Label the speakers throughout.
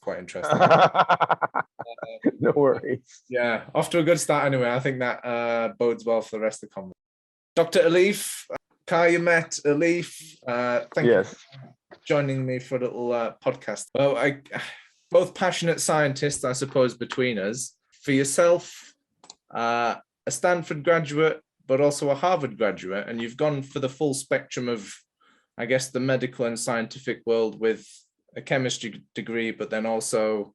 Speaker 1: quite interesting.
Speaker 2: No worries.
Speaker 1: Yeah, off to a good start anyway. I think that bodes well for the rest of the conversation. Dr. Aliffe, Karyemaitre Aliffe, thank you for joining me for a little podcast. Well, both passionate scientists, I suppose, between us. For yourself, a Stanford graduate, but also a Harvard graduate, and you've gone for the full spectrum of, I guess, the medical and scientific world with a chemistry degree, but then also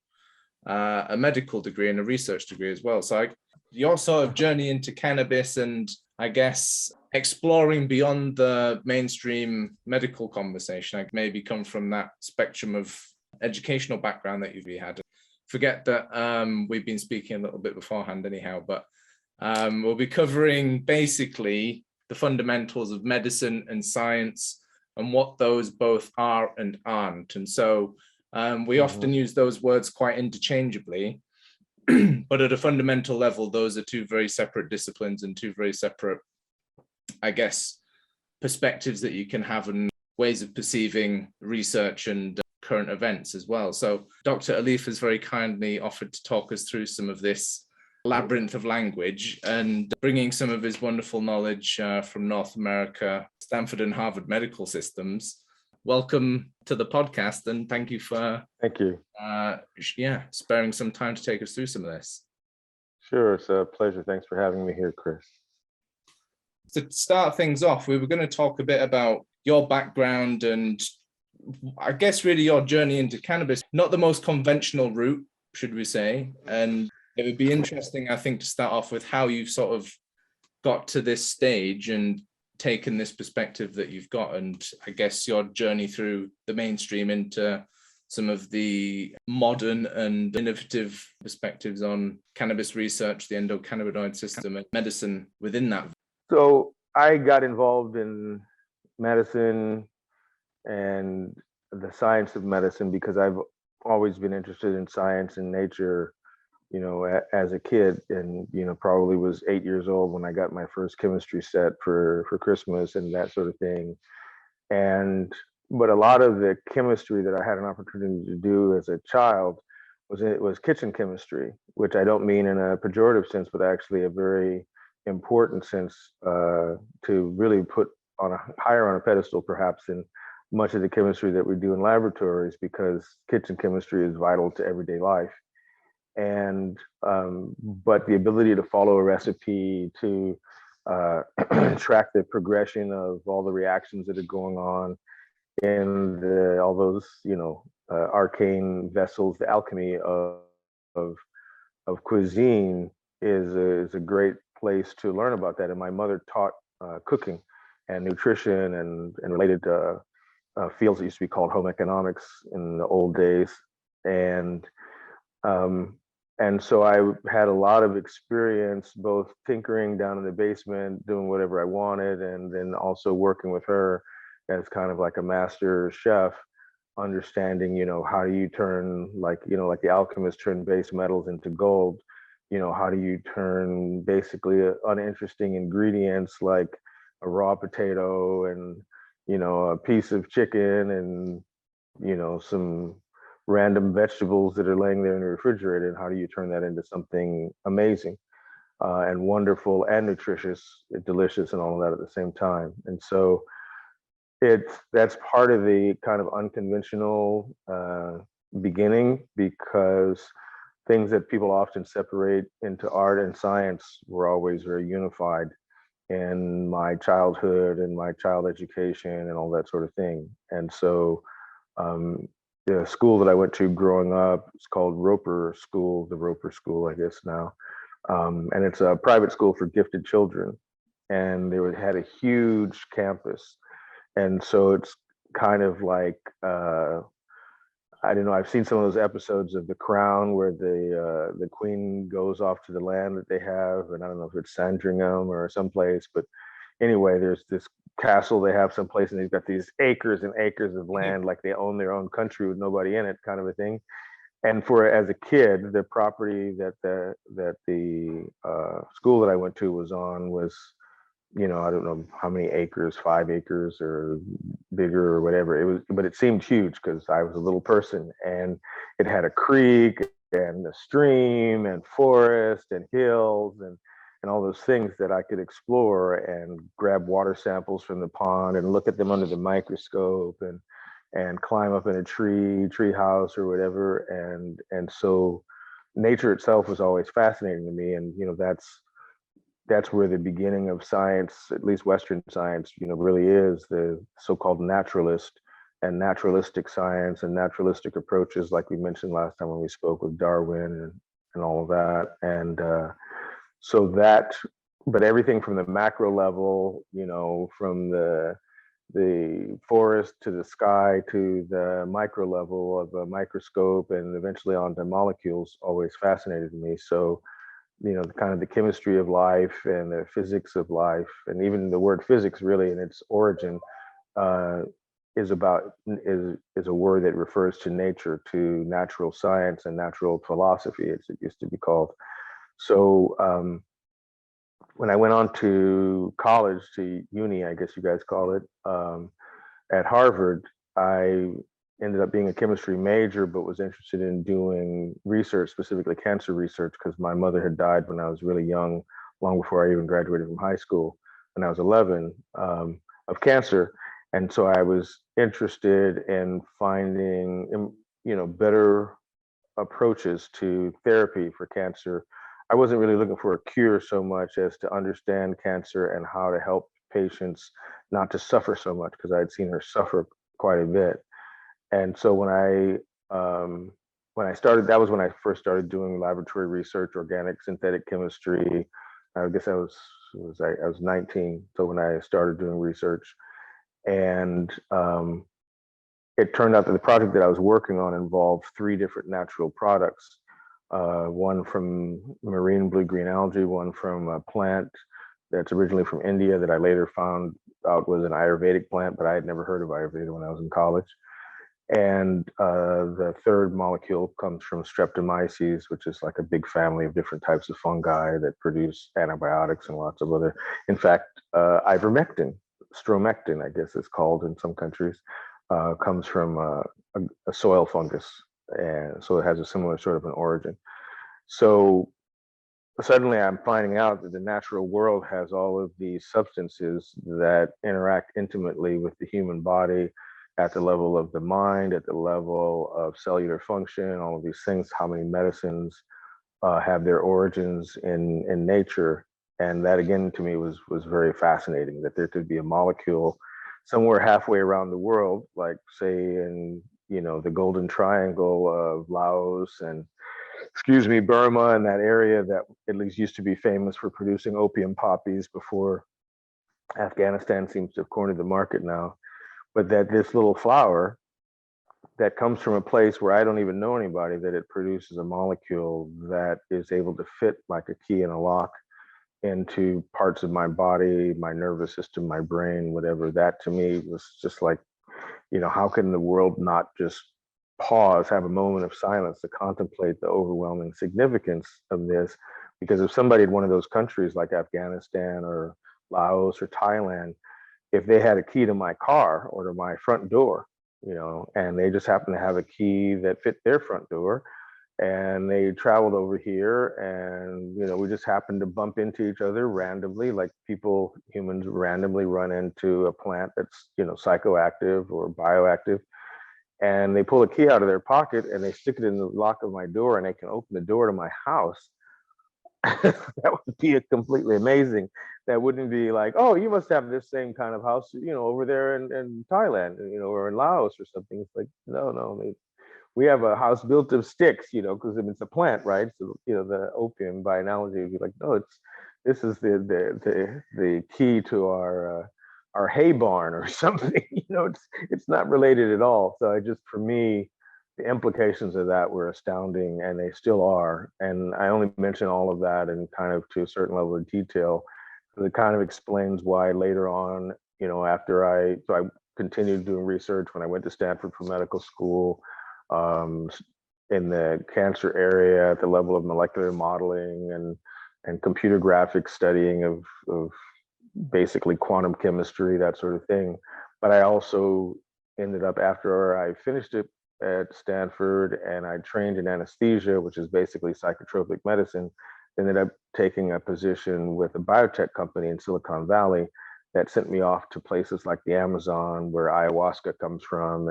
Speaker 1: a medical degree and a research degree as well. So your sort of journey into cannabis and, I guess, exploring beyond the mainstream medical conversation, like maybe come from that spectrum of educational background that you've had. Forget that we've been speaking a little bit beforehand anyhow, but we'll be covering basically the fundamentals of medicine and science and what those both are and aren't. And so we often use those words quite interchangeably, but at a fundamental level, those are two very separate disciplines and two very separate, I guess, perspectives that you can have and ways of perceiving research and current events as well. So Dr. Aliffe has very kindly offered to talk us through some of this labyrinth of language and bringing some of his wonderful knowledge from North America, Stanford and Harvard medical systems. Welcome to the podcast, and thank you for sparing some time to take us through some of this.
Speaker 2: Sure, it's a pleasure. Thanks for having me here, Chris.
Speaker 1: To start things off, we were going to talk a bit about your background and I guess really your journey into cannabis. Not the most conventional route, should we say, and it would be interesting, I think, to start off with how you've sort of got to this stage and taken this perspective that you've got, and I guess your journey through the mainstream into some of the modern and innovative perspectives on cannabis research, the endocannabinoid system, and medicine within that.
Speaker 2: So I got involved in medicine and the science of medicine because I've always been interested in science and nature, you know, as a kid, and, you know, probably was 8 years old when I got my first chemistry set for Christmas and that sort of thing. But a lot of the chemistry that I had an opportunity to do as a child was kitchen chemistry, which I don't mean in a pejorative sense, but actually a very important sense, to really put higher on a pedestal perhaps than much of the chemistry that we do in laboratories, because kitchen chemistry is vital to everyday life. And but the ability to follow a recipe, to track the progression of all the reactions that are going on in all those, you know, arcane vessels, the alchemy of cuisine is a great place to learn about that. And my mother taught cooking and nutrition and related fields that used to be called home economics in the old days. And so I had a lot of experience both tinkering down in the basement, doing whatever I wanted, and then also working with her as kind of like a master chef, understanding, you know, how do you turn, like, you know, like the alchemists turn base metals into gold, you know, how do you turn basically uninteresting ingredients like a raw potato and, you know, a piece of chicken and, you know, some random vegetables that are laying there in the refrigerator, and how do you turn that into something amazing and wonderful and nutritious, delicious, and all of that at the same time. And so that's part of the kind of unconventional beginning, because things that people often separate into art and science were always very unified in my childhood and my child education and all that sort of thing. And so the school that I went to growing up, it's called Roper School, the Roper School, I guess now. And it's a private school for gifted children. And they had a huge campus. And so it's kind of like, I don't know, I've seen some of those episodes of The Crown where the queen goes off to the land that they have, and I don't know if it's Sandringham or someplace, but anyway, there's this castle they have someplace, and they've got these acres and acres of land, like they own their own country with nobody in it, kind of a thing. And as a kid, the property that the school that I went to was on was I don't know how many acres, 5 acres or bigger or whatever it was, but it seemed huge because I was a little person, and it had a creek and a stream and forest and hills and all those things that I could explore and grab water samples from the pond and look at them under the microscope and climb up in a tree house or whatever. And so nature itself was always fascinating to me. And, that's where the beginning of science, at least Western science, really is, the so-called naturalist and naturalistic science and naturalistic approaches, like we mentioned last time when we spoke with Darwin and all of that. And so that, but everything from the macro level, from the forest to the sky to the micro level of a microscope and eventually onto molecules always fascinated me. So, kind of the chemistry of life and the physics of life, and even the word physics really in its origin is a word that refers to nature, to natural science and natural philosophy, as it used to be called. So when I went on to college, to uni, I guess you guys call it, at Harvard, I ended up being a chemistry major, but was interested in doing research, specifically cancer research, because my mother had died when I was really young, long before I even graduated from high school, when I was 11, of cancer. And so I was interested in finding, better approaches to therapy for cancer. I wasn't really looking for a cure so much as to understand cancer and how to help patients not to suffer so much, because I had seen her suffer quite a bit. And so when I started, that was when I first started doing laboratory research, organic synthetic chemistry. I guess I was 19. So when I started doing research, and it turned out that the project that I was working on involved 3 different natural products. One from marine blue-green algae, one from a plant that's originally from India that I later found out was an Ayurvedic plant, but I had never heard of Ayurveda when I was in college. And the third molecule comes from Streptomyces, which is like a big family of different types of fungi that produce antibiotics and lots of other. In fact, ivermectin, stromectin, I guess it's called in some countries, comes from a soil fungus. And so it has a similar sort of an origin. So suddenly I'm finding out that the natural world has all of these substances that interact intimately with the human body at the level of the mind, at the level of cellular function, all of these things, how many medicines have their origins in nature. And that again, to me, was very fascinating, that there could be a molecule somewhere halfway around the world, like say in, the Golden Triangle of Laos and, Burma, and that area that at least used to be famous for producing opium poppies before Afghanistan seems to have cornered the market now. But that this little flower that comes from a place where I don't even know anybody, that it produces a molecule that is able to fit like a key in a lock into parts of my body, my nervous system, my brain, whatever. That to me was just like, how can the world not just pause, have a moment of silence to contemplate the overwhelming significance of this? Because if somebody in one of those countries like Afghanistan or Laos or Thailand, if they had a key to my car or to my front door, and they just happen to have a key that fit their front door, and they traveled over here, and we just happened to bump into each other randomly, like humans randomly run into a plant that's psychoactive or bioactive, and they pull a key out of their pocket and they stick it in the lock of my door, and they can open the door to my house. That would be completely amazing. That wouldn't be like, oh, you must have this same kind of house, over there in Thailand, or in Laos or something. It's like, no, we have a house built of sticks, because it's a plant, right? So, the opium by analogy would be like, no, this is the key to our hay barn or something. It's not related at all. So for me, the implications of that were astounding, and they still are. And I only mention all of that and kind of to a certain level of detail, because it kind of explains why later on, after I continued doing research when I went to Stanford for medical school, in the cancer area at the level of molecular modeling and computer graphics studying of basically quantum chemistry, that sort of thing. But I also ended up, after I finished it at Stanford and I trained in anesthesia, which is basically psychotropic medicine, ended up taking a position with a biotech company in Silicon Valley that sent me off to places like the Amazon, where ayahuasca comes from,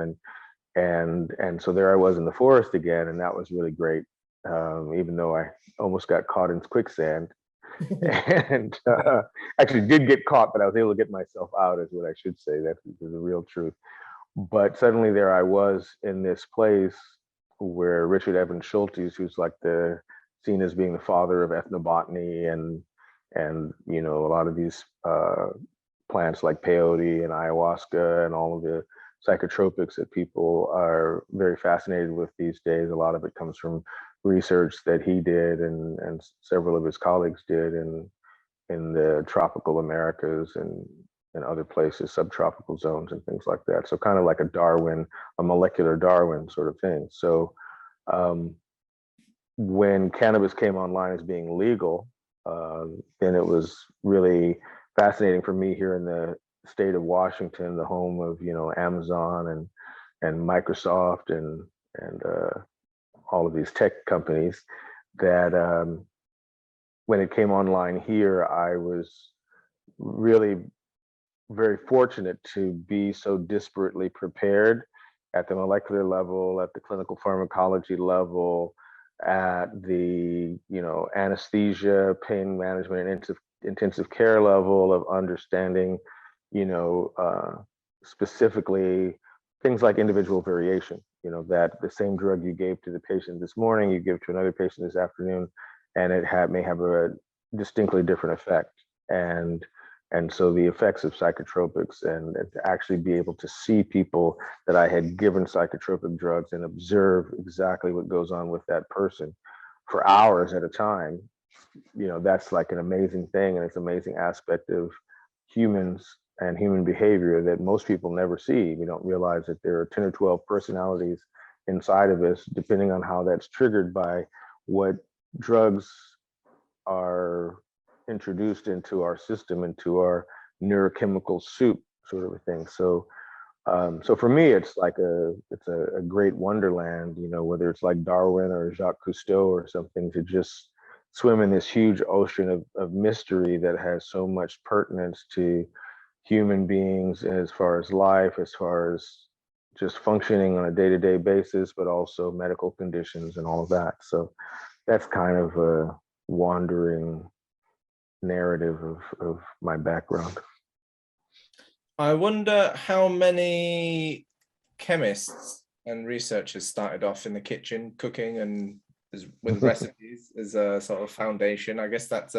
Speaker 2: and so there I was in the forest again, and that was really great. Even though I almost got caught in quicksand, and actually did get caught, but I was able to get myself out, is what I should say. That's the real truth. But suddenly there I was in this place where Richard Evans Schultes, who's like seen as being the father of ethnobotany, and you know, a lot of these plants like peyote and ayahuasca and all of the psychotropics that people are very fascinated with these days. A lot of it comes from research that he did and several of his colleagues did in the tropical Americas and other places, subtropical zones and things like that. So kind of like a molecular Darwin sort of thing. So when cannabis came online as being legal, then it was really fascinating for me here in the state of Washington, the home of, you know, Amazon and Microsoft and all of these tech companies, that when it came online here, I was really very fortunate to be so disparately prepared at the molecular level, at the clinical pharmacology level, at the, you know, anesthesia, pain management, and intensive care level of understanding, you know, specifically things like individual variation, you know, that the same drug you gave to the patient this morning, you give to another patient this afternoon, and it may have a distinctly different effect. And so the effects of psychotropics, and to actually be able to see people that I had given psychotropic drugs and observe exactly what goes on with that person for hours at a time, you know, that's like an amazing thing. And it's an amazing aspect of humans and human behavior that most people never see. We don't realize that there are 10 or 12 personalities inside of us, depending on how that's triggered by what drugs are introduced into our system, into our neurochemical soup, sort of a thing. So so for me, it's like it's a great wonderland, you know, whether it's like Darwin or Jacques Cousteau or something, to just swim in this huge ocean of mystery that has so much pertinence to human beings as far as life, as far as just functioning on a day-to-day basis, but also medical conditions and all of that. So that's kind of a wandering narrative of my background.
Speaker 1: I wonder how many chemists and researchers started off in the kitchen cooking and with recipes as a sort of foundation. I guess that's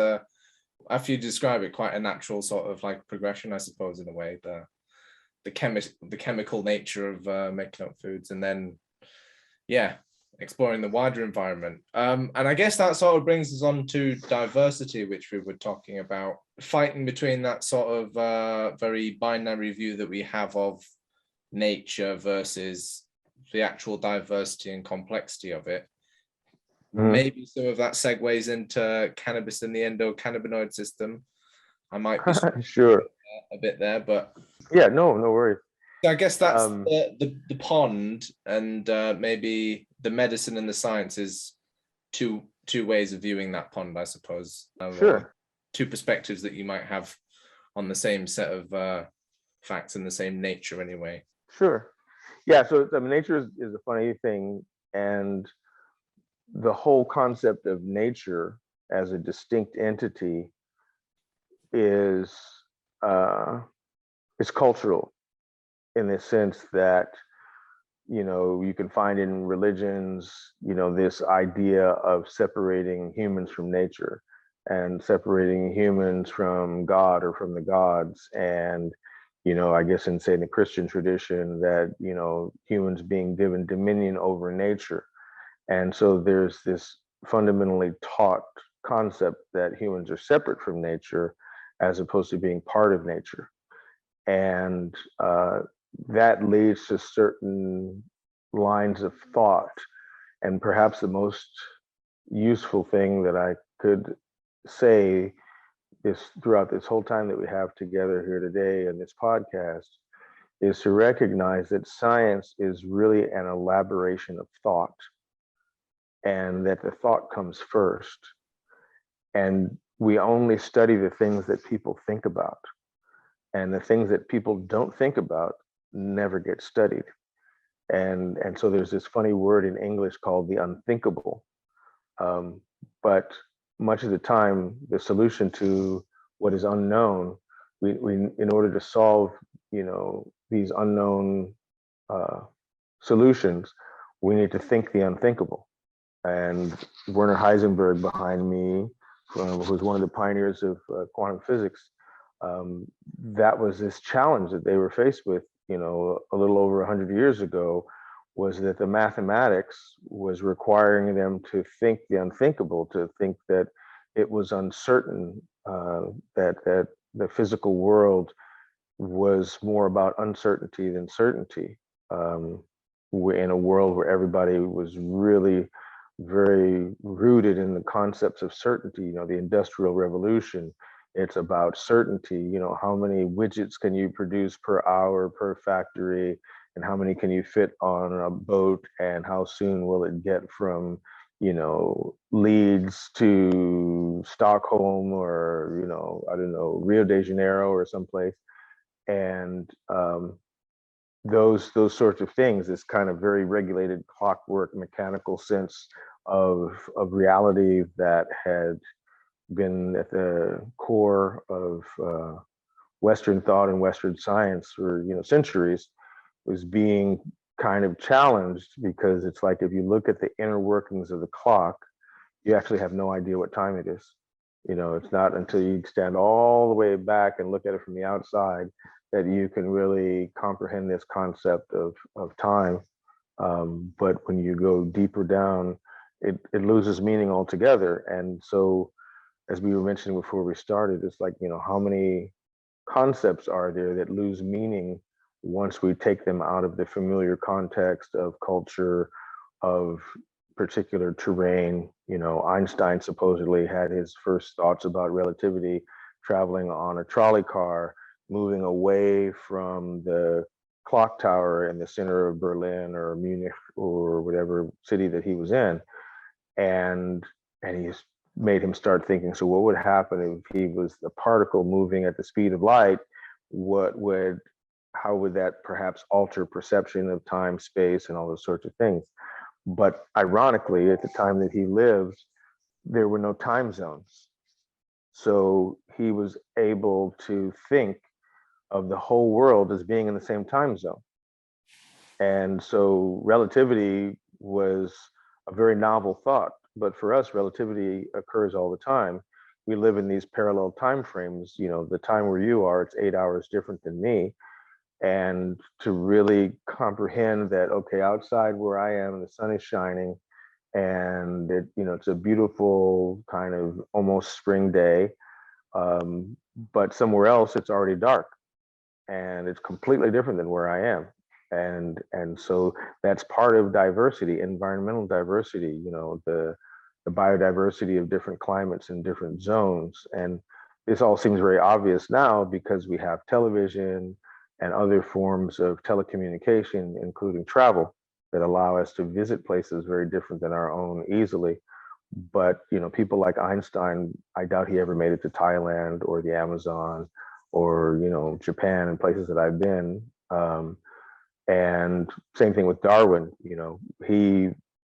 Speaker 1: after you describe it, quite a natural sort of like progression, I suppose, in a way, the chemical nature of making up foods, and then exploring the wider environment. And I guess that sort of brings us on to diversity, which we were talking about, fighting between that sort of very binary view that we have of nature versus the actual diversity and complexity of it. Maybe some of that segues into cannabis and the endocannabinoid system. I might be
Speaker 2: sure
Speaker 1: a bit there, but
Speaker 2: yeah, no worries.
Speaker 1: I guess that's the pond, and maybe the medicine and the science is two ways of viewing that pond, I suppose.
Speaker 2: Sure.
Speaker 1: Two perspectives that you might have on the same set of facts and the same nature anyway.
Speaker 2: Sure. Yeah, so I mean, nature is a funny thing, and the whole concept of nature as a distinct entity is cultural, in the sense that, you know, you can find in religions, you know, this idea of separating humans from nature and separating humans from God or from the gods. And, you know, I guess in, say, the Christian tradition, that, you know, humans being given dominion over nature. And so there's this fundamentally taught concept that humans are separate from nature as opposed to being part of nature. And that leads to certain lines of thought. And perhaps the most useful thing that I could say throughout this whole time that we have together here today in this podcast is to recognize that science is really an elaboration of thought, and that the thought comes first. And we only study the things that people think about, and the things that people don't think about never get studied. And so there's this funny word in English called the unthinkable. But much of the time, the solution to what is unknown, we in order to solve, these unknown solutions, we need to think the unthinkable. And Werner Heisenberg behind me, who's one of the pioneers of quantum physics, that was this challenge that they were faced with, a little over 100 years ago, was that the mathematics was requiring them to think the unthinkable, to think that it was uncertain, that the physical world was more about uncertainty than certainty. We're in a world where everybody was really very rooted in the concepts of certainty. The Industrial Revolution, it's about certainty. How many widgets can you produce per hour per factory, and how many can you fit on a boat, and how soon will it get from Leeds to Stockholm, or I don't know, Rio de Janeiro or someplace. And those sorts of things, this kind of very regulated clockwork mechanical sense of reality that had been at the core of Western thought and Western science for centuries, was being kind of challenged, because it's like, if you look at the inner workings of the clock, you actually have no idea what time it is. It's not until you stand all the way back and look at it from the outside that you can really comprehend this concept of time. But when you go deeper down, it loses meaning altogether. And so, as we were mentioning before we started, it's like, how many concepts are there that lose meaning once we take them out of the familiar context of culture, of particular terrain? Einstein supposedly had his first thoughts about relativity traveling on a trolley car, moving away from the clock tower in the center of Berlin or Munich or whatever city that he was in. And he's made him start thinking, so what would happen if he was a particle moving at the speed of light? How would that perhaps alter perception of time, space, and all those sorts of things? But ironically, at the time that he lived, there were no time zones. So he was able to think of the whole world as being in the same time zone. And so relativity was a very novel thought. But for us, relativity occurs all the time. We live in these parallel time frames. The time where you are, it's 8 hours different than me. And to really comprehend that, okay, outside where I am, the sun is shining, and it's a beautiful kind of almost spring day. But somewhere else, it's already dark, and it's completely different than where I am. And so that's part of diversity, environmental diversity, the biodiversity of different climates and different zones. And this all seems very obvious now because we have television and other forms of telecommunication, including travel, that allow us to visit places very different than our own easily. But people like Einstein, I doubt he ever made it to Thailand or the Amazon or Japan and places that I've been. And same thing with Darwin.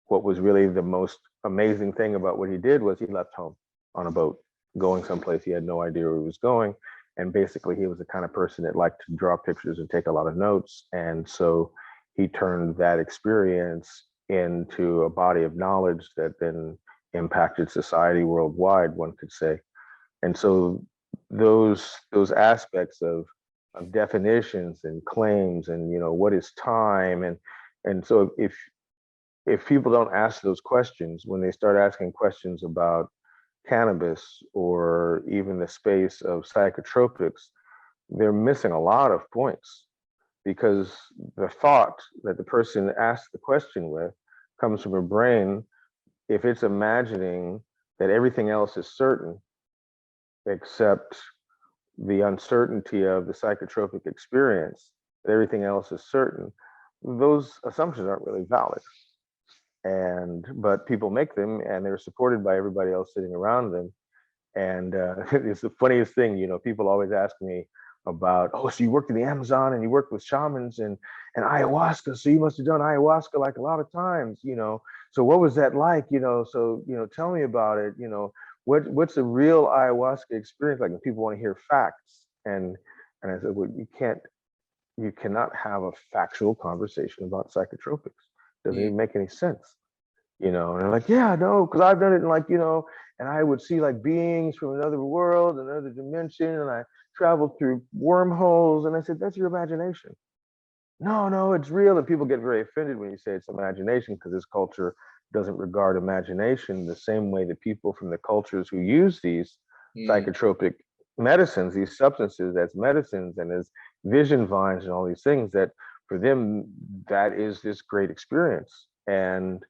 Speaker 2: What was really the most amazing thing about what he did was he left home on a boat, going someplace he had no idea where he was going. And basically, he was the kind of person that liked to draw pictures and take a lot of notes. And so he turned that experience into a body of knowledge that then impacted society worldwide, one could say. And so those aspects of definitions and claims and what is time, and so if people don't ask those questions, when they start asking questions about cannabis or even the space of psychotropics, they're missing a lot of points, because the thought that the person asked the question with comes from a brain. If it's imagining that everything else is certain, accept the uncertainty of the psychotropic experience, that everything else is certain, those assumptions aren't really valid. But people make them, and they're supported by everybody else sitting around them. And it's the funniest thing, people always ask me about, oh, so you worked in the Amazon and you worked with shamans and ayahuasca, so you must have done ayahuasca like a lot of times, so what was that like, so tell me about it, what's a real ayahuasca experience like? And people want to hear facts, and I said, well, you cannot have a factual conversation about psychotropics. Doesn't even make any sense, and they're like, yeah, no, because I've done it, and and I would see like beings from another world, another dimension, and I traveled through wormholes. And I said, that's your imagination. No, it's real. And people get very offended when you say it's imagination, because this culture doesn't regard imagination the same way that people from the cultures who use these psychotropic medicines, these substances as medicines and as vision vines and all these things, that for them, that is this great experience. And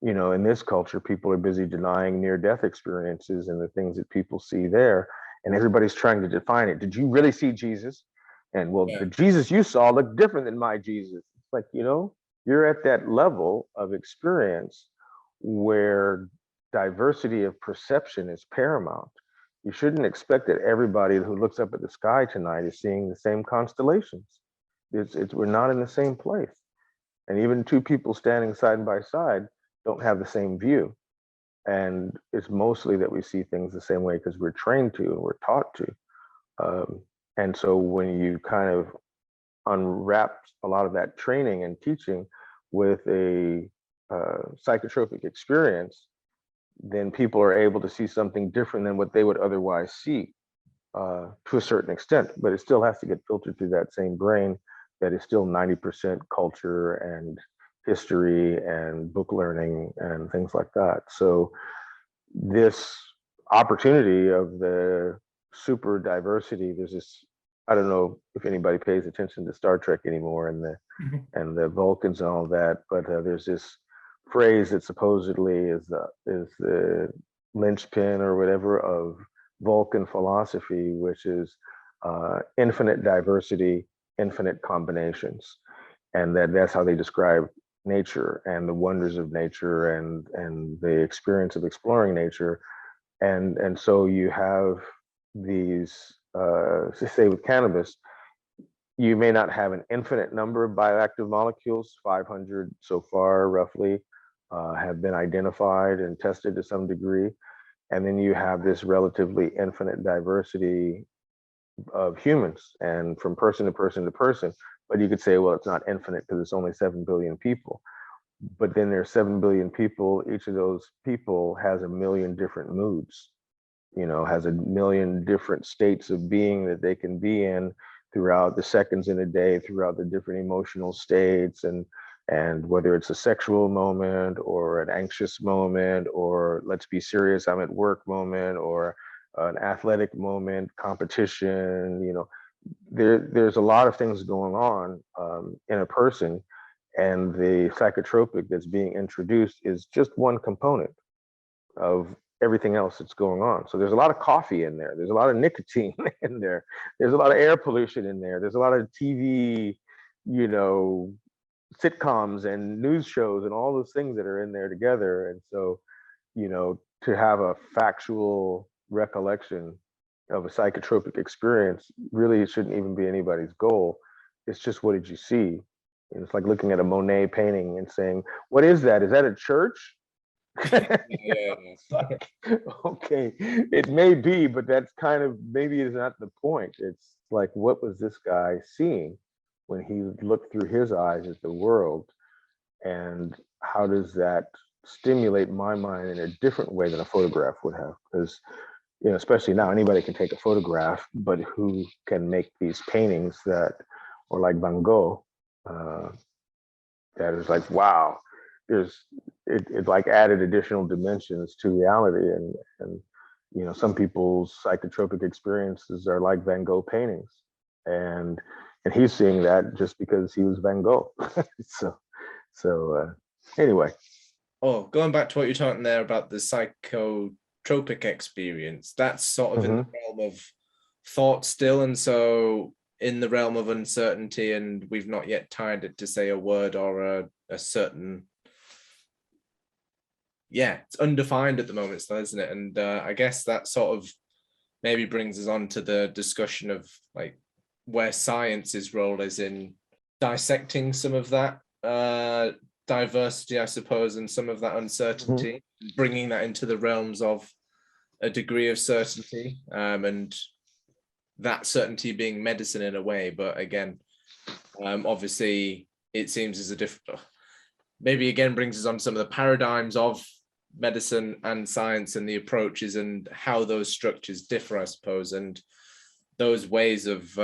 Speaker 2: in this culture, people are busy denying near-death experiences and the things that people see there. And everybody's trying to define it. Did you really see Jesus? And well, the Jesus you saw looked different than my Jesus. It's like, you're at that level of experience where diversity of perception is paramount. You shouldn't expect that everybody who looks up at the sky tonight is seeing the same constellations. We're not in the same place. And even two people standing side by side don't have the same view. And it's mostly that we see things the same way because we're trained to and we're taught to. And so when you kind of unwrap a lot of that training and teaching with a psychotropic experience, then people are able to see something different than what they would otherwise see, to a certain extent. But it still has to get filtered through that same brain that is still 90% culture and history and book learning and things like that. So this opportunity of the super diversity, there's this, I don't know if anybody pays attention to Star Trek anymore and the Vulcans and all that, but there's this phrase that supposedly is the linchpin or whatever of Vulcan philosophy, which is infinite diversity, infinite combinations. And that's how they describe nature and the wonders of nature and the experience of exploring nature. And so you have these, say with cannabis, you may not have an infinite number of bioactive molecules. 500 so far roughly have been identified and tested to some degree. And then you have this relatively infinite diversity of humans, and from person to person to person. But you could say, well, it's not infinite because it's only 7 billion people. But then there's 7 billion people. Each of those people has a million different moods, has a million different states of being that they can be in throughout the seconds in a day, throughout the different emotional states, and whether it's a sexual moment or an anxious moment, or let's be serious, I'm at work moment, or an athletic moment, competition, there's a lot of things going on in a person, and the psychotropic that's being introduced is just one component of everything else that's going on. So there's a lot of coffee in there. There's a lot of nicotine in there. There's a lot of air pollution in there. There's a lot of TV, sitcoms and news shows and all those things that are in there together. And so, to have a factual recollection of a psychotropic experience really shouldn't even be anybody's goal. It's just, what did you see? And it's like looking at a Monet painting and saying, what is that? Is that a church? Like, okay, it may be, but that's kind of, maybe it's not the point. It's like, what was this guy seeing when he looked through his eyes at the world? And how does that stimulate my mind in a different way than a photograph would have? Because especially now, anybody can take a photograph, but who can make these paintings that, or like Van Gogh, that is like, wow, it like added additional dimensions to reality. And some people's psychotropic experiences are like Van Gogh paintings. And he's seeing that just because he was Van Gogh. So anyway.
Speaker 1: Oh, going back to what you're talking there about the tropic experience, that's sort of in the realm of thought still, and so in the realm of uncertainty, and we've not yet tied it to say a word or a certain, it's undefined at the moment still, isn't it? And I guess that sort of maybe brings us on to the discussion of like where science's role is in dissecting some of that diversity, I suppose, and some of that uncertainty, bringing that into the realms of a degree of certainty, and that certainty being medicine in a way. But again, obviously it seems as a different, maybe again brings us on some of the paradigms of medicine and science and the approaches and how those structures differ, I suppose, and those ways of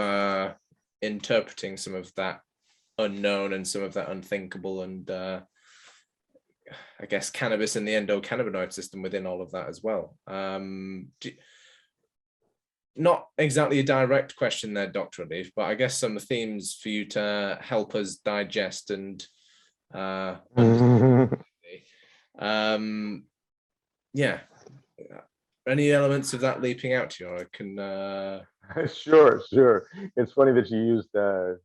Speaker 1: interpreting some of that unknown and some of that unthinkable, and I guess cannabis and the endocannabinoid system within all of that as well. Not exactly a direct question there, Dr. Aliffe, but I guess some themes for you to help us digest and understand. Any elements of that leaping out to you? I can
Speaker 2: Sure. It's funny that you used the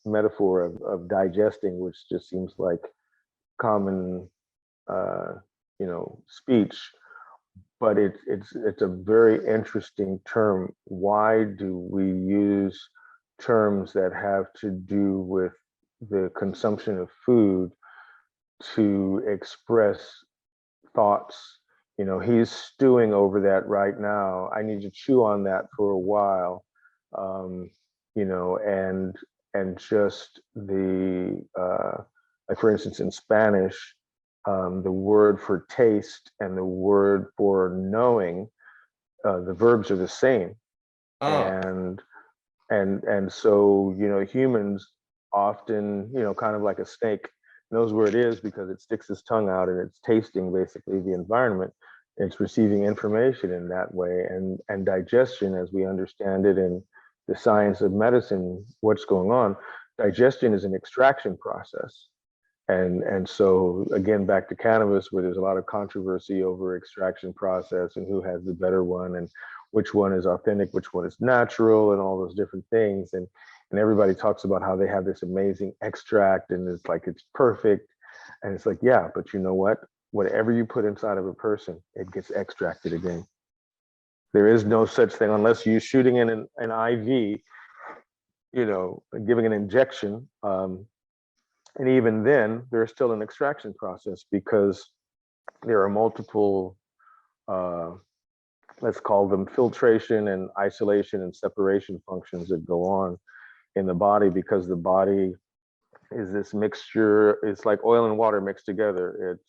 Speaker 2: metaphor of digesting, which just seems like common speech, but it's a very interesting term. Why do we use terms that have to do with the consumption of food to express thoughts? He's stewing over that right now. I need to chew on that for a while. And just the like, for instance, in Spanish, the word for taste and the word for knowing, the verbs are the same. And so humans often, kind of like a snake, knows where it is because it sticks its tongue out and it's tasting basically the environment. It's receiving information in that way, and digestion, as we understand it in the science of medicine, what's going on, digestion is an extraction process. And so again, back to cannabis, where there's a lot of controversy over extraction process and who has the better one and which one is authentic, which one is natural, and all those different things. And everybody talks about how they have this amazing extract and it's like it's perfect. And it's like, yeah, but you know what? Whatever you put inside of a person, it gets extracted again. There is no such thing unless you're shooting in an IV, giving an injection. And even then, there's still an extraction process because there are multiple, let's call them filtration and isolation and separation functions that go on in the body, because the body is this mixture. It's like oil and water mixed together.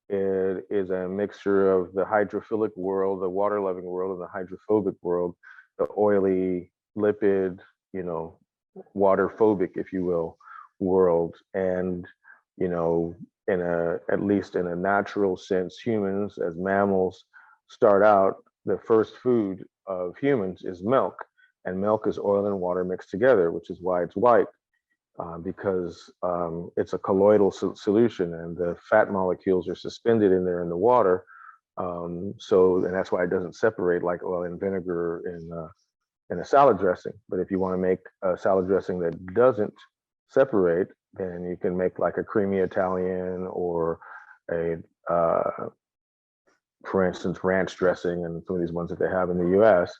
Speaker 2: It is a mixture of the hydrophilic world, the water-loving world, and the hydrophobic world, the oily, lipid, water-phobic, if you will, world. And at least in a natural sense, humans as mammals start out, the first food of humans is milk, and milk is oil and water mixed together, which is why it's white, because it's a colloidal solution and the fat molecules are suspended in there in the water. And that's why it doesn't separate like oil and vinegar in a salad dressing. But if you want to make a salad dressing that doesn't separate, then you can make like a creamy Italian or a, for instance, ranch dressing and some of these ones that they have in the US.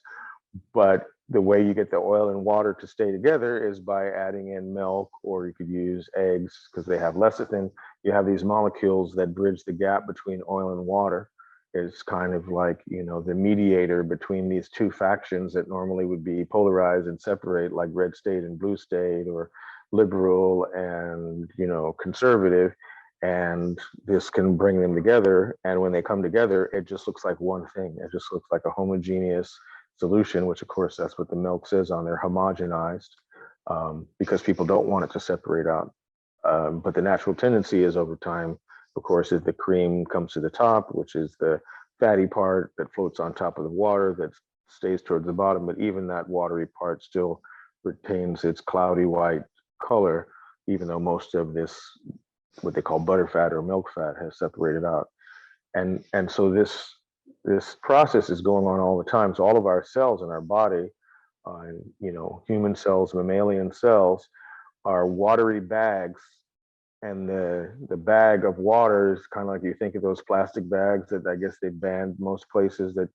Speaker 2: But the way you get the oil and water to stay together is by adding in milk, or you could use eggs because they have lecithin. You have these molecules that bridge the gap between oil and water. It's kind of like, the mediator between these two factions that normally would be polarized and separate, like red state and blue state, or liberal and, conservative. And this can bring them together. And when they come together, it just looks like one thing. It just looks like a homogeneous solution, which of course that's what the milk says on there, homogenized, because people don't want it to separate out. But the natural tendency is over time, of course, is the cream comes to the top, which is the fatty part that floats on top of the water that stays towards the bottom. But even that watery part still retains its cloudy white color, even though most of this, what they call butterfat or milk fat, has separated out. And so this this process is going on all the time. So all of our cells in our body, human cells, mammalian cells, are watery bags. And the bag of water is kind of like, you think of those plastic bags that I guess they banned most places, that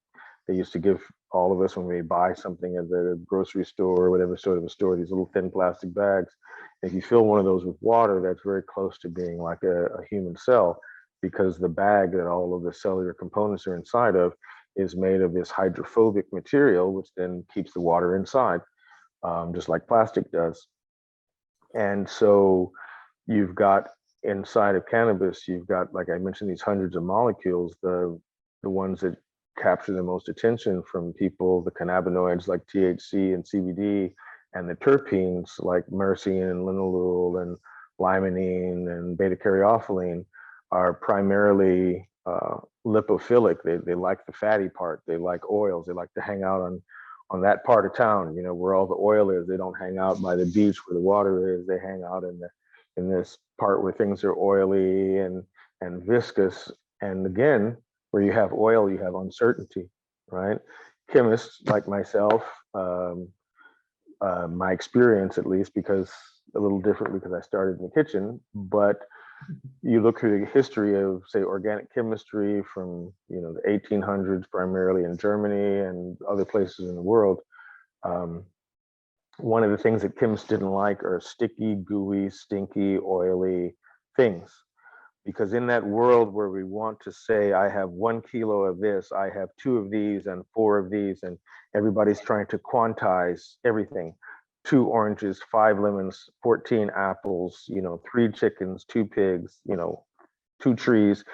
Speaker 2: they used to give all of us when we buy something at the grocery store or whatever sort of a store, these little thin plastic bags. If you fill one of those with water, that's very close to being like a human cell, because the bag that all of the cellular components are inside of is made of this hydrophobic material, which then keeps the water inside, just like plastic does. And so you've got inside of cannabis, you've got, like I mentioned, these hundreds of molecules, the ones that capture the most attention from people, the cannabinoids like THC and CBD, and the terpenes like myrcene and linalool and limonene and beta-caryophyllene are primarily lipophilic. They like the fatty part. They like oils. They like to hang out on that part of town, where all the oil is. They don't hang out by the beach where the water is. They hang out in this part where things are oily and viscous. And again, where you have oil, you have uncertainty, right? Chemists like myself, my experience at least, because a little different because I started in the kitchen, but you look through the history of, say, organic chemistry from the 1800s, primarily in Germany and other places in the world. One of the things that chemists didn't like are sticky, gooey, stinky, oily things. Because in that world where we want to say, I have 1 kilo of this, I have 2 of these and 4 of these, and everybody's trying to quantize everything. 2 oranges, 5 lemons, 14 apples, 3 chickens, 2 pigs, 2 trees.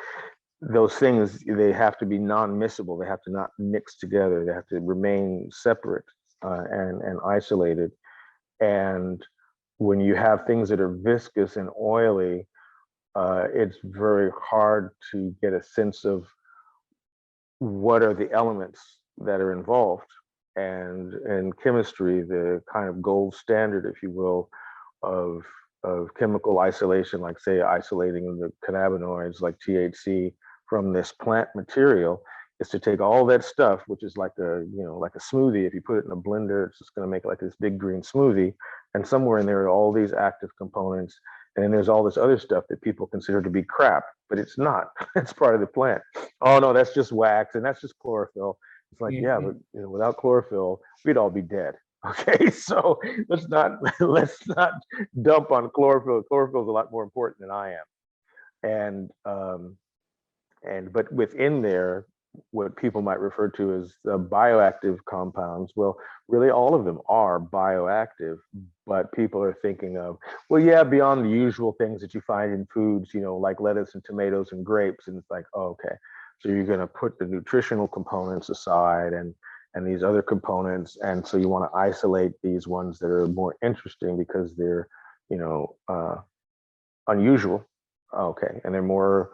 Speaker 2: Those things, they have to be non-miscible. They have to not mix together. They have to remain separate and isolated. And when you have things that are viscous and oily, it's very hard to get a sense of what are the elements that are involved. And in chemistry, the kind of gold standard, if you will, of chemical isolation, like say isolating the cannabinoids like THC from this plant material, is to take all that stuff, which is like like a smoothie. If you put it in a blender, it's just going to make like this big green smoothie. And somewhere in there are all these active components. And then there's all this other stuff that people consider to be crap, but it's not. It's part of the plant. Oh no, that's just wax and that's just chlorophyll. It's like, yeah, but without chlorophyll, we'd all be dead. Okay, so let's not dump on chlorophyll. Chlorophyll is a lot more important than I am. But within there, what people might refer to as bioactive compounds. Well, really all of them are bioactive, but people are thinking of, well, yeah, beyond the usual things that you find in foods, like lettuce and tomatoes and grapes. And it's like, oh, okay, so you're going to put the nutritional components aside and these other components. And so you want to isolate these ones that are more interesting because they're, unusual. Okay. And they're more,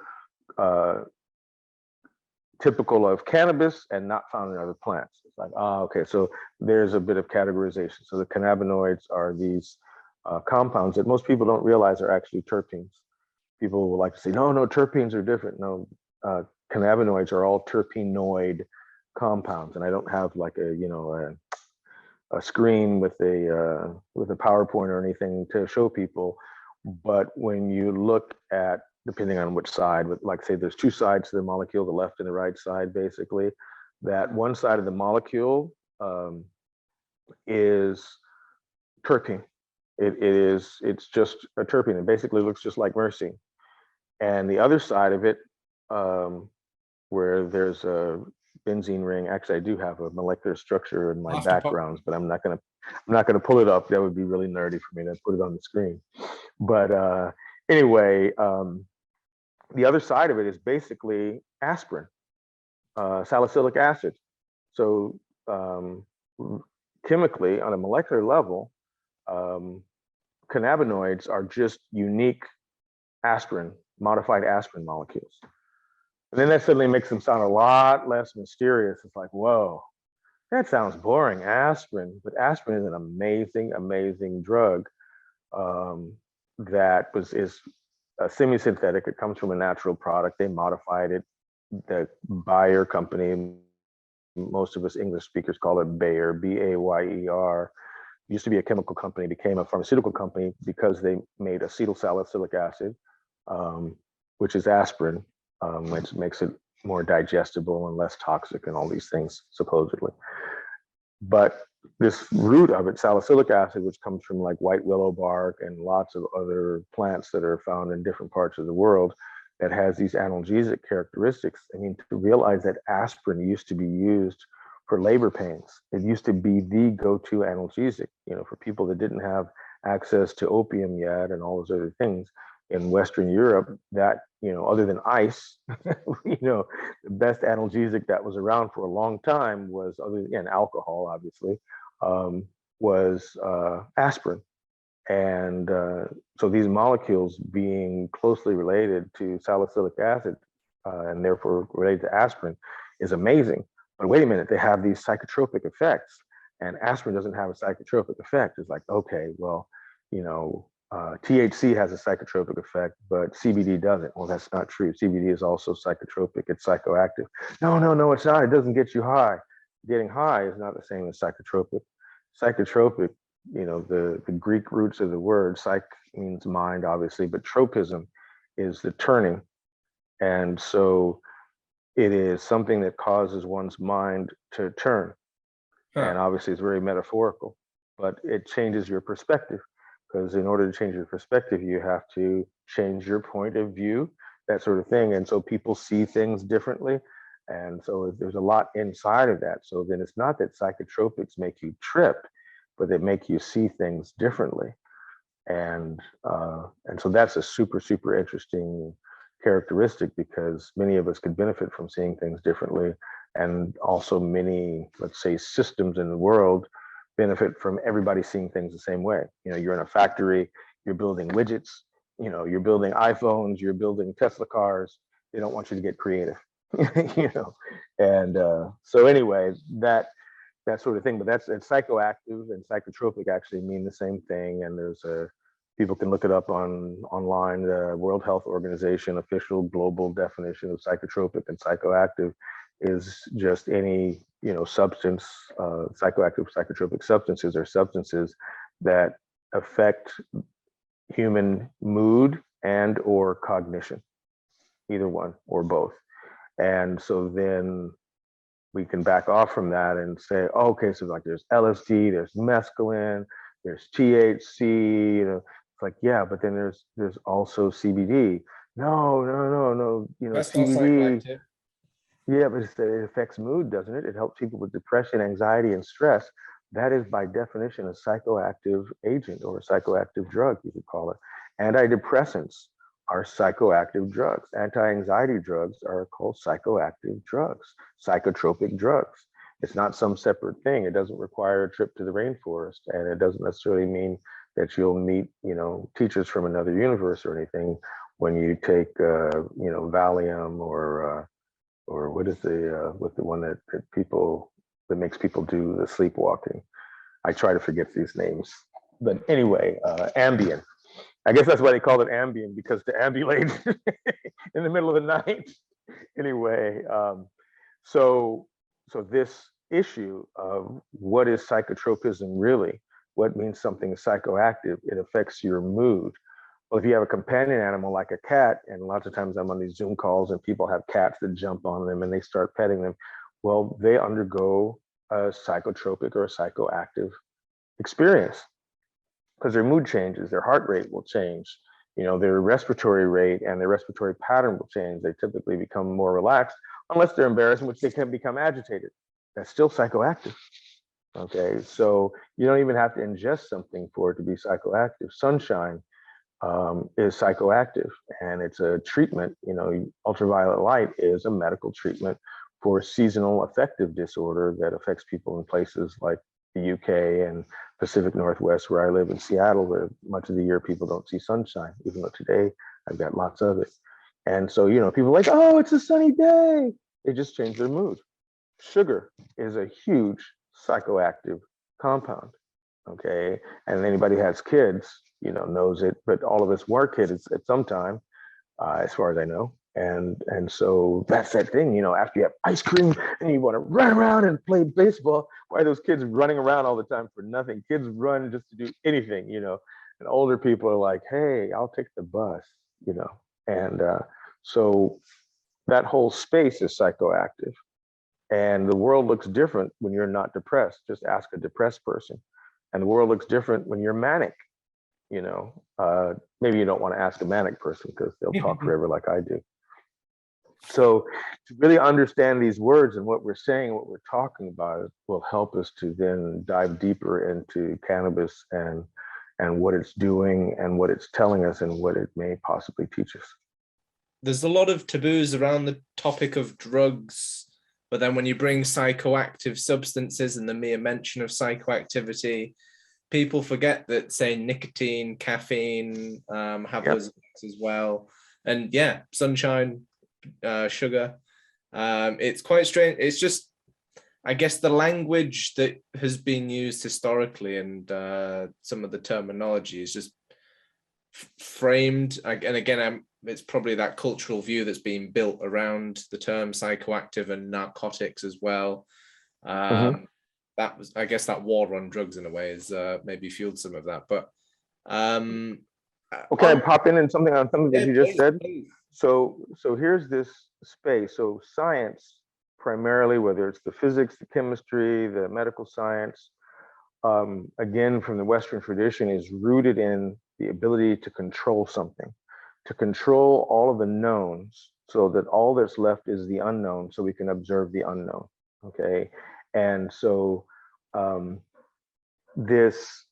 Speaker 2: typical of cannabis and not found in other plants. It's like, okay, so there's a bit of categorization. So the cannabinoids are these compounds that most people don't realize are actually terpenes. People will like to say, no, terpenes are different. No, cannabinoids are all terpenoid compounds. And I don't have like a screen with a PowerPoint or anything to show people. But when you look at, depending on which side, but like say there's 2 sides to the molecule, the left and the right side, basically, that one side of the molecule is terpene. It's just a terpene. It basically looks just like myrcene. And the other side of it, where there's a benzene ring, actually I do have a molecular structure in my backgrounds, but I'm not gonna pull it up. That would be really nerdy for me to put it on the screen. But anyway, the other side of it is basically aspirin, salicylic acid. So chemically, on a molecular level, cannabinoids are just unique aspirin, modified aspirin molecules. And then that suddenly makes them sound a lot less mysterious. It's like, whoa, that sounds boring, aspirin. But aspirin is an amazing, amazing drug that is semi-synthetic. It comes from a natural product. They modified it the Bayer company, most of us English speakers call it Bayer, Bayer, used to be a chemical company, became a pharmaceutical company because they made acetyl salicylic acid, which is aspirin, which makes it more digestible and less toxic and all these things, supposedly. But this root of it, salicylic acid, which comes from like white willow bark and lots of other plants that are found in different parts of the world, that has these analgesic characteristics. I mean, to realize that aspirin used to be used for labor pains. It used to be the go-to analgesic, for people that didn't have access to opium yet and all those other things. In Western Europe, that, other than ice, the best analgesic that was around for a long time was, other than alcohol, obviously, was aspirin. And so these molecules being closely related to salicylic acid and therefore related to aspirin is amazing. But wait a minute, they have these psychotropic effects, and aspirin doesn't have a psychotropic effect. It's like, okay, well, THC has a psychotropic effect, but CBD doesn't. Well, that's not true. CBD is also psychotropic. It's psychoactive. No, it's not. It doesn't get you high. Getting high is not the same as psychotropic. Psychotropic, the Greek roots of the word, psych means mind, obviously, but tropism is the turning. And so it is something that causes one's mind to turn. And obviously it's very metaphorical, but it changes your perspective. Because in order to change your perspective, you have to change your point of view, that sort of thing. And so people see things differently. And so there's a lot inside of that. So then it's not that psychotropics make you trip, but they make you see things differently. And so that's a super, super interesting characteristic, because many of us could benefit from seeing things differently. And also many, let's say, systems in the world benefit from everybody seeing things the same way. You're in a factory, you're building widgets, you're building iPhones, you're building Tesla cars. They don't want you to get creative, And so anyway, that sort of thing. But it's psychoactive and psychotropic actually mean the same thing. And there's people can look it up online. The World Health Organization official global definition of psychotropic and psychoactive is just any substance. Psychoactive, psychotropic substances are substances that affect human mood and or cognition, either one or both. And so then we can back off from that and say, oh, okay, so like there's LSD, there's mescaline, there's THC, it's like, yeah, but then there's also CBD. No,
Speaker 1: That's
Speaker 2: CBD. Yeah, but it affects mood, doesn't it? It helps people with depression, anxiety, and stress. That is by definition a psychoactive agent or a psychoactive drug, you could call it. Antidepressants are psychoactive drugs. Anti-anxiety drugs are called psychoactive drugs, psychotropic drugs. It's not some separate thing. It doesn't require a trip to the rainforest, and it doesn't necessarily mean that you'll meet, teachers from another universe or anything when you take, Valium or what is the one that makes people do the sleepwalking. I try to forget these names, but anyway, Ambien. I guess that's why they called it Ambien, because to ambulate in the middle of the night. Anyway, so this issue of what is psychotropism really, what means something is psychoactive, it affects your mood. Well, if you have a companion animal like a cat, and lots of times I'm on these Zoom calls and people have cats that jump on them and they start petting them, well, they undergo a psychotropic or a psychoactive experience because their mood changes, their heart rate will change, their respiratory rate and their respiratory pattern will change. They typically become more relaxed, unless they're embarrassed, in which they can become agitated. That's still psychoactive. Okay, so you don't even have to ingest something for it to be psychoactive. Sunshine is psychoactive, and it's a treatment. Ultraviolet light is a medical treatment for seasonal affective disorder that affects people in places like the UK and Pacific Northwest, where I live in Seattle, where much of the year people don't see sunshine, even though today I've got lots of it. And so, people are like, oh, it's a sunny day. They just change their mood. Sugar is a huge psychoactive compound. Okay. And anybody who has kids, knows it, but all of us were kids at some time, as far as I know. And so that's that thing, you know, after you have ice cream and you want to run around and play baseball, why are those kids running around all the time for nothing? Kids run just to do anything, you know, and older people are like, hey, I'll take the bus, you know. And so that whole space is psychoactive. And the world looks different when you're not depressed. Just ask a depressed person. And the world looks different when you're manic, you know. Maybe you don't want to ask a manic person because they'll talk forever like I do. So to really understand these words and what we're saying, what we're talking about, will help us to then dive deeper into cannabis and what it's doing and what it's telling us and what it may possibly teach us.
Speaker 1: There's a lot of taboos around the topic of drugs, but then when you bring psychoactive substances and the mere mention of psychoactivity, people forget that, say, nicotine, caffeine have those effects as well. And yeah, sunshine, sugar. It's quite strange. It's just, I guess, the language that has been used historically and some of the terminology is just framed. And again, it's probably that cultural view that's being built around the term psychoactive and narcotics as well. That was, I guess, that war on drugs in a way has maybe fueled some of that. But
Speaker 2: okay, pop in and something that you just said.
Speaker 1: Please.
Speaker 2: So here's this space. So science, primarily, whether it's the physics, the chemistry, the medical science, again, from the Western tradition, is rooted in the ability to control something, to control all of the knowns, so that all that's left is the unknown, so we can observe the unknown. Okay, and so this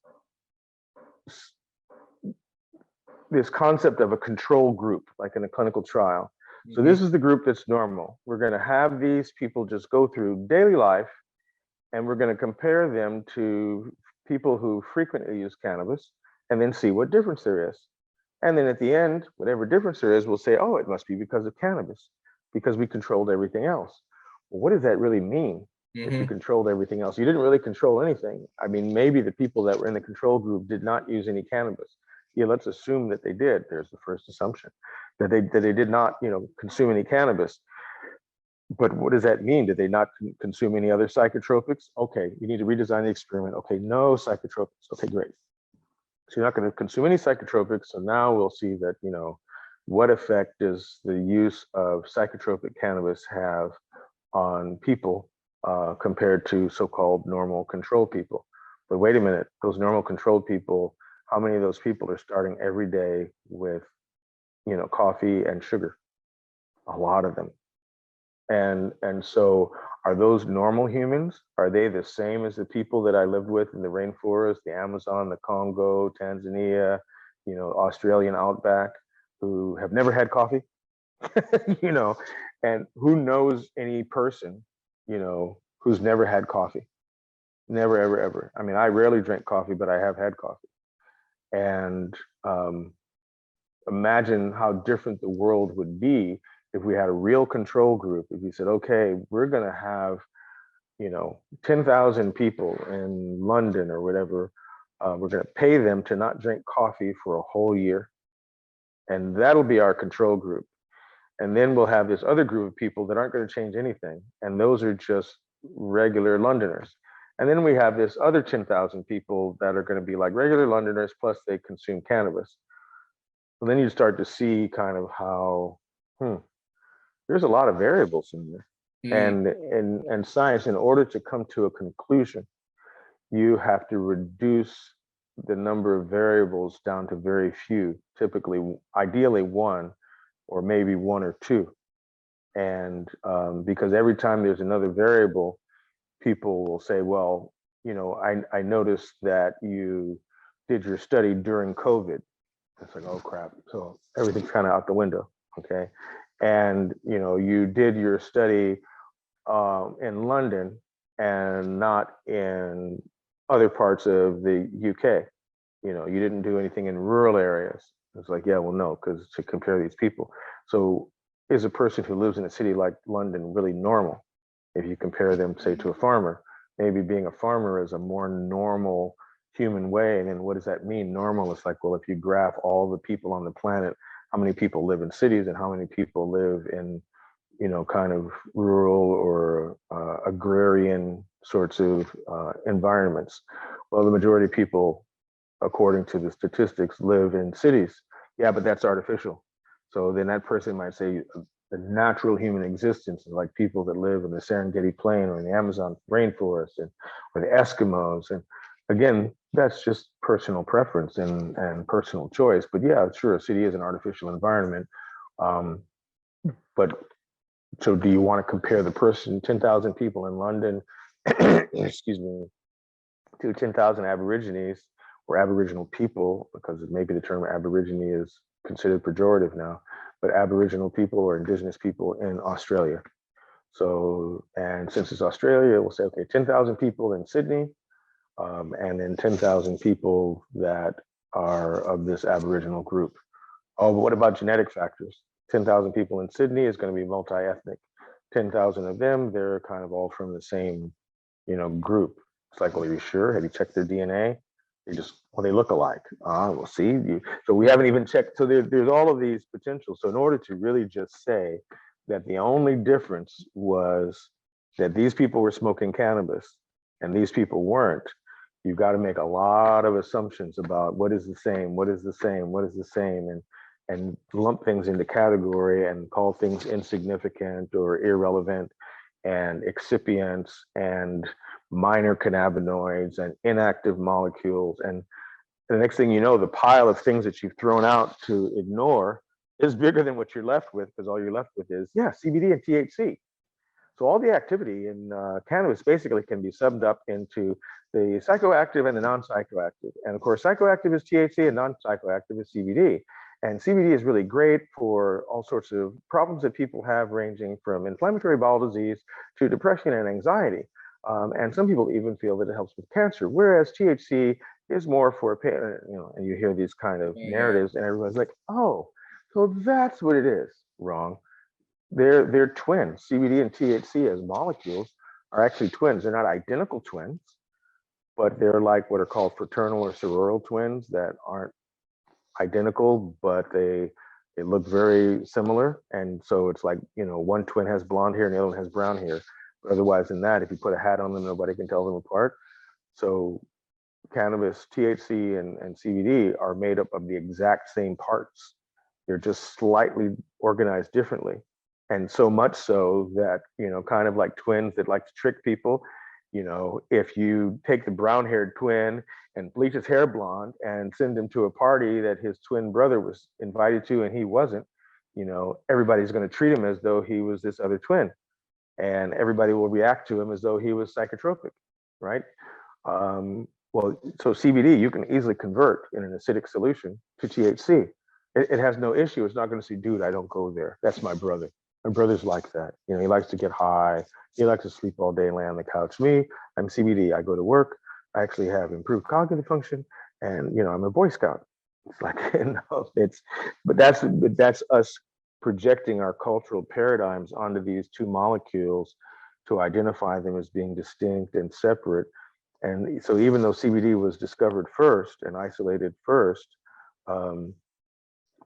Speaker 2: concept of a control group, like in a clinical trial. So this is the group that's normal. We're going to have these people just go through daily life, and we're going to compare them to people who frequently use cannabis, and then see what difference there is. And then at the end, whatever difference there is, we'll say, oh, it must be because of cannabis, because we controlled everything else. Well, what does that really mean? If you controlled everything else? You didn't really control anything. I mean, maybe the people that were in the control group did not use any cannabis. Yeah, let's assume that they did. There's the first assumption, that they did not, you know, consume any cannabis. But what does that mean? Did they not consume any other psychotropics? Okay, you need to redesign the experiment. Okay, no psychotropics. Okay, great. So you're not going to consume any psychotropics. So now we'll see that, you know, what effect does the use of psychotropic cannabis have on people compared to so-called normal controlled people? But wait a minute, those normal controlled people, how many of those people are starting every day with, you know, coffee and sugar? A lot of them. And so are those normal humans? Are they the same as the people that I lived with in the rainforest, the Amazon, the Congo, Tanzania, you know, Australian outback, who have never had coffee? You know, and who knows any person, you know, who's never had coffee? Never, ever, ever. I mean, I rarely drink coffee, but I have had coffee. And imagine how different the world would be if we had a real control group. If we said, okay, we're going to have, you know, 10,000 people in London or whatever, we're going to pay them to not drink coffee for a whole year. And that'll be our control group. And then we'll have this other group of people that aren't going to change anything. And those are just regular Londoners. And then we have this other 10,000 people that are going to be like regular Londoners, plus they consume cannabis. And then you start to see kind of how, there's a lot of variables in there. And science, in order to come to a conclusion, you have to reduce the number of variables down to very few, typically, ideally one, or maybe one or two. And because every time there's another variable, people will say, well, you know, I noticed that you did your study during COVID. It's like, oh crap. So everything's kind of out the window. Okay. And, you know, you did your study in London and not in other parts of the UK. You know, you didn't do anything in rural areas. It's like, yeah, well, no, because to compare these people. So is a person who lives in a city like London really normal? If you compare them, say, to a farmer, maybe being a farmer is a more normal human way. And then what does that mean? Normal is like, well, if you graph all the people on the planet how many people live in cities and how many people live in, kind of rural or agrarian sorts of environments. Well, the majority of people, according to the statistics, live in cities. Yeah, but that's artificial. So then that person might say the natural human existence is like people that live in the Serengeti Plain or in the Amazon rainforest or the Eskimos. And again, that's just personal preference and personal choice. But yeah, sure, a city is an artificial environment. But so do you want to compare the 10,000 people in London, excuse me, to 10,000 Aborigines or Aboriginal people, because maybe the term Aborigine is considered pejorative now, but Aboriginal people or Indigenous people in Australia? So, and since it's Australia, we'll say, okay, 10,000 people in Sydney, and then 10,000 people that are of this Aboriginal group. Oh, but what about genetic factors? 10,000 people in Sydney is going to be multi-ethnic. 10,000 of them, they're kind of all from the same, group. It's like, well, are you sure? Have you checked their DNA? They look alike. We'll see. So we haven't even checked. So there's all of these potentials. So in order to really just say that the only difference was that these people were smoking cannabis and these people weren't, you've got to make a lot of assumptions about what is the same, what is the same, what is the same, and lump things into category and call things insignificant or irrelevant and excipients and minor cannabinoids and inactive molecules. And the next thing you know, the pile of things that you've thrown out to ignore is bigger than what you're left with, because all you're left with is, CBD and THC. So all the activity in cannabis basically can be summed up into the psychoactive and the non-psychoactive. And of course, psychoactive is THC and non-psychoactive is CBD. And CBD is really great for all sorts of problems that people have, ranging from inflammatory bowel disease to depression and anxiety. And some people even feel that it helps with cancer, whereas THC is more for, and you hear these kind of narratives and everyone's like, oh, so that's what it is. Wrong. They're twins. CBD and THC as molecules are actually twins. They're not identical twins, but they're like what are called fraternal or sororal twins that aren't identical, but they look very similar. And so it's like, one twin has blonde hair and the other one has brown hair. But otherwise than that, if you put a hat on them, nobody can tell them apart. So cannabis, THC and CBD are made up of the exact same parts. They're just slightly organized differently. And so much so that, kind of like twins that like to trick people, if you take the brown-haired twin and bleach his hair blonde and send him to a party that his twin brother was invited to and he wasn't, everybody's going to treat him as though he was this other twin. And everybody will react to him as though he was psychotropic, right? Well, so CBD, you can easily convert in an acidic solution to THC. It has no issue. It's not going to say, dude, I don't go there. That's my brother. My brother's like that. He likes to get high. He likes to sleep all day and lay on the couch. Me, I'm CBD. I go to work. I actually have improved cognitive function, and I'm a Boy Scout. It's like, but that's us projecting our cultural paradigms onto these two molecules to identify them as being distinct and separate. And so even though CBD was discovered first and isolated first,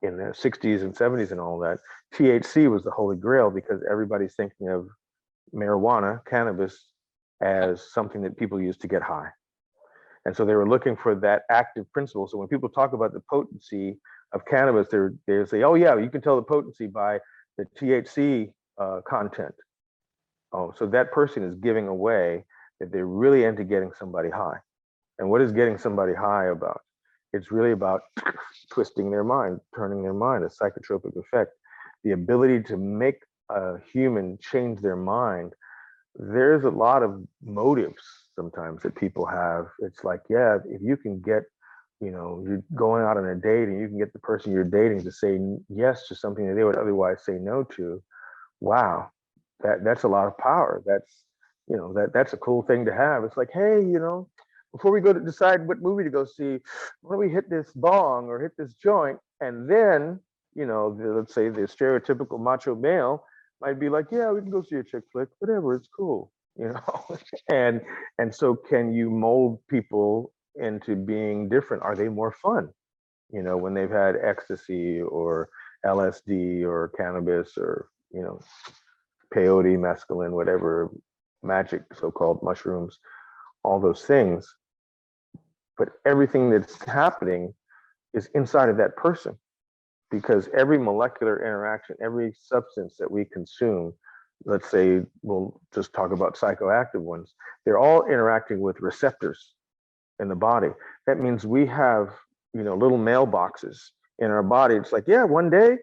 Speaker 2: in the 60s and 70s and all that, THC was the holy grail because everybody's thinking of marijuana, cannabis, as something that people use to get high. And so they were looking for that active principle. So when people talk about the potency of cannabis, they say, oh yeah, you can tell the potency by the THC content. Oh, so that person is giving away that they're really into getting somebody high. And what is getting somebody high about? It's really about twisting their mind, turning their mind, a psychotropic effect. The ability to make a human change their mind. There's a lot of motives sometimes that people have. It's like, yeah, if you can get, you're going out on a date and you can get the person you're dating to say yes to something that they would otherwise say no to. Wow, that's a lot of power. That's a cool thing to have. It's like, hey, before we go to decide what movie to go see, why don't we hit this bong or hit this joint? And then, let's say the stereotypical macho male might be like, yeah, we can go see a chick flick, whatever, it's cool, and so can you mold people into being different? Are they more fun, when they've had ecstasy or LSD or cannabis or, peyote, mescaline, whatever, magic so-called mushrooms, all those things. But everything that's happening is inside of that person, because every molecular interaction, every substance that we consume, let's say we'll just talk about psychoactive ones, they're all interacting with receptors in the body. That means we have, little mailboxes in our body. It's like, yeah, one day,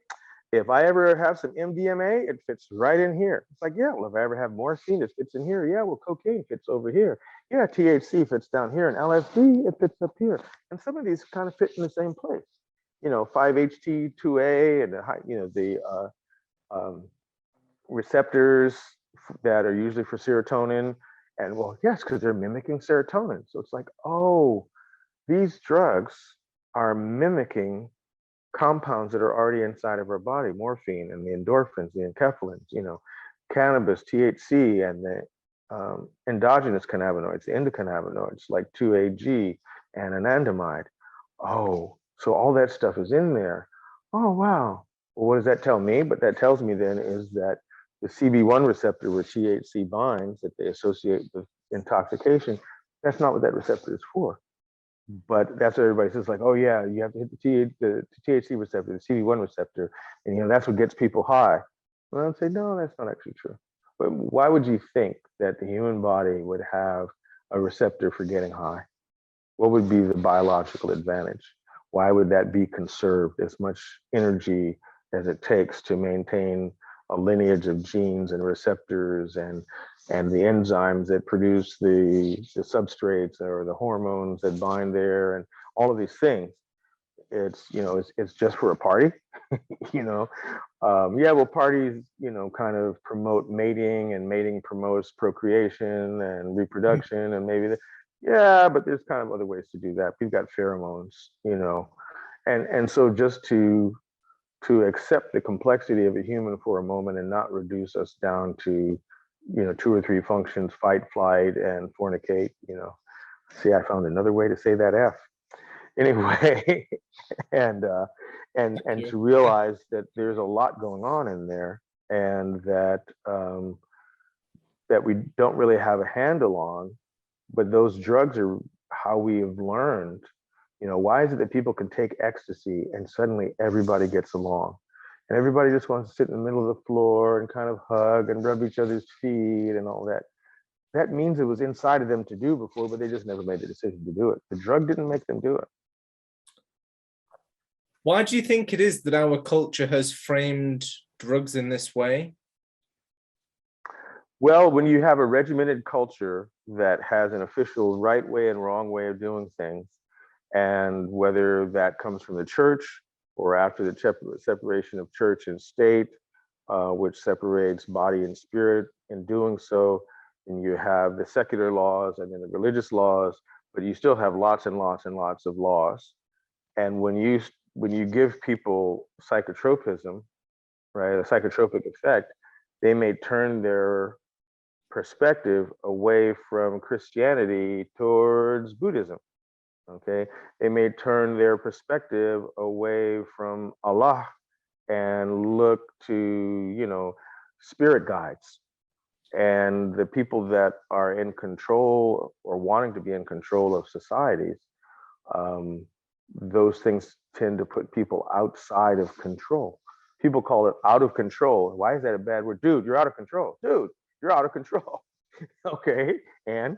Speaker 2: if I ever have some MDMA, it fits right in here. It's like, yeah, well, if I ever have morphine, it fits in here. Yeah, well, cocaine fits over here. Yeah, THC fits down here, and LSD, it fits up here. And some of these kind of fit in the same place. 5-HT2A and the receptors that are usually for serotonin. And well, yes, because they're mimicking serotonin. So it's like, oh, these drugs are mimicking compounds that are already inside of our body, morphine and the endorphins, the enkephalins, cannabis, THC, and the endogenous cannabinoids, the endocannabinoids like 2AG and anandamide. Oh, so all that stuff is in there. Oh, wow. Well, what does that tell me? But that tells me then is that the CB1 receptor where THC binds, that they associate with intoxication, that's not what that receptor is for. But that's what everybody says, like, oh yeah, you have to hit the THC receptor, the CB1 receptor, and that's what gets people high. Well, I'd say, no, that's not actually true. But why would you think that the human body would have a receptor for getting high? What would be the biological advantage? Why would that be conserved as much energy as it takes to maintain a lineage of genes and receptors and the enzymes that produce the substrates or the hormones that bind there and all of these things? It's it's just for a party. Yeah, well, parties kind of promote mating, and mating promotes procreation and reproduction, and maybe yeah, but there's kind of other ways to do that. We've got pheromones, and so just to accept the complexity of a human for a moment and not reduce us down to 2 or 3 functions: fight, flight, and fornicate. See, I found another way to say that F anyway. and to realize that there's a lot going on in there, and that that we don't really have a handle on. But those drugs are how we have learned. Why is it that people can take ecstasy and suddenly everybody gets along, and everybody just wants to sit in the middle of the floor and kind of hug and rub each other's feet and all that? That means it was inside of them to do before, but they just never made the decision to do it. The drug didn't make them do it.
Speaker 1: Why do you think it is that our culture has framed drugs in this way?
Speaker 2: Well, when you have a regimented culture that has an official right way and wrong way of doing things, and whether that comes from the church or after the separation of church and state, which separates body and spirit in doing so, and you have the secular laws and then the religious laws, but you still have lots and lots and lots of laws. And when you give people psychotropism, right, a psychotropic effect, they may turn their perspective away from Christianity towards Buddhism. Okay, they may turn their perspective away from Allah and look to spirit guides. And the people that are in control or wanting to be in control of societies, those things tend to put people outside of control. People call it out of control. Why is that a bad word? Dude, you're out of control. Dude, you're out of control. Okay, and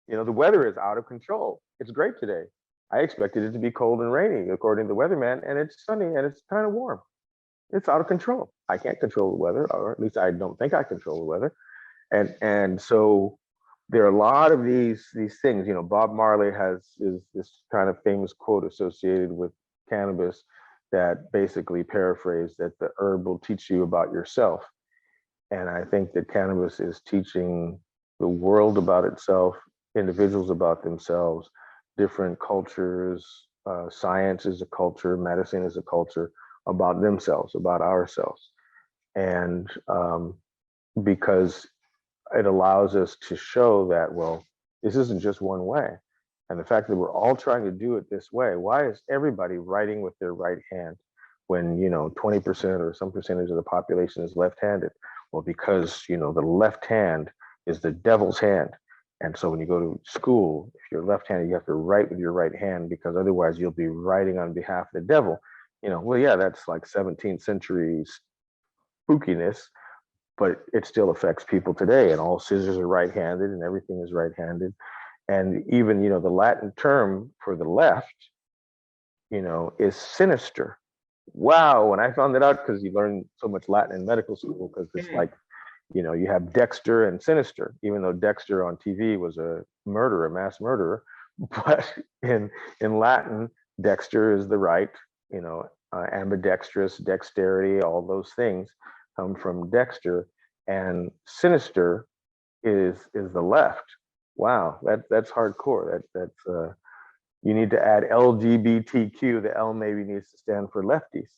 Speaker 2: the weather is out of control. It's great today. I expected it to be cold and rainy, according to the weatherman, and it's sunny and it's kind of warm. It's out of control. I can't control the weather, or at least I don't think I control the weather. And so there are a lot of these things. Bob Marley is this kind of famous quote associated with cannabis that basically paraphrased that the herb will teach you about yourself. And I think that cannabis is teaching the world about itself, individuals about themselves, different cultures, science is a culture, medicine is a culture, about themselves, about ourselves. And because it allows us to show that, well, this isn't just one way. And the fact that we're all trying to do it this way, why is everybody writing with their right hand? when, 20% or some percentage of the population is left-handed? Well, because, the left hand is the devil's hand. And so when you go to school, if you're left-handed, you have to write with your right hand, because otherwise you'll be writing on behalf of the devil. Well, yeah, that's like 17th century spookiness, but it still affects people today. And all scissors are right-handed and everything is right-handed. And even, the Latin term for the left, is sinister. Wow. When I found that out, because you learn so much Latin in medical school, because it's like, you have Dexter and Sinister, even though Dexter on TV was a murderer, a mass murderer. But in Latin, Dexter is the right, ambidextrous, dexterity, all those things come from Dexter, and Sinister is the left. Wow, that's hardcore. That's you need to add LGBTQ. The L maybe needs to stand for lefties,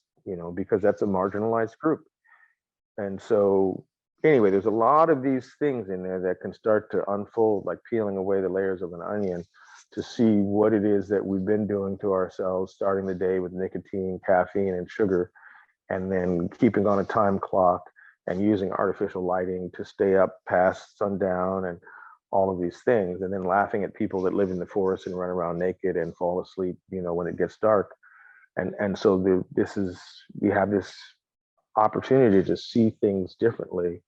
Speaker 2: because that's a marginalized group. And so anyway, there's a lot of these things in there that can start to unfold, like peeling away the layers of an onion, to see what it is that we've been doing to ourselves, starting the day with nicotine, caffeine, and sugar, and then keeping on a time clock and using artificial lighting to stay up past sundown and all of these things, and then laughing at people that live in the forest and run around naked and fall asleep, when it gets dark. And so we have this opportunity to see things differently,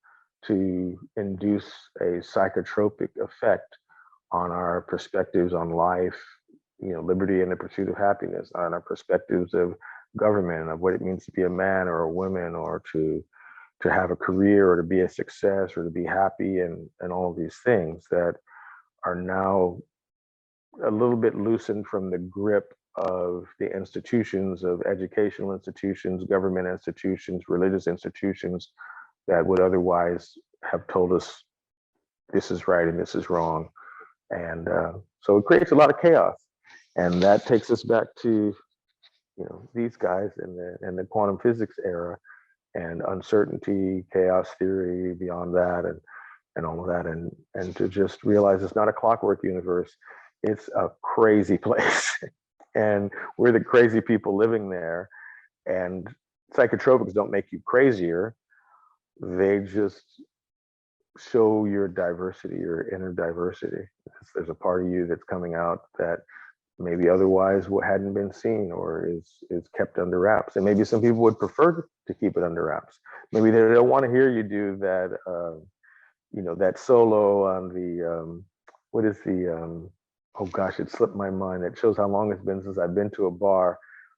Speaker 2: to induce a psychotropic effect on our perspectives on life, liberty and the pursuit of happiness, on our perspectives of government, of what it means to be a man or a woman, or to have a career, or to be a success, or to be happy, and all of these things that are now a little bit loosened from the grip of the institutions, of educational institutions, government institutions, religious institutions, that would otherwise have told us this is right and this is wrong. And so it creates a lot of chaos. And that takes us back to, these guys in the quantum physics era, and uncertainty, chaos theory, beyond that, and all of that, and to just realize it's not a clockwork universe, it's a crazy place. And we're the crazy people living there. And psychotropics don't make you crazier, they just show your diversity, your inner diversity. There's a part of you that's coming out that maybe otherwise hadn't been seen, or is kept under wraps. And maybe some people would prefer to keep it under wraps. Maybe they don't want to hear you do that, that solo on the, what is the, oh gosh, it slipped my mind. It shows how long it's been since I've been to a bar,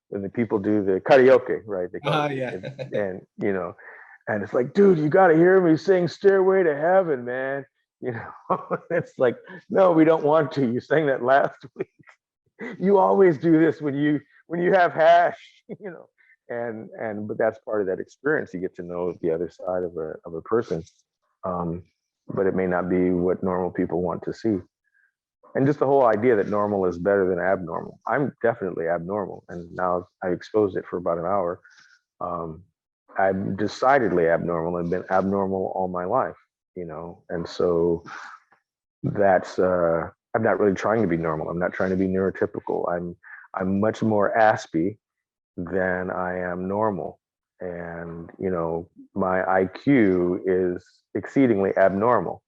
Speaker 2: when the people do the karaoke, right? They call it,
Speaker 1: yeah.
Speaker 2: And, and it's like, dude, you got to hear me sing Stairway to Heaven, man. It's like, no, we don't want to. You sang that last week. You always do this when you have hash, but that's part of that experience. You get to know the other side of a person, but it may not be what normal people want to see. And just the whole idea that normal is better than abnormal. I'm definitely abnormal, and now I exposed it for about an hour. I'm decidedly abnormal and been abnormal all my life, and so that's I'm not really trying to be normal. I'm not trying to be neurotypical. I'm much more aspy than I am normal. And, my IQ is exceedingly abnormal.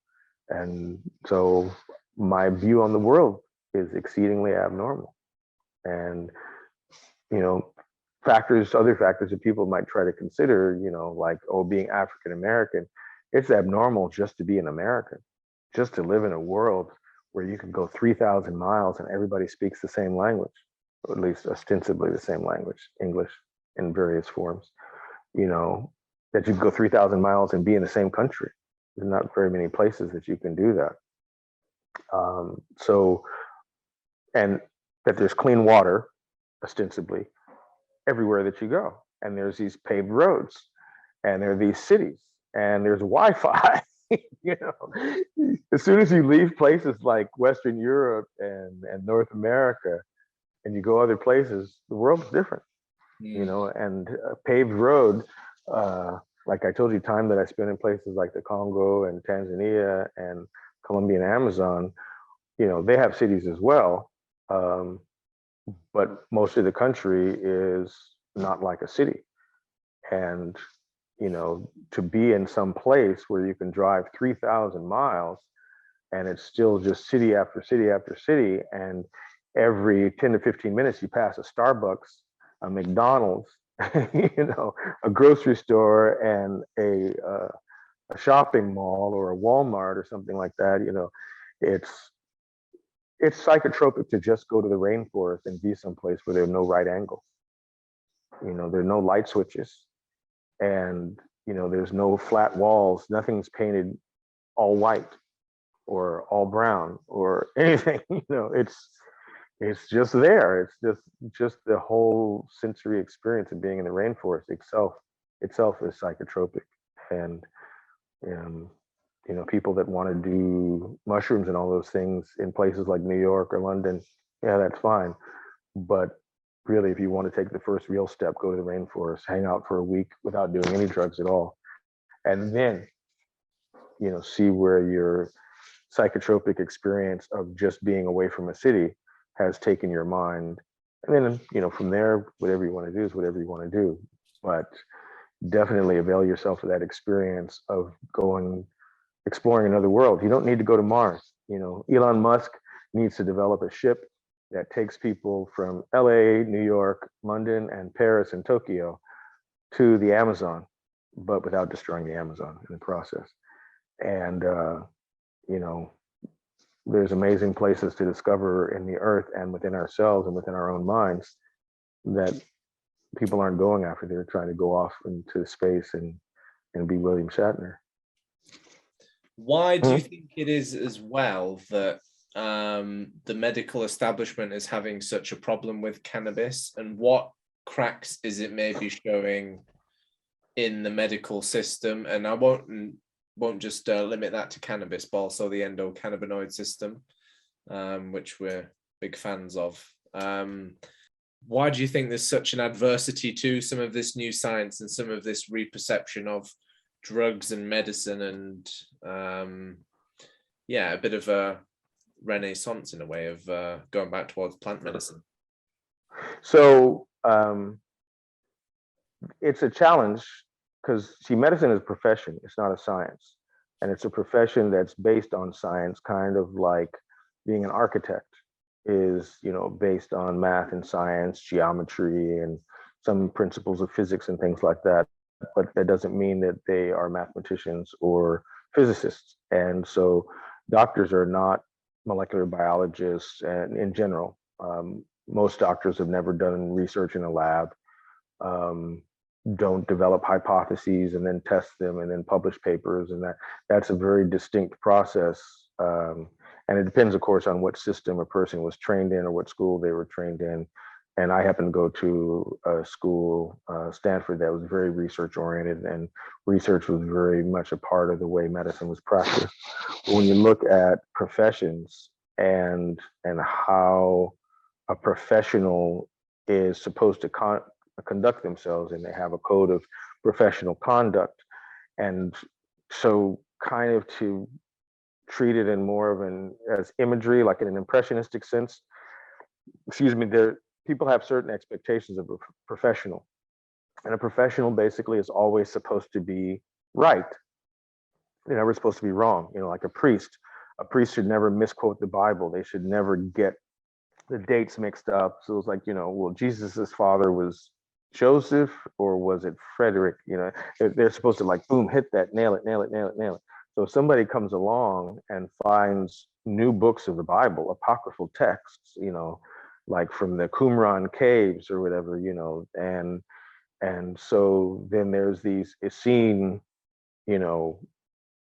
Speaker 2: And so my view on the world is exceedingly abnormal. And, other factors that people might try to consider, like, being African American, it's abnormal just to be an American, just to live in a world where you can go 3,000 miles and everybody speaks the same language, or at least ostensibly the same language, English in various forms, that you can go 3,000 miles and be in the same country. There's not very many places that you can do that. And that there's clean water, ostensibly, everywhere that you go. And there's these paved roads, and there are these cities, and there's Wi-Fi. As soon as you leave places like Western Europe and North America, and you go other places, the world's different, and a paved road, like I told you, time that I spent in places like the Congo and Tanzania and Colombian Amazon, they have cities as well. But most of the country is not like a city. And, to be in some place where you can drive 3,000 miles and it's still just city after city after city. And every 10 to 15 minutes, you pass a Starbucks, a McDonald's, a grocery store, and a shopping mall or a Walmart or something like that. It's psychotropic to just go to the rainforest and be someplace where there are no right angles. There are no light switches, and there's no flat walls. Nothing's painted all white or all brown or anything. It's just there. It's just the whole sensory experience of being in the rainforest itself is psychotropic. And people that want to do mushrooms and all those things in places like New York or London, yeah, that's fine. But really, if you want to take the first real step, go to the rainforest, hang out for a week without doing any drugs at all, and then see where your psychotropic experience of just being away from a city has taken your mind. And then, from there, whatever you want to do is whatever you want to do. But definitely avail yourself of that experience of exploring another world. You don't need to go to Mars. Elon Musk needs to develop a ship that takes people from LA, New York, London, and Paris and Tokyo to the Amazon, but without destroying the Amazon in the process. And, there's amazing places to discover in the earth and within ourselves and within our own minds that people aren't going after. They're trying to go off into space and be William Shatner.
Speaker 1: Why do you think it is as well that the medical establishment is having such a problem with cannabis, and what cracks is it maybe showing in the medical system? And I won't just limit that to cannabis, but also the endocannabinoid system, which we're big fans of. Why do you think there's such an adversity to some of this new science and some of this reperception of drugs and medicine, and a bit of a renaissance in a way of going back towards plant medicine?
Speaker 2: So it's a challenge because, see, medicine is a profession. It's not a science. And it's a profession that's based on science, kind of like being an architect is, based on math and science, geometry, and some principles of physics and things like that. But that doesn't mean that they are mathematicians or physicists. And so doctors are not molecular biologists, and in general, most doctors have never done research in a lab, don't develop hypotheses and then test them and then publish papers. And that's a very distinct process. And it depends, of course, on what system a person was trained in or what school they were trained in. And I happened to go to a school, Stanford, that was very research oriented, and research was very much a part of the way medicine was practiced. But when you look at professions and how a professional is supposed to conduct themselves, and they have a code of professional conduct, and so kind of to treat it in more of as imagery, like in an impressionistic sense, people have certain expectations of a professional, and a professional basically is always supposed to be right. They're never supposed to be wrong. Like a priest should never misquote the Bible. They should never get the dates mixed up. So it's like, well, Jesus's father was Joseph, or was it Frederick? They're supposed to, like, boom, hit that, nail it, nail it, nail it, nail it. So if somebody comes along and finds new books of the Bible, apocryphal texts, like from the Qumran caves or whatever, and so then there's these Essene,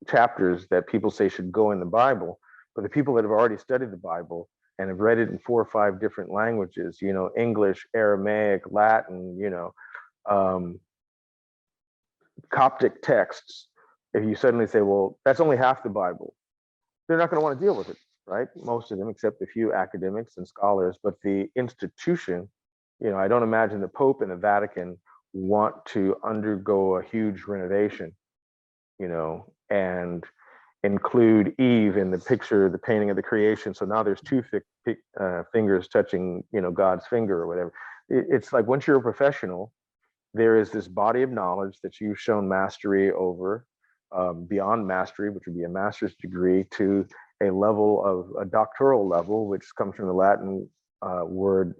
Speaker 2: chapters that people say should go in the Bible, but the people that have already studied the Bible and have read it in 4 or 5 different languages, English, Aramaic, Latin, Coptic texts, if you suddenly say, well, that's only half the Bible, they're not going to want to deal with it, right? Most of them, except a few academics and scholars. But the institution, I don't imagine the Pope and the Vatican want to undergo a huge renovation, and include Eve in the picture, the painting of the creation. So now there's 2 fingers touching, God's finger or whatever. it's like once you're a professional, there is this body of knowledge that you've shown mastery over, beyond mastery, which would be a master's degree, to a level of a doctoral level, which comes from the Latin word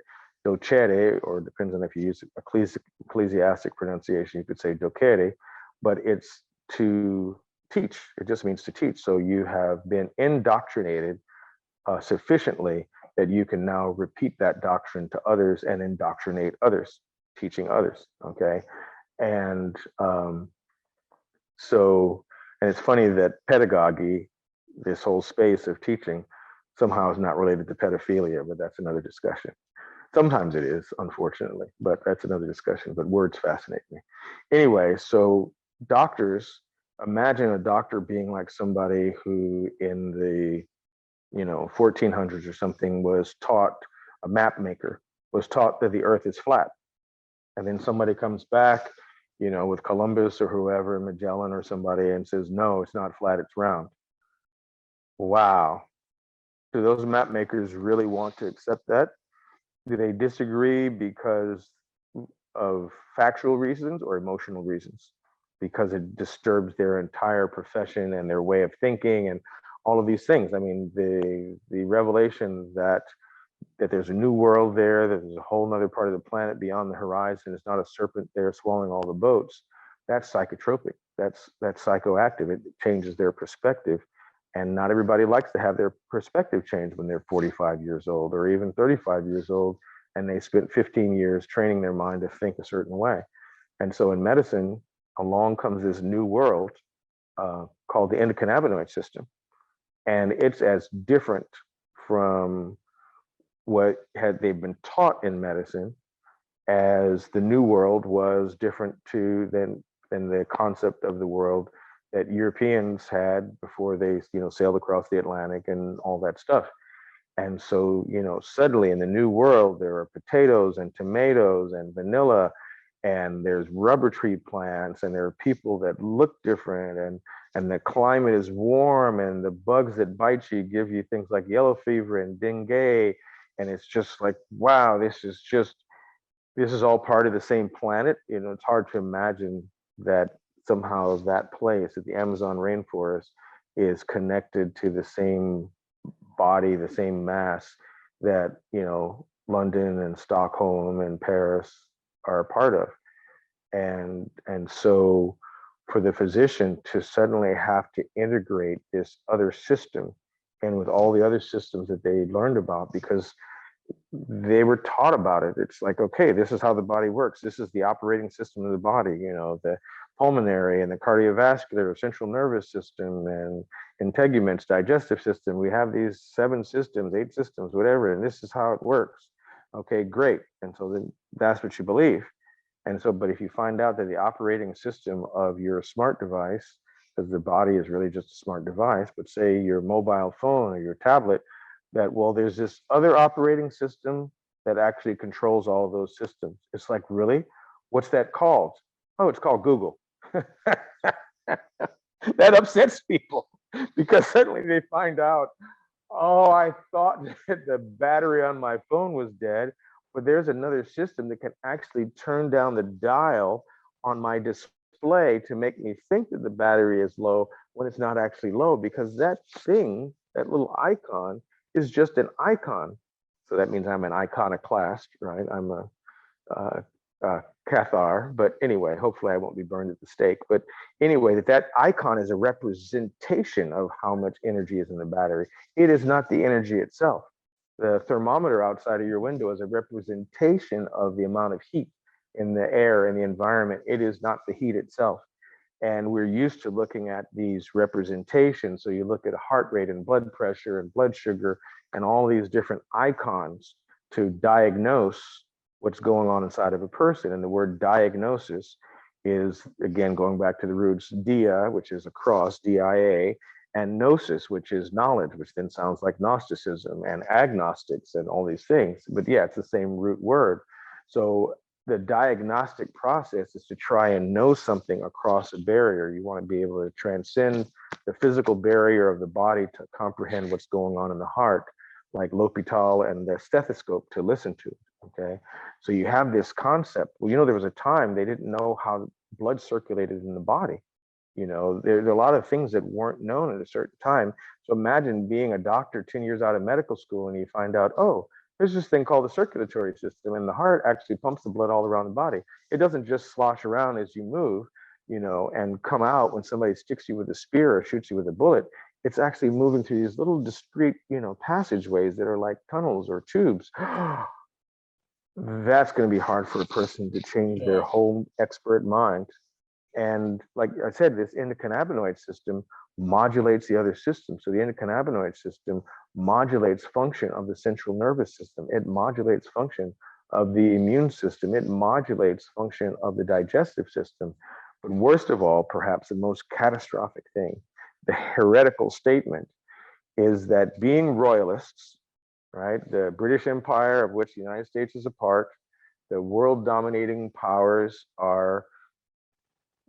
Speaker 2: docere, or depends on if you use ecclesiastic pronunciation, you could say docere, but it's to teach. It just means to teach. So you have been indoctrinated sufficiently that you can now repeat that doctrine to others and indoctrinate others, teaching others. Okay. And and it's funny that pedagogy, this whole space of teaching, somehow is not related to pedophilia, but that's another discussion. Sometimes it is, unfortunately, but that's another discussion. But words fascinate me. Anyway, so doctors, imagine a doctor being like somebody who in the 1400s or something was taught, a map maker was taught that the earth is flat. And then somebody comes back, with Columbus or whoever, Magellan or somebody, and says, no, it's not flat, it's round. Wow. Do those map makers really want to accept that? Do they disagree because of factual reasons or emotional reasons? Because it disturbs their entire profession and their way of thinking and all of these things. I mean, the revelation that there's a new world there, that there's a whole other part of the planet beyond the horizon, it's not a serpent there swallowing all the boats, that's psychotropic, that's psychoactive. It changes their perspective. And not everybody likes to have their perspective changed when they're 45 years old or even 35 years old, and they spent 15 years training their mind to think a certain way. And so in medicine, along comes this new world called the endocannabinoid system. And it's as different from what they've been taught in medicine as the new world was different than the concept of the world that Europeans had before they sailed across the Atlantic and all that stuff. And so suddenly in the new world there are potatoes and tomatoes and vanilla, and there's rubber tree plants, and there are people that look different, and the climate is warm, and the bugs that bite you give you things like yellow fever and dengue. And it's just like, wow, this is all part of the same planet. It's hard to imagine that somehow that place at the Amazon rainforest is connected to the same body, the same mass that London and Stockholm and Paris are a part of. And so for the physician to suddenly have to integrate this other system and with all the other systems that they learned about, because they were taught about it. It's like, okay, this is how the body works. This is the operating system of the body, the pulmonary and the cardiovascular, central nervous system, and integuments, digestive system. We have these 7 systems, 8 systems, whatever, and this is how it works. Okay, great. And so then that's what you believe. And so, but if you find out that the operating system of your smart device, because the body is really just a smart device, but say your mobile phone or your tablet, that, well, there's this other operating system that actually controls all of those systems. It's like, really? What's that called? Oh, it's called Google. That upsets people because suddenly they find out, oh, I thought that the battery on my phone was dead, but there's another system that can actually turn down the dial on my display to make me think that the battery is low when it's not actually low, because that thing, that little icon, is just an icon. So that means I'm an iconoclast, right? I'm a Cathar, but anyway, hopefully I won't be burned at the stake. But anyway, that icon is a representation of how much energy is in the battery. It is not the energy itself. The thermometer outside of your window is a representation of the amount of heat in the air and the environment. It is not the heat itself. And we're used to looking at these representations. So you look at heart rate and blood pressure and blood sugar and all these different icons to diagnose what's going on inside of a person. And the word diagnosis is, again, going back to the roots, dia, which is across, D-I-A, and gnosis, which is knowledge, which then sounds like Gnosticism and agnostics and all these things. But yeah, it's the same root word. So the diagnostic process is to try and know something across a barrier. You want to be able to transcend the physical barrier of the body to comprehend what's going on in the heart, like L'Hopital and the stethoscope to listen to. Okay, so you have this concept. Well, there was a time they didn't know how blood circulated in the body. There are a lot of things that weren't known at a certain time. So imagine being a doctor 10 years out of medical school and you find out, oh, there's this thing called the circulatory system, and the heart actually pumps the blood all around the body. It doesn't just slosh around as you move, and come out when somebody sticks you with a spear or shoots you with a bullet. It's actually moving through these little discrete, passageways that are like tunnels or tubes. That's going to be hard for a person to change their whole expert mind. And like I said, this endocannabinoid system modulates the other systems. So the endocannabinoid system modulates function of the central nervous system. It modulates function of the immune system. It modulates function of the digestive system. But worst of all, perhaps the most catastrophic thing, the heretical statement, is that being royalists, right, the British Empire, of which the United States is a part, the world dominating powers are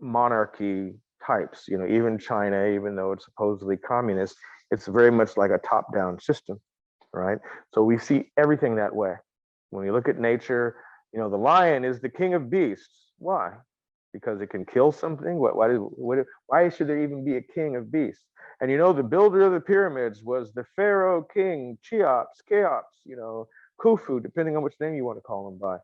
Speaker 2: monarchy types. Even China, even though it's supposedly communist, it's very much like a top-down system, right? So we see everything that way. When you look at nature, the lion is the king of beasts. Why? Because it can kill something? Why should there even be a king of beasts? And the builder of the pyramids was the pharaoh king Cheops, Khufu, depending on which name you want to call him by.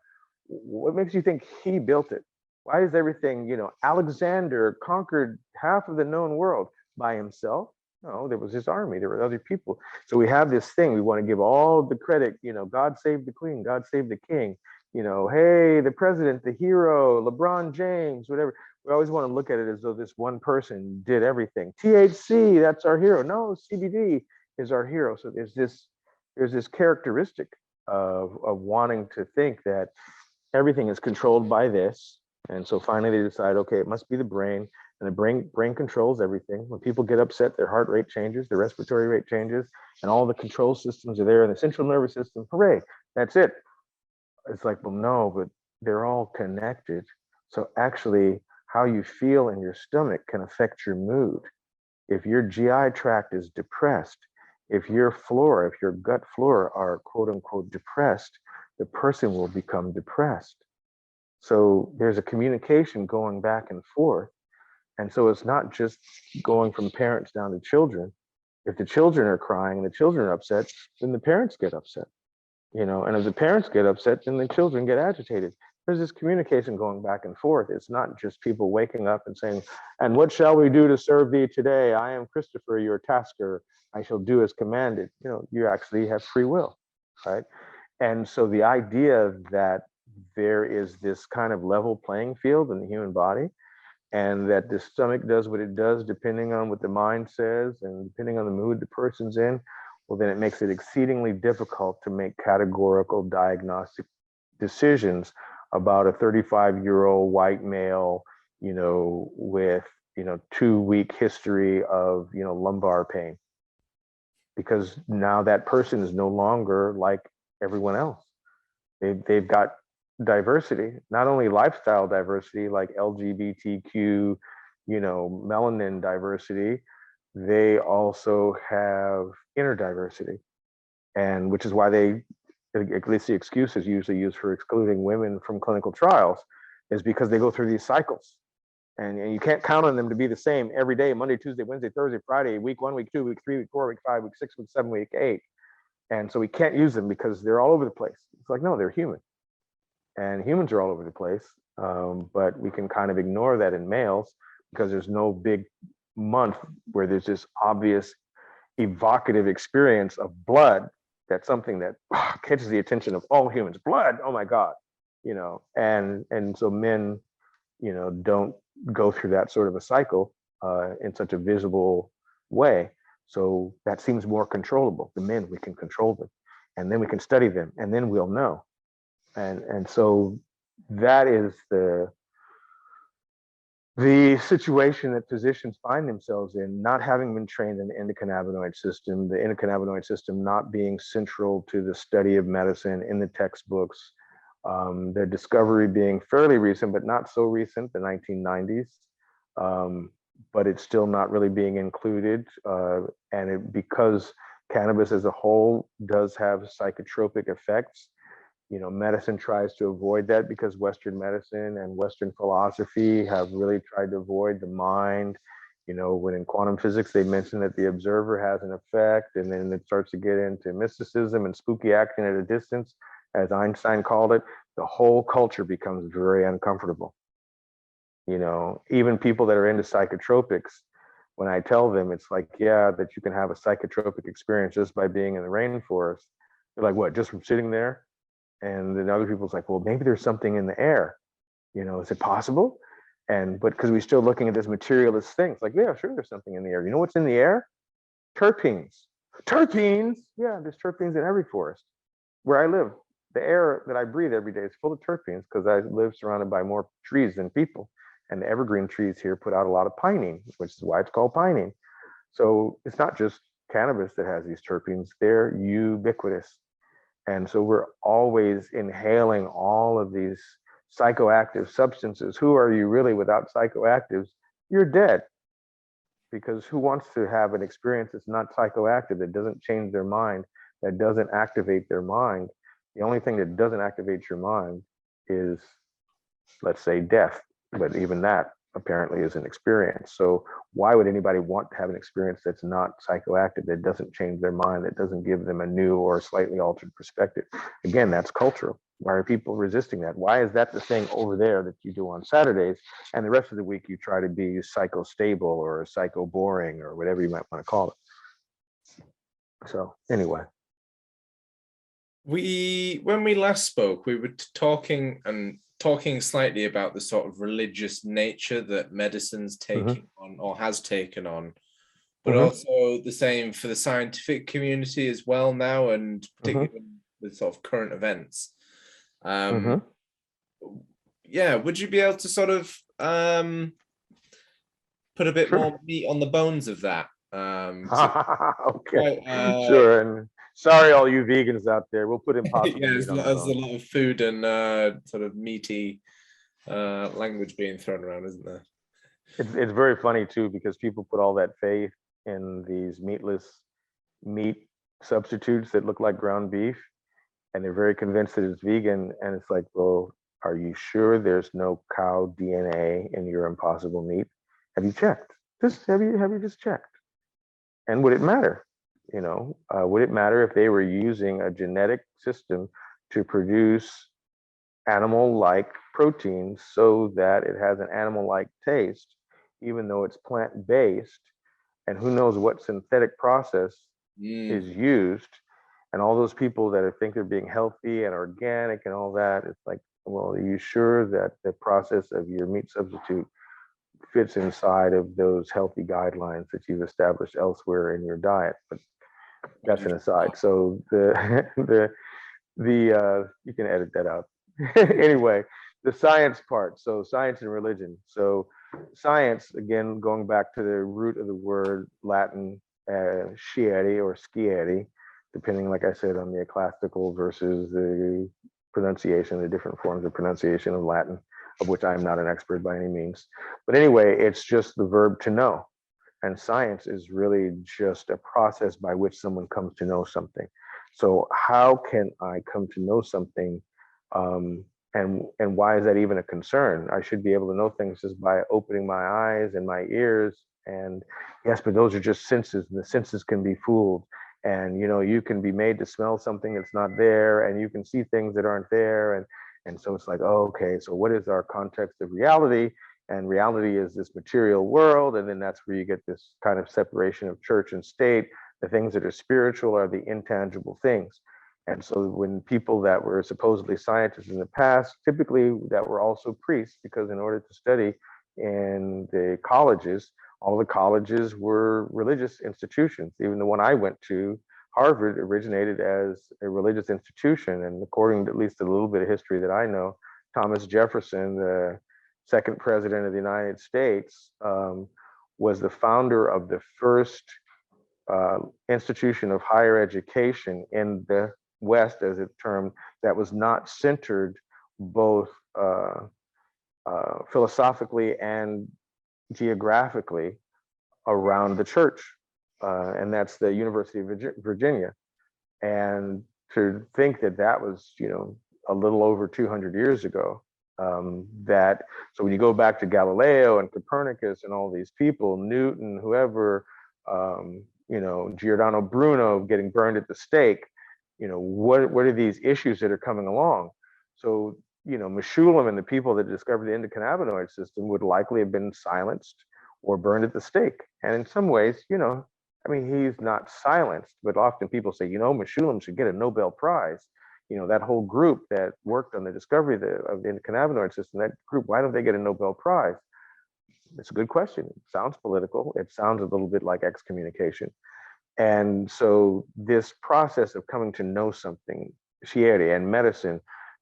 Speaker 2: What makes you think he built it? Why is everything, Alexander conquered half of the known world by himself? No, there was his army, there were other people. So we have this thing, we want to give all the credit, God save the queen, God save the king, hey, the president, the hero, LeBron James, whatever. We always want to look at it as though this one person did everything. THC, that's our hero. No, CBD is our hero. So there's this characteristic of wanting to think that everything is controlled by this. And so finally they decide, okay, it must be the brain, and the brain controls everything. When people get upset, their heart rate changes, their respiratory rate changes, and all the control systems are there in the central nervous system. Hooray, that's it. It's like, well, no, but they're all connected. So actually, how you feel in your stomach can affect your mood. If your GI tract is depressed, if your gut flora are quote unquote depressed, the person will become depressed. So there's a communication going back and forth. And so it's not just going from parents down to children. If the children are crying and the children are upset, then the parents get upset. And if the parents get upset, then the children get agitated. There's this communication going back and forth. It's not just people waking up and saying, and what shall we do to serve thee today? I am Christopher, your tasker. I shall do as commanded. You actually have free will, right? And so the idea that there is this kind of level playing field in the human body, and that the stomach does what it does depending on what the mind says and depending on the mood the person's in, well, then it makes it exceedingly difficult to make categorical diagnostic decisions about a 35-year-old white male, with, 2-week history of, lumbar pain. Because now that person is no longer like everyone else. They've got diversity, not only lifestyle diversity like LGBTQ, melanin diversity, they also have inner diversity. And which is why at least the excuse is usually used for excluding women from clinical trials, is because they go through these cycles. And you can't count on them to be the same every day, Monday, Tuesday, Wednesday, Thursday, Friday, week 1, week 2, week 3, week 4, week 5, week 6, week 7, week 8. And so we can't use them because they're all over the place. It's like, no, they're human. And humans are all over the place. But we can kind of ignore that in males because there's no big month where there's this obvious evocative experience of blood. That's something that catches the attention of all humans. Blood, oh my God, and so men, don't go through that sort of a cycle in such a visible way. So that seems more controllable. The men, we can control them, and then we can study them, and then we'll know. And so that is the situation that physicians find themselves in, not having been trained in the endocannabinoid system not being central to the study of medicine in the textbooks, their discovery being fairly recent, but not so recent, the 1990s, but it's still not really being included. Because cannabis as a whole does have psychotropic effects, Medicine tries to avoid that because Western medicine and Western philosophy have really tried to avoid the mind. When in quantum physics, they mention that the observer has an effect, and then it starts to get into mysticism and spooky acting at a distance, as Einstein called it. The whole culture becomes very uncomfortable. Even people that are into psychotropics, when I tell them it's like, yeah, that you can have a psychotropic experience just by being in the rainforest, they're like, what, just from sitting there? And then other people's like, well, maybe there's something in the air. Is it possible? But because we're still looking at this materialist thing, it's like, yeah, sure, there's something in the air. You know what's in the air? Terpenes. Terpenes? Yeah, there's terpenes in every forest. Where I live, the air that I breathe every day is full of terpenes because I live surrounded by more trees than people. And the evergreen trees here put out a lot of pinene, which is why it's called pinene. So it's not just cannabis that has these terpenes, they're ubiquitous. And so we're always inhaling all of these psychoactive substances. Who are you really without psychoactives? You're dead. Because who wants to have an experience that's not psychoactive, that doesn't change their mind, that doesn't activate their mind? The only thing that doesn't activate your mind is, let's say, death. But even that apparently is an experience. So why would anybody want to have an experience that's not psychoactive, that doesn't change their mind, that doesn't give them a new or slightly altered perspective? Again, that's cultural. Why are people resisting that? Why is that the thing over there that you do on Saturdays, and the rest of the week you try to be psycho-stable or psycho-boring or whatever you might want to call it? So anyway.
Speaker 1: When we last spoke, we were talking slightly about the sort of religious nature that medicine's taking on or has taken on, but also the same for the scientific community as well now, and particularly with sort of current events. Yeah, would you be able to sort of put a bit more meat on the bones of that?
Speaker 2: Okay, sure. And sorry, all you vegans out there, we'll put impossible meat on the
Speaker 1: there's
Speaker 2: bone.
Speaker 1: a lot of food and sort of meaty language being thrown around, isn't there?
Speaker 2: It's very funny too, because people put all that faith in these meatless meat substitutes that look like ground beef, and they're very convinced that it's vegan. And it's like, well, are you sure there's no cow DNA in your impossible meat? Have you checked? Have you just checked? And would it matter? Would it matter if they were using a genetic system to produce animal-like proteins so that it has an animal-like taste, even though it's plant-based? And who knows what synthetic process is used? And all those people that think they're being healthy and organic and all that, it's like, well, are you sure that the process of your meat substitute fits inside of those healthy guidelines that you've established elsewhere in your diet? But that's an aside. So the you can edit that out. Anyway, the science part. So science and religion. So science, again, going back to the root of the word Latin, sciere or sciere, depending, like I said, on the classical versus the pronunciation, the different forms of pronunciation of Latin, of which I am not an expert by any means. But anyway, it's just the verb to know. And science is really just a process by which someone comes to know something. So how can I come to know something? And why is that even a concern? I should be able to know things just by opening my eyes and my ears. And yes, but those are just senses, and the senses can be fooled. And you can be made to smell something that's not there, and you can see things that aren't there. And so it's like, oh, okay, so what is our context of reality? And reality is this material world. And then that's where you get this kind of separation of church and state. The things that are spiritual are the intangible things. And so when people that were supposedly scientists in the past, typically that were also priests, because in order to study in the colleges, all the colleges were religious institutions. Even the one I went to, Harvard, originated as a religious institution. And according to at least a little bit of history that I know, Thomas Jefferson, the second president of the United States, was the founder of the first institution of higher education in the West, as it's termed, that was not centered both philosophically and geographically around the church. And that's the University of Virginia. And to think that that was, a little over 200 years ago. So when you go back to Galileo and Copernicus and all these people, Newton, whoever, Giordano Bruno getting burned at the stake, what are these issues that are coming along? So, Meshulam and the people that discovered the endocannabinoid system would likely have been silenced or burned at the stake. And in some ways, he's not silenced, but often people say, Meshulam should get a Nobel Prize. That whole group that worked on the discovery of the endocannabinoid system, that group, why don't they get a Nobel Prize? It's a good question. It sounds political. It sounds a little bit like excommunication. And so this process of coming to know something, Shieri and medicine,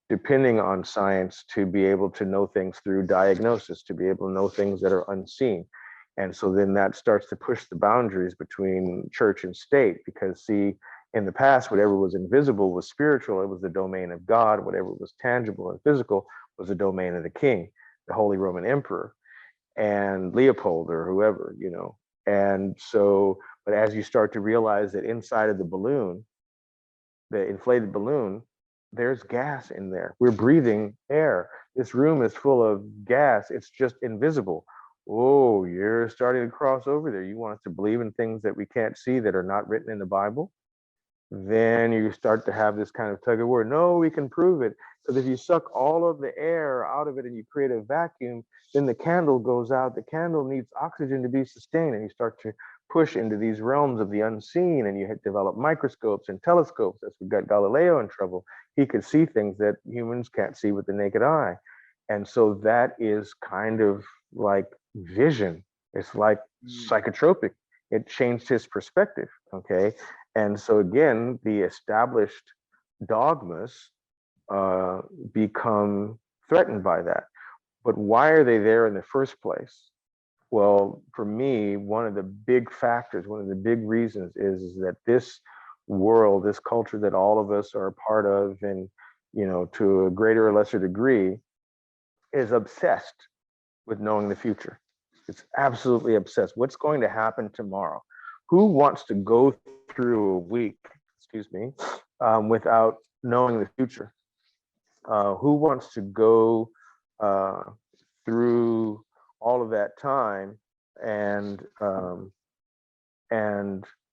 Speaker 2: depending on science to be able to know things through diagnosis, to be able to know things that are unseen. And so then that starts to push the boundaries between church and state, because see, in the past, whatever was invisible was spiritual. It was the domain of God. Whatever was tangible and physical was the domain of the king, the Holy Roman Emperor, and Leopold or whoever, And so, but as you start to realize that inside of the balloon, the inflated balloon, there's gas in there. We're breathing air. This room is full of gas. It's just invisible. Oh, you're starting to cross over there. You want us to believe in things that we can't see, that are not written in the Bible? Then you start to have this kind of tug of war. No, we can prove it. So if you suck all of the air out of it and you create a vacuum, then the candle goes out. The candle needs oxygen to be sustained, and you start to push into these realms of the unseen, and you develop microscopes and telescopes. That's what got Galileo in trouble. He could see things that humans can't see with the naked eye. And so that is kind of like vision. It's like psychotropic. It changed his perspective, okay? And so again, the established dogmas become threatened by that. But why are they there in the first place? Well, for me, one of the big factors, one of the big reasons is that this world, this culture that all of us are a part of, and to a greater or lesser degree, is obsessed with knowing the future. It's absolutely obsessed. What's going to happen tomorrow? Who wants to go through a week, without knowing the future? Who wants to go through all of that time and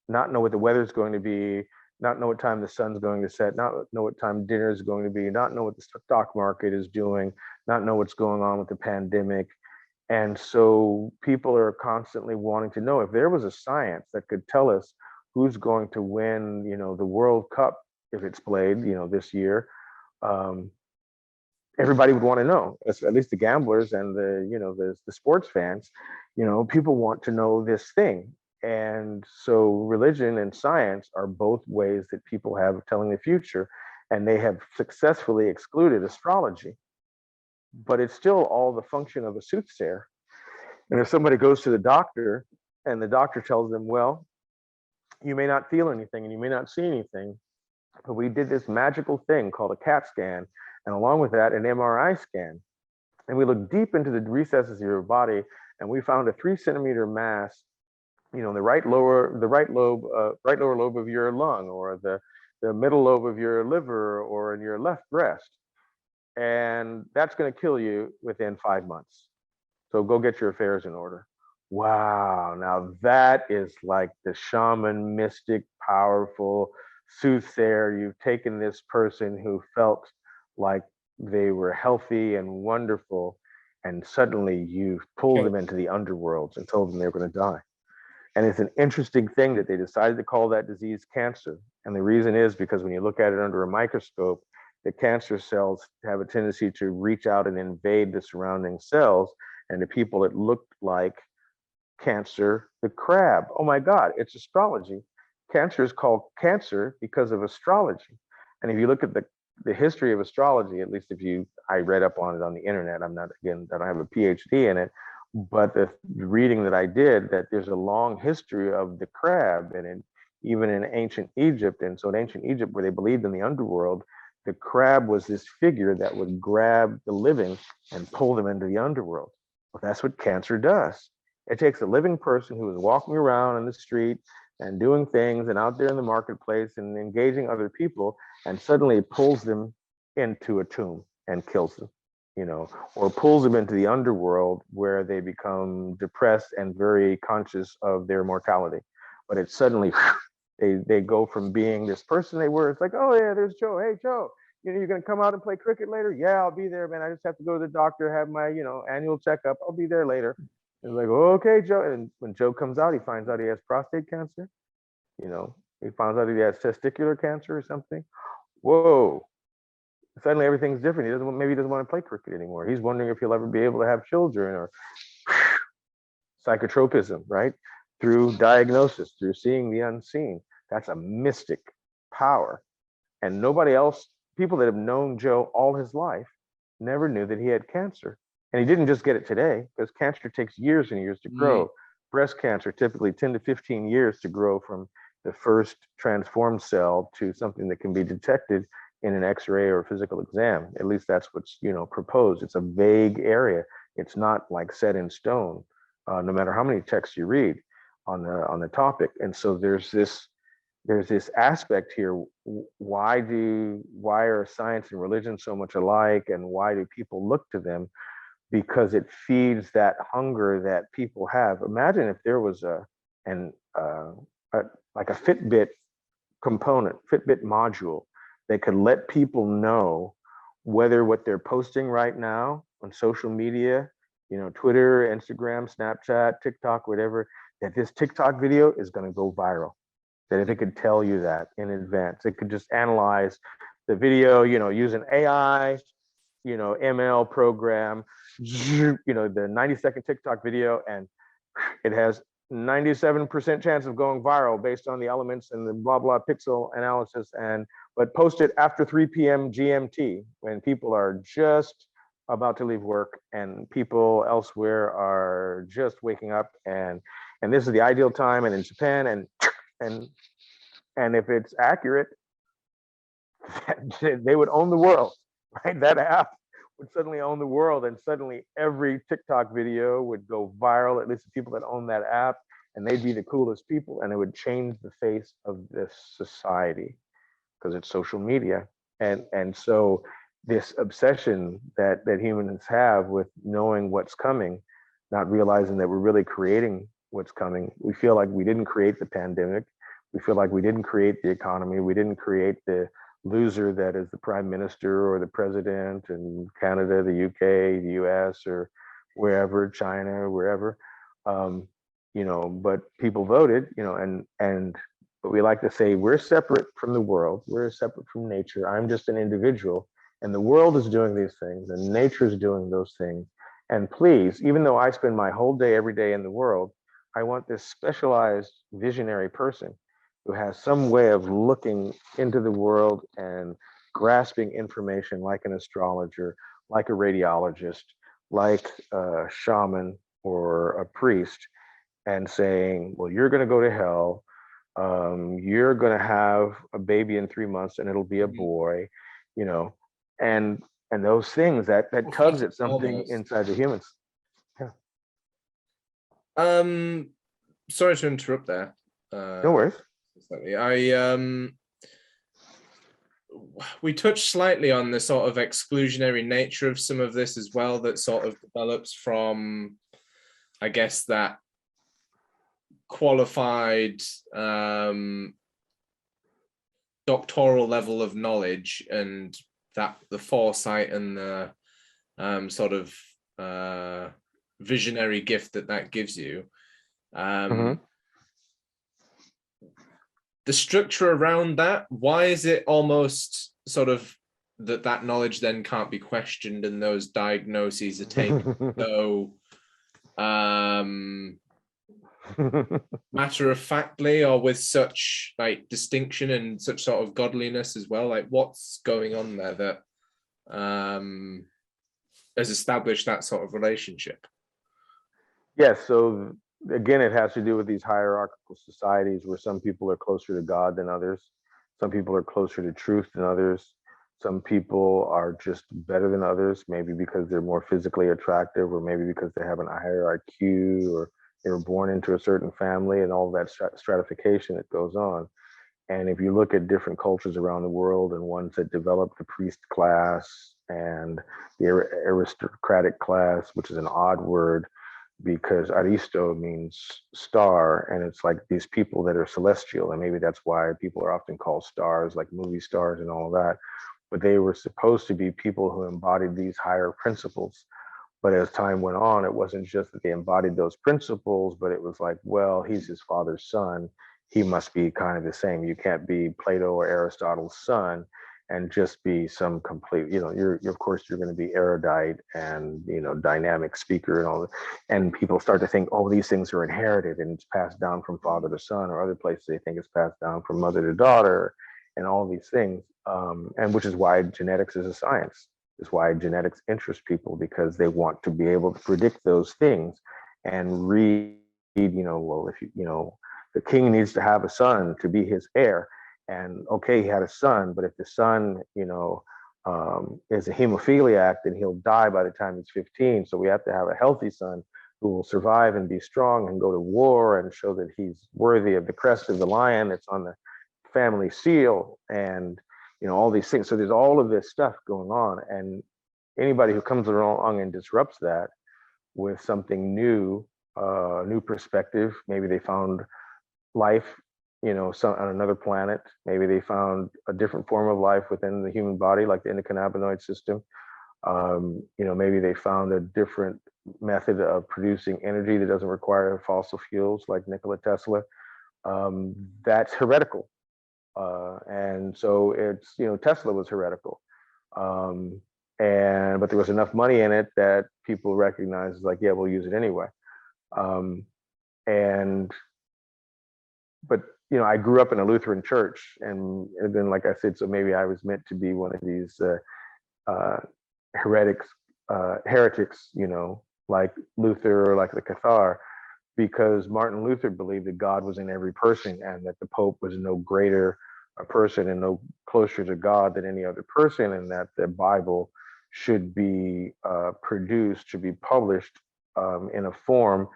Speaker 2: not know what the weather's going to be, not know what time the sun's going to set, not know what time dinner is going to be, not know what the stock market is doing, not know what's going on with the pandemic? And so people are constantly wanting to know, if there was a science that could tell us who's going to win, the World Cup, if it's played, this year, everybody would want to know, at least the gamblers and the sports fans, people want to know this thing. And so religion and science are both ways that people have of telling the future, and they have successfully excluded astrology. But it's still all the function of a soothsayer. And if somebody goes to the doctor and the doctor tells them, well, you may not feel anything and you may not see anything, but we did this magical thing called a CAT scan, and along with that, an MRI scan. And we looked deep into the recesses of your body, and we found a 3-centimeter mass, the right lower lobe of your lung, or the middle lobe of your liver, or in your left breast. And that's going to kill you within 5 months. So go get your affairs in order. Wow, now that is like the shaman, mystic, powerful soothsayer. You've taken this person who felt like they were healthy and wonderful, and suddenly you pulled them into the underworlds and told them they were going to die. And it's an interesting thing that they decided to call that disease cancer. And the reason is because when you look at it under a microscope, the cancer cells have a tendency to reach out and invade the surrounding cells. And the people that looked like cancer, the crab. Oh my God, it's astrology. Cancer is called cancer because of astrology. And if you look at the history of astrology, at least I read up on it on the internet. I don't have a PhD in it, but the reading that I did, that there's a long history of the crab, and even in ancient Egypt. And so in ancient Egypt, where they believed in the underworld, the crab was this figure that would grab the living and pull them into the underworld. Well, that's what cancer does. It takes a living person who is walking around in the street and doing things and out there in the marketplace and engaging other people, and suddenly it pulls them into a tomb and kills them, or pulls them into the underworld where they become depressed and very conscious of their mortality. But it's suddenly, they go from being this person they were. It's like, oh yeah, there's Joe. Hey Joe, you're gonna come out and play cricket later? Yeah, I'll be there, man. I just have to go to the doctor, have my, annual checkup. I'll be there later. It's like, oh, okay, Joe. And when Joe comes out, he finds out he has prostate cancer. He finds out he has testicular cancer or something. Whoa. Suddenly everything's different. Maybe he doesn't want to play cricket anymore. He's wondering if he'll ever be able to have children, or psychotropism, right? Through diagnosis, through seeing the unseen. That's a mystic power. And nobody else, people that have known Joe all his life, never knew that he had cancer. And he didn't just get it today, because cancer takes years and years to grow. Breast cancer, typically 10 to 15 years to grow from the first transformed cell to something that can be detected in an X-ray or physical exam. At least that's what's proposed. It's a vague area. It's not like set in stone, no matter how many texts you read on the topic. And so there's this aspect here. Why are science and religion so much alike, and why do people look to them? Because it feeds that hunger that people have. Imagine if there was like a Fitbit component, Fitbit module, that could let people know whether what they're posting right now on social media, Twitter, Instagram, Snapchat, TikTok, whatever, that this TikTok video is going to go viral. That if it could tell you that in advance, it could just analyze the video, use an AI, ML program, the 90-second TikTok video, and it has 97% chance of going viral based on the elements and the blah blah pixel analysis, but post it after 3 p.m. GMT, when people are just about to leave work and people elsewhere are just waking up, and this is the ideal time, and in Japan, and if it's accurate, they would own the world, right? That app would suddenly own the world, and suddenly every TikTok video would go viral, at least the people that own that app, and they'd be the coolest people, and it would change the face of this society, because it's social media. And so this obsession that humans have with knowing what's coming, not realizing that we're really creating what's coming. We feel like we didn't create the pandemic. We feel like we didn't create the economy. We didn't create the loser that is the prime minister or the president in Canada, the UK, the US, or wherever, China, wherever. But people voted, but we like to say we're separate from the world. We're separate from nature. I'm just an individual, and the world is doing these things, and nature is doing those things. And please, even though I spend my whole day every day in the world, I want this specialized visionary person who has some way of looking into the world and grasping information, like an astrologer, like a radiologist, like a shaman or a priest, and saying, well, you're going to go to hell. You're going to have a baby in 3 months and it'll be a boy, and those things that tugs at something inside the humans.
Speaker 1: Yeah. Sorry to interrupt there.
Speaker 2: No worries.
Speaker 1: We touched slightly on the sort of exclusionary nature of some of this as well, that sort of develops from, I guess, that qualified doctoral level of knowledge, and that the foresight and the sort of visionary gift that gives you. The structure around that, why is it almost sort of that knowledge then can't be questioned, and those diagnoses are taken so matter of factly, or with such like distinction and such sort of godliness as well? Like, what's going on there that has established that sort of relationship?
Speaker 2: Yes, so again, it has to do with these hierarchical societies where some people are closer to God than others. Some people are closer to truth than others. Some people are just better than others, maybe because they're more physically attractive, or maybe because they have a higher IQ, or they were born into a certain family, and all that stratification that goes on. And if you look at different cultures around the world and ones that developed the priest class and the aristocratic class, which is an odd word because aristo means star, and it's like these people that are celestial, and maybe that's why people are often called stars, like movie stars and all of that. But they were supposed to be people who embodied these higher principles. But as time went on, it wasn't just that they embodied those principles, but it was like, well, he's his father's son. He must be kind of the same. You can't be Plato or Aristotle's son and just be some complete, you're of course you're going to be erudite and, dynamic speaker and all that. And people start to think, oh, these things are inherited and it's passed down from father to son, or other places they think it's passed down from mother to daughter and all these things. And which is why genetics is a science. Is why genetics interests people, because they want to be able to predict those things and read, well, if the king needs to have a son to be his heir. And okay, he had a son, but if the son, is a hemophiliac, then he'll die by the time he's 15. So we have to have a healthy son who will survive and be strong and go to war and show that he's worthy of the crest of the lion that's on the family seal, and all these things. So there's all of this stuff going on, and anybody who comes along and disrupts that with something new, new perspective, maybe they found life, on another planet, maybe they found a different form of life within the human body, like the endocannabinoid system. Maybe they found a different method of producing energy that doesn't require fossil fuels, like Nikola Tesla. That's heretical. And so it's, Tesla was heretical. But there was enough money in it that people recognized, like, yeah, we'll use it anyway. But I grew up in a Lutheran church, and then, like I said, so maybe I was meant to be one of these heretics, like Luther or like the Cathar, because Martin Luther believed that God was in every person and that the Pope was no greater a person and no closer to God than any other person, and that the Bible should be produced, should be published in a form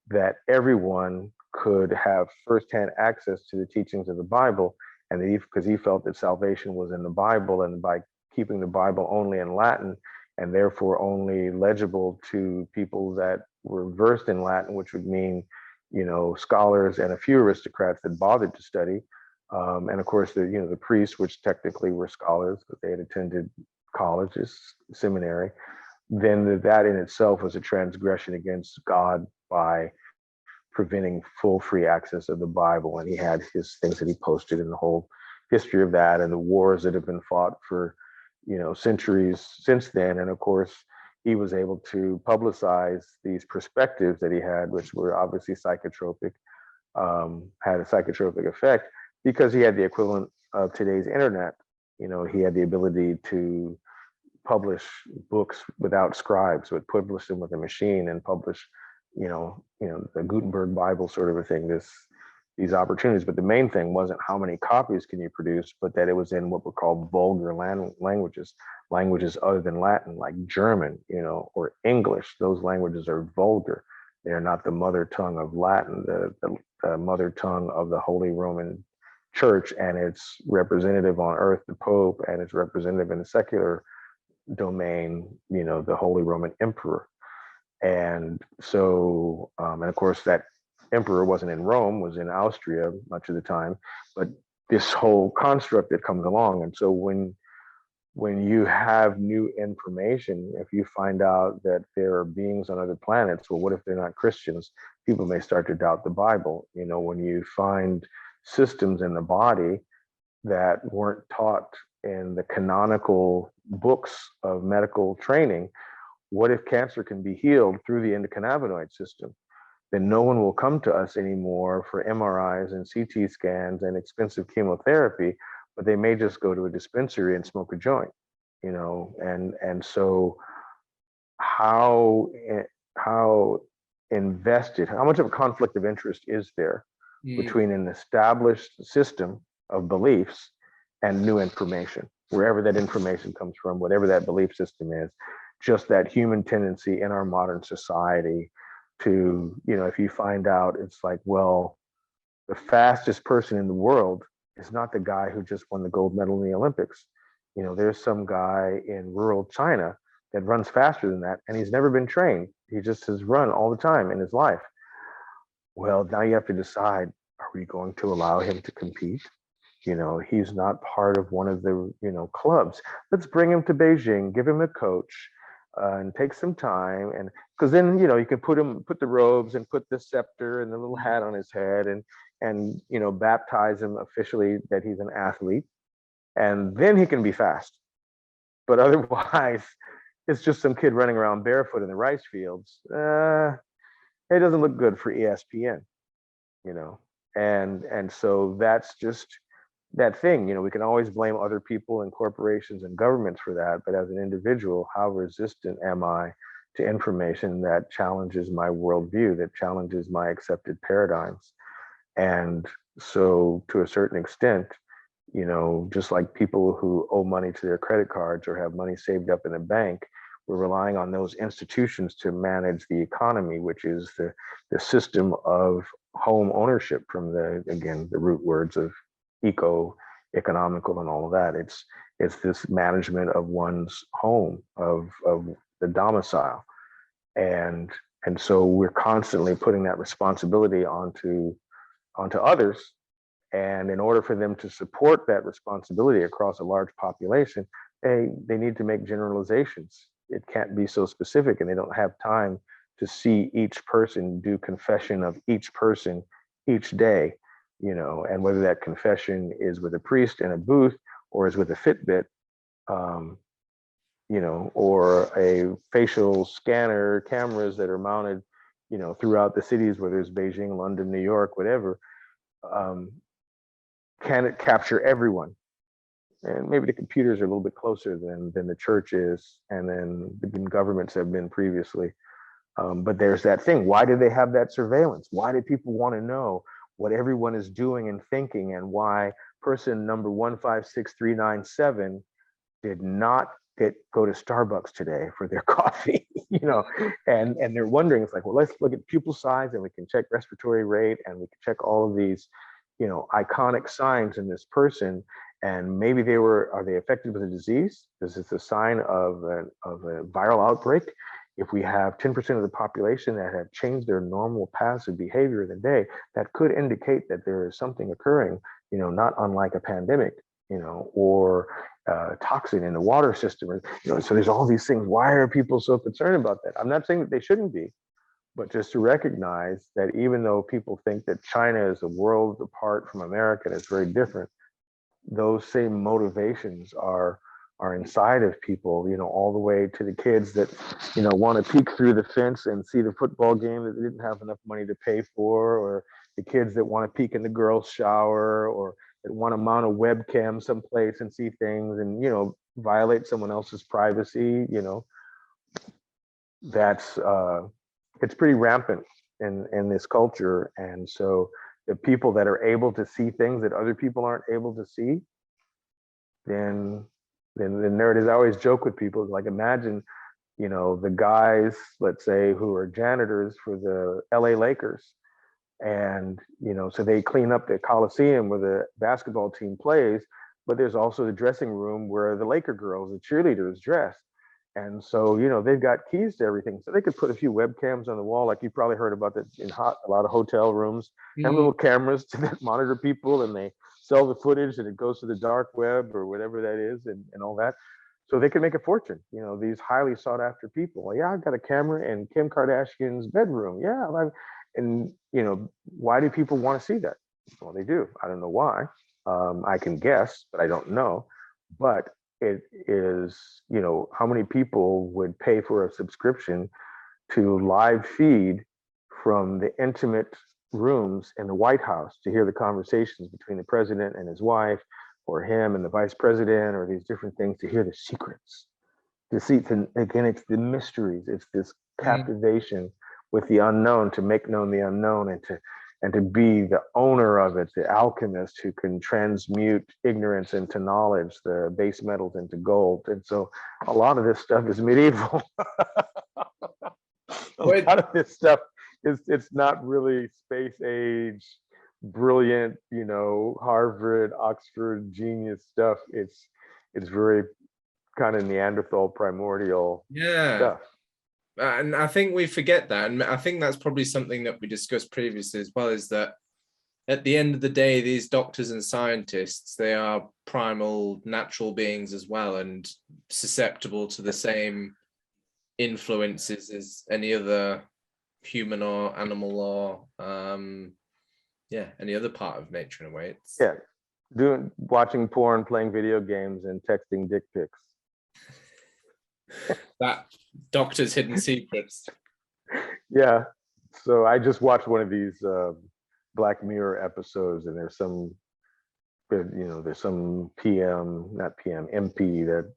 Speaker 2: that everyone could have firsthand access to the teachings of the Bible. And because he felt that salvation was in the Bible, and by keeping the Bible only in Latin and therefore only legible to people that were versed in Latin, which would mean, scholars and a few aristocrats that bothered to study. And of course, the priests, which technically were scholars, but they had attended colleges, seminary, then that in itself was a transgression against God by preventing full free access of the Bible. And he had his things that he posted in the whole history of that and the wars that have been fought for, centuries since then. And of course, he was able to publicize these perspectives that he had, which were obviously psychotropic, had a psychotropic effect, because he had the equivalent of today's internet. He had the ability to publish books without scribes, but publish them with a machine and publish, the Gutenberg Bible sort of a thing, these opportunities. But the main thing wasn't how many copies can you produce, but that it was in what were called vulgar languages other than Latin, like German, or English. Those languages are vulgar. They are not the mother tongue of Latin, the mother tongue of the Holy Roman Church, and it's representative on earth, the Pope, and it's representative in the secular domain, the Holy Roman Emperor. And so, and of course, that emperor wasn't in Rome, was in Austria much of the time, but this whole construct that comes along. And so when you have new information, if you find out that there are beings on other planets, well, what if they're not Christians? People may start to doubt the Bible. When you find systems in the body that weren't taught in the canonical books of medical training, what if cancer can be healed through the endocannabinoid system? Then no one will come to us anymore for MRIs and CT scans and expensive chemotherapy, but they may just go to a dispensary and smoke a joint, and so how invested, how much of a conflict of interest is there between an established system of beliefs and new information, wherever that information comes from, whatever that belief system is? Just that human tendency in our modern society to, if you find out, it's like, well, the fastest person in the world is not the guy who just won the gold medal in the Olympics. You know, there's some guy in rural China that runs faster than that, and he's never been trained. He just has run all the time in his life. Well, now you have to decide, are we going to allow him to compete? You know, he's not part of one of the, clubs. Let's bring him to Beijing, give him a coach, and take some time. And because then, you can put the robes and put the scepter and the little hat on his head and baptize him officially that he's an athlete. And then he can be fast. But otherwise, it's just some kid running around barefoot in the rice fields. It doesn't look good for ESPN, and so that's just that thing. We can always blame other people and corporations and governments for that, but as an individual, how resistant am I to information that challenges my worldview, that challenges my accepted paradigms? And so to a certain extent, just like people who owe money to their credit cards or have money saved up in a bank, we're relying on those institutions to manage the economy, which is the system of home ownership, from the root words of economical and all of that. It's this management of one's home, of the domicile. And so we're constantly putting that responsibility onto others. And in order for them to support that responsibility across a large population, they need to make generalizations. It can't be so specific, and they don't have time to see each person do confession of each person each day, and whether that confession is with a priest in a booth or is with a Fitbit, or a facial scanner cameras that are mounted, throughout the cities, whether it's Beijing, London, New York, whatever. Can it capture everyone? And maybe the computers are a little bit closer than the church is, and then the governments have been previously. But there's that thing. Why do they have that surveillance? Why do people want to know what everyone is doing and thinking, and why person number 156397 did not go to Starbucks today for their coffee, and they're wondering. It's like, well, let's look at pupil size, and we can check respiratory rate, and we can check all of these, iconic signs in this person. And maybe are they affected with a disease? Is this a sign of a viral outbreak? If we have 10% of the population that have changed their normal paths of behavior in the day, that could indicate that there is something occurring, not unlike a pandemic, or toxin in the water system. So there's all these things. Why are people so concerned about that? I'm not saying that they shouldn't be, but just to recognize that even though people think that China is a world apart from America and it's very different, those same motivations are inside of people, all the way to the kids that, want to peek through the fence and see the football game that they didn't have enough money to pay for, or the kids that want to peek in the girls' shower, or that want to mount a webcam someplace and see things and, violate someone else's privacy. That's it's pretty rampant in this culture. And so the people that are able to see things that other people aren't able to see, then there it is. I always joke with people, like, imagine, the guys, let's say, who are janitors for the LA Lakers. And, so they clean up the Coliseum where the basketball team plays, but there's also the dressing room where the Laker girls, the cheerleaders, dress. And so, they've got keys to everything. So they could put a few webcams on the wall, like you probably heard about that in a lot of hotel rooms, have little cameras that monitor people, and they sell the footage and it goes to the dark web or whatever that is, and all that. So they can make a fortune, these highly sought after people. Well, yeah, I've got a camera in Kim Kardashian's bedroom. Yeah. And, why do people want to see that? Well, they do. I don't know why. I can guess, but I don't know. But it is, how many people would pay for a subscription to live feed from the intimate rooms in the White House to hear the conversations between the president and his wife, or him and the vice president, or these different things, to hear the secrets, to see, again, it's the mysteries, it's this captivation with the unknown, to make known the unknown, and to be the owner of it, the alchemist who can transmute ignorance into knowledge, the base metals into gold. And so a lot of this stuff is medieval. A lot of this stuff it's not really space age brilliant, Harvard, Oxford genius stuff. It's very kind of Neanderthal primordial stuff.
Speaker 1: And I think we forget that. And I think that's probably something that we discussed previously as well, is that at the end of the day, these doctors and scientists, they are primal natural beings as well, and susceptible to the same influences as any other human or animal or any other part of nature in a way.
Speaker 2: Watching porn, playing video games, and texting dick pics.
Speaker 1: That doctor's hidden secrets.
Speaker 2: Yeah. So I just watched one of these Black Mirror episodes, and there's some MP that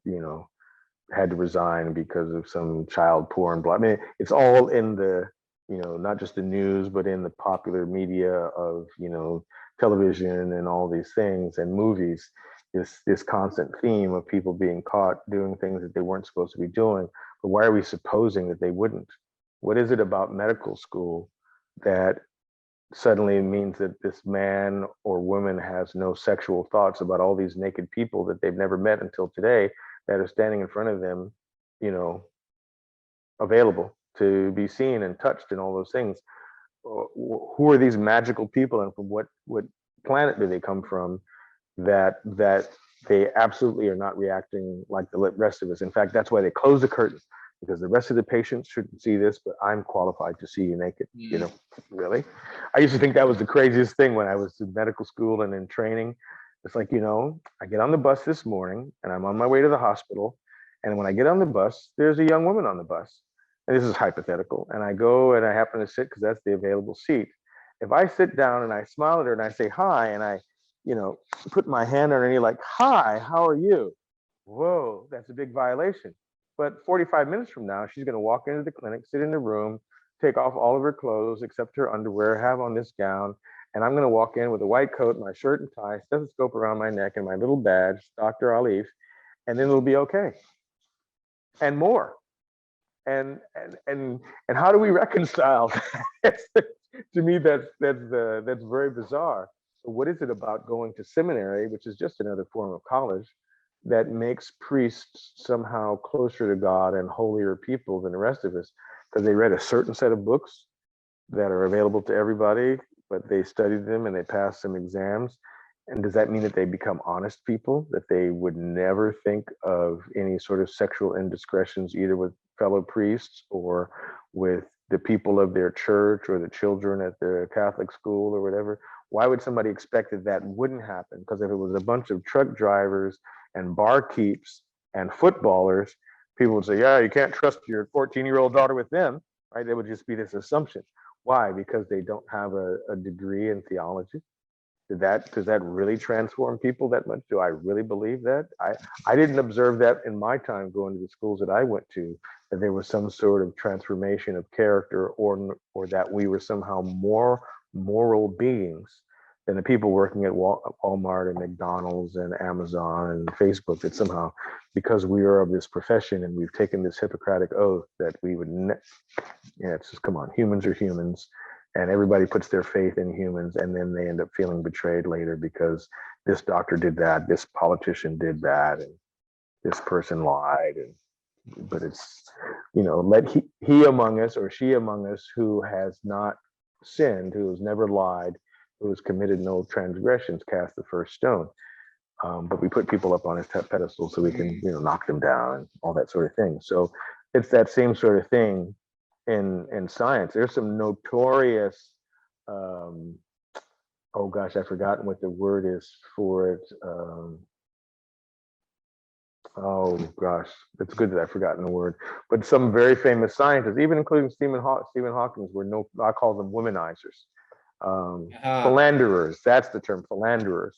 Speaker 2: had to resign because of some child porn. I mean, it's all in the not just the news, but in the popular media of television and all these things and movies. This constant theme of people being caught doing things that they weren't supposed to be doing. But why are we supposing that they wouldn't? What is it about medical school that suddenly means that this man or woman has no sexual thoughts about all these naked people that they've never met until today that are standing in front of them, available to be seen and touched and all those things? Who are these magical people, and from what planet do they come from that they absolutely are not reacting like the rest of us? In fact, that's why they close the curtains, because the rest of the patients shouldn't see this, but I'm qualified to see you naked. Really? I used to think that was the craziest thing when I was in medical school and in training. It's like, I get on the bus this morning and I'm on my way to the hospital. And when I get on the bus, there's a young woman on the bus. And this is hypothetical. And I go and I happen to sit because that's the available seat. If I sit down and I smile at her and I say hi, and I, put my hand on her knee like, hi, how are you? Whoa, that's a big violation. But 45 minutes from now, she's going to walk into the clinic, sit in the room, take off all of her clothes except her underwear, have on this gown. And I'm going to walk in with a white coat, my shirt and tie, stethoscope around my neck, and my little badge, Dr. Aliffe, and then it'll be okay. And more. And how do we reconcile that? To me, that's very bizarre. So what is it about going to seminary, which is just another form of college, that makes priests somehow closer to God and holier people than the rest of us? Because they read a certain set of books that are available to everybody, but they studied them and they passed some exams. And does that mean that they become honest people, that they would never think of any sort of sexual indiscretions, either with fellow priests or with the people of their church or the children at the Catholic school or whatever? Why would somebody expect that wouldn't happen? Because if it was a bunch of truck drivers and barkeeps and footballers, people would say, yeah, you can't trust your 14-year-old daughter with them, right? There would just be this assumption. Why? Because they don't have a degree in theology. Does that really transform people that much? Do I really believe that? I didn't observe that in my time going to the schools that I went to, that there was some sort of transformation of character, or that we were somehow more moral beings than the people working at Walmart and McDonald's and Amazon and Facebook, that somehow, because we are of this profession and we've taken this Hippocratic oath, that we would, it's just, come on, humans are humans. And everybody puts their faith in humans, and then they end up feeling betrayed later because this doctor did that, this politician did that, and this person lied. But it's, let he among us or she among us who has not sinned, who has never lied, who has committed no transgressions, cast the first stone. But we put people up on his pedestal so we can, knock them down and all that sort of thing. So it's that same sort of thing in science. There's some notorious, oh gosh, I've forgotten what the word is for it. Oh gosh, it's good that I've forgotten the word. But some very famous scientists, even including Stephen Hawking, were I call them womanizers, philanderers. That's the term, philanderers.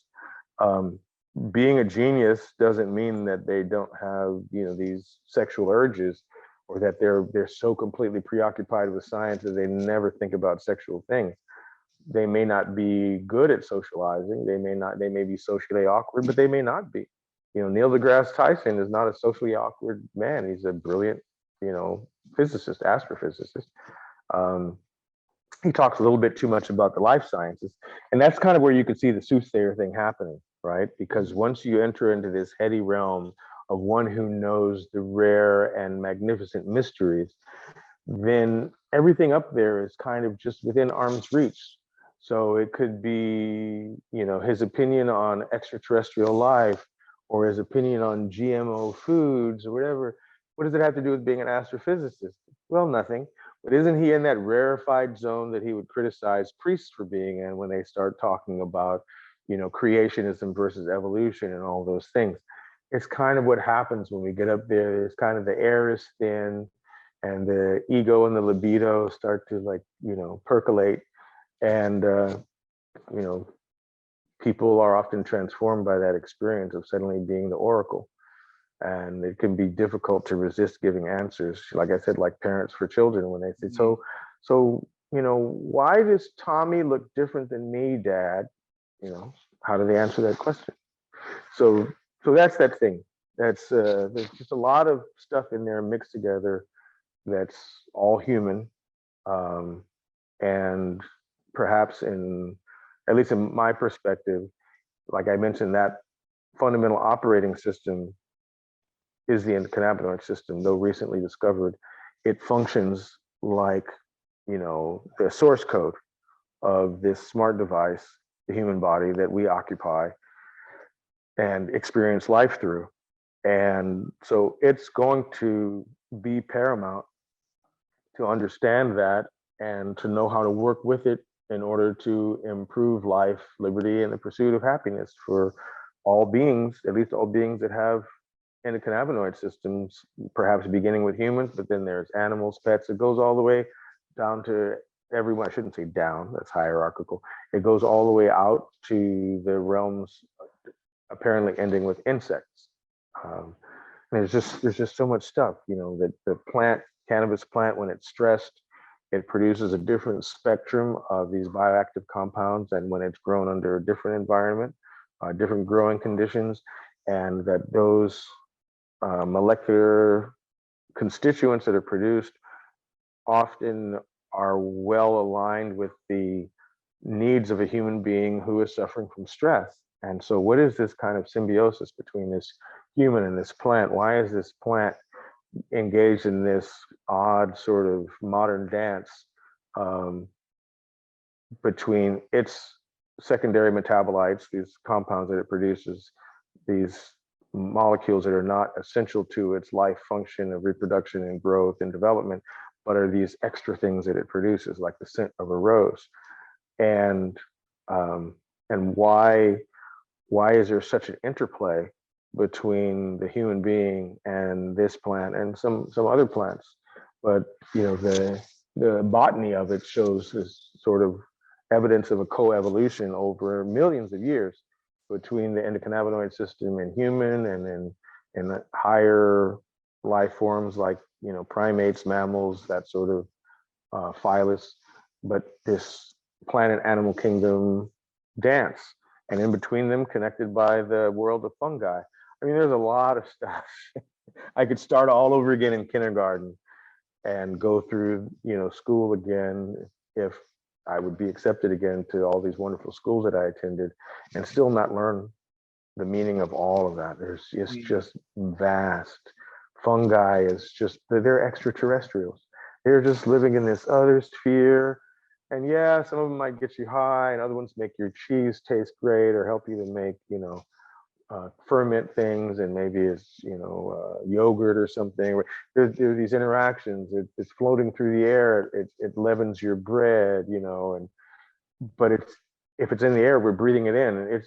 Speaker 2: Being a genius doesn't mean that they don't have, these sexual urges, or that they're so completely preoccupied with science that they never think about sexual things. They may not be good at socializing. They may be socially awkward, but they may not be. Neil deGrasse Tyson is not a socially awkward man. He's a brilliant, physicist, astrophysicist. he talks a little bit too much about the life sciences. And that's kind of where you could see the soothsayer thing happening, right? Because once you enter into this heady realm of one who knows the rare and magnificent mysteries, then everything up there is kind of just within arm's reach. So it could be, his opinion on extraterrestrial life, or his opinion on GMO foods, or whatever. What does it have to do with being an astrophysicist? Well, nothing. But isn't he in that rarefied zone that he would criticize priests for being in when they start talking about, creationism versus evolution and all those things? It's kind of what happens when we get up there. It's kind of the air is thin, and the ego and the libido start to percolate, and people are often transformed by that experience of suddenly being the oracle. And it can be difficult to resist giving answers, like I said, like parents for children, when they say, so why does Tommy look different than me, Dad? How do they answer that question? So that's that thing. That's there's just a lot of stuff in there mixed together that's all human, and perhaps, at least in my perspective, like I mentioned, that fundamental operating system is the cannabinoid system. Though recently discovered, it functions like the source code of this smart device, the human body that we occupy and experience life through. And so it's going to be paramount to understand that and to know how to work with it in order to improve life, liberty, and the pursuit of happiness for all beings, at least all beings that have endocannabinoid systems, perhaps beginning with humans, but then there's animals, pets. It goes all the way down to everyone. I shouldn't say down, that's hierarchical. It goes all the way out to the realms apparently ending with insects. There's just so much stuff, that the cannabis plant, when it's stressed, it produces a different spectrum of these bioactive compounds than when it's grown under a different environment, different growing conditions, and that those molecular constituents that are produced often are well aligned with the needs of a human being who is suffering from stress. And so what is this kind of symbiosis between this human and this plant? Why is this plant engaged in this odd sort of modern dance between its secondary metabolites, these compounds that it produces, these molecules that are not essential to its life function of reproduction and growth and development, but are these extra things that it produces, like the scent of a rose? And why is there such an interplay between the human being and this plant and some other plants? But the botany of it shows this sort of evidence of a coevolution over millions of years between the endocannabinoid system in human and in higher life forms like primates, mammals, that sort of phylus. But this plant and animal kingdom dance, and in between them, connected by the world of fungi. I mean, there's a lot of stuff. I could start all over again in kindergarten and go through school again if I would be accepted again to all these wonderful schools that I attended, and still not learn the meaning of all of that. It's just vast. Fungi is just, they're extraterrestrials. They're just living in this other sphere. And yeah, some of them might get you high, and other ones make your cheese taste great or help you to make, ferment things, and maybe it's, yogurt or something. There's these interactions. It's floating through the air. It leavens your bread, but if it's in the air, we're breathing it in, and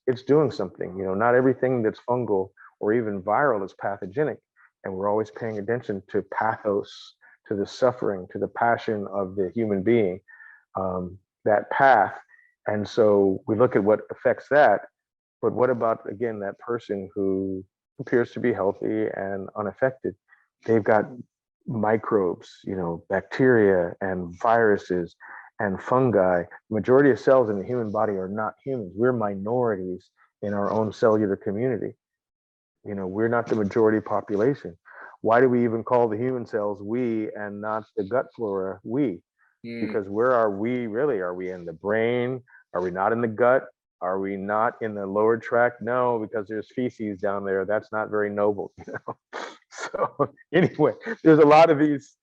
Speaker 2: it's doing something. Not everything that's fungal or even viral is pathogenic, and we're always paying attention to pathos, to the suffering, to the passion of the human being, that path. And so we look at what affects that, but what about, again, that person who appears to be healthy and unaffected? They've got microbes, bacteria and viruses and fungi. The majority of cells in the human body are not humans. We're minorities in our own cellular community. We're not the majority population. Why do we even call the human cells we and not the gut flora we? Because where are we really? Are we in the brain? Are we not in the gut? Are we not in the lower tract? No, because there's feces down there. That's not very noble, you know. So anyway, there's a lot of these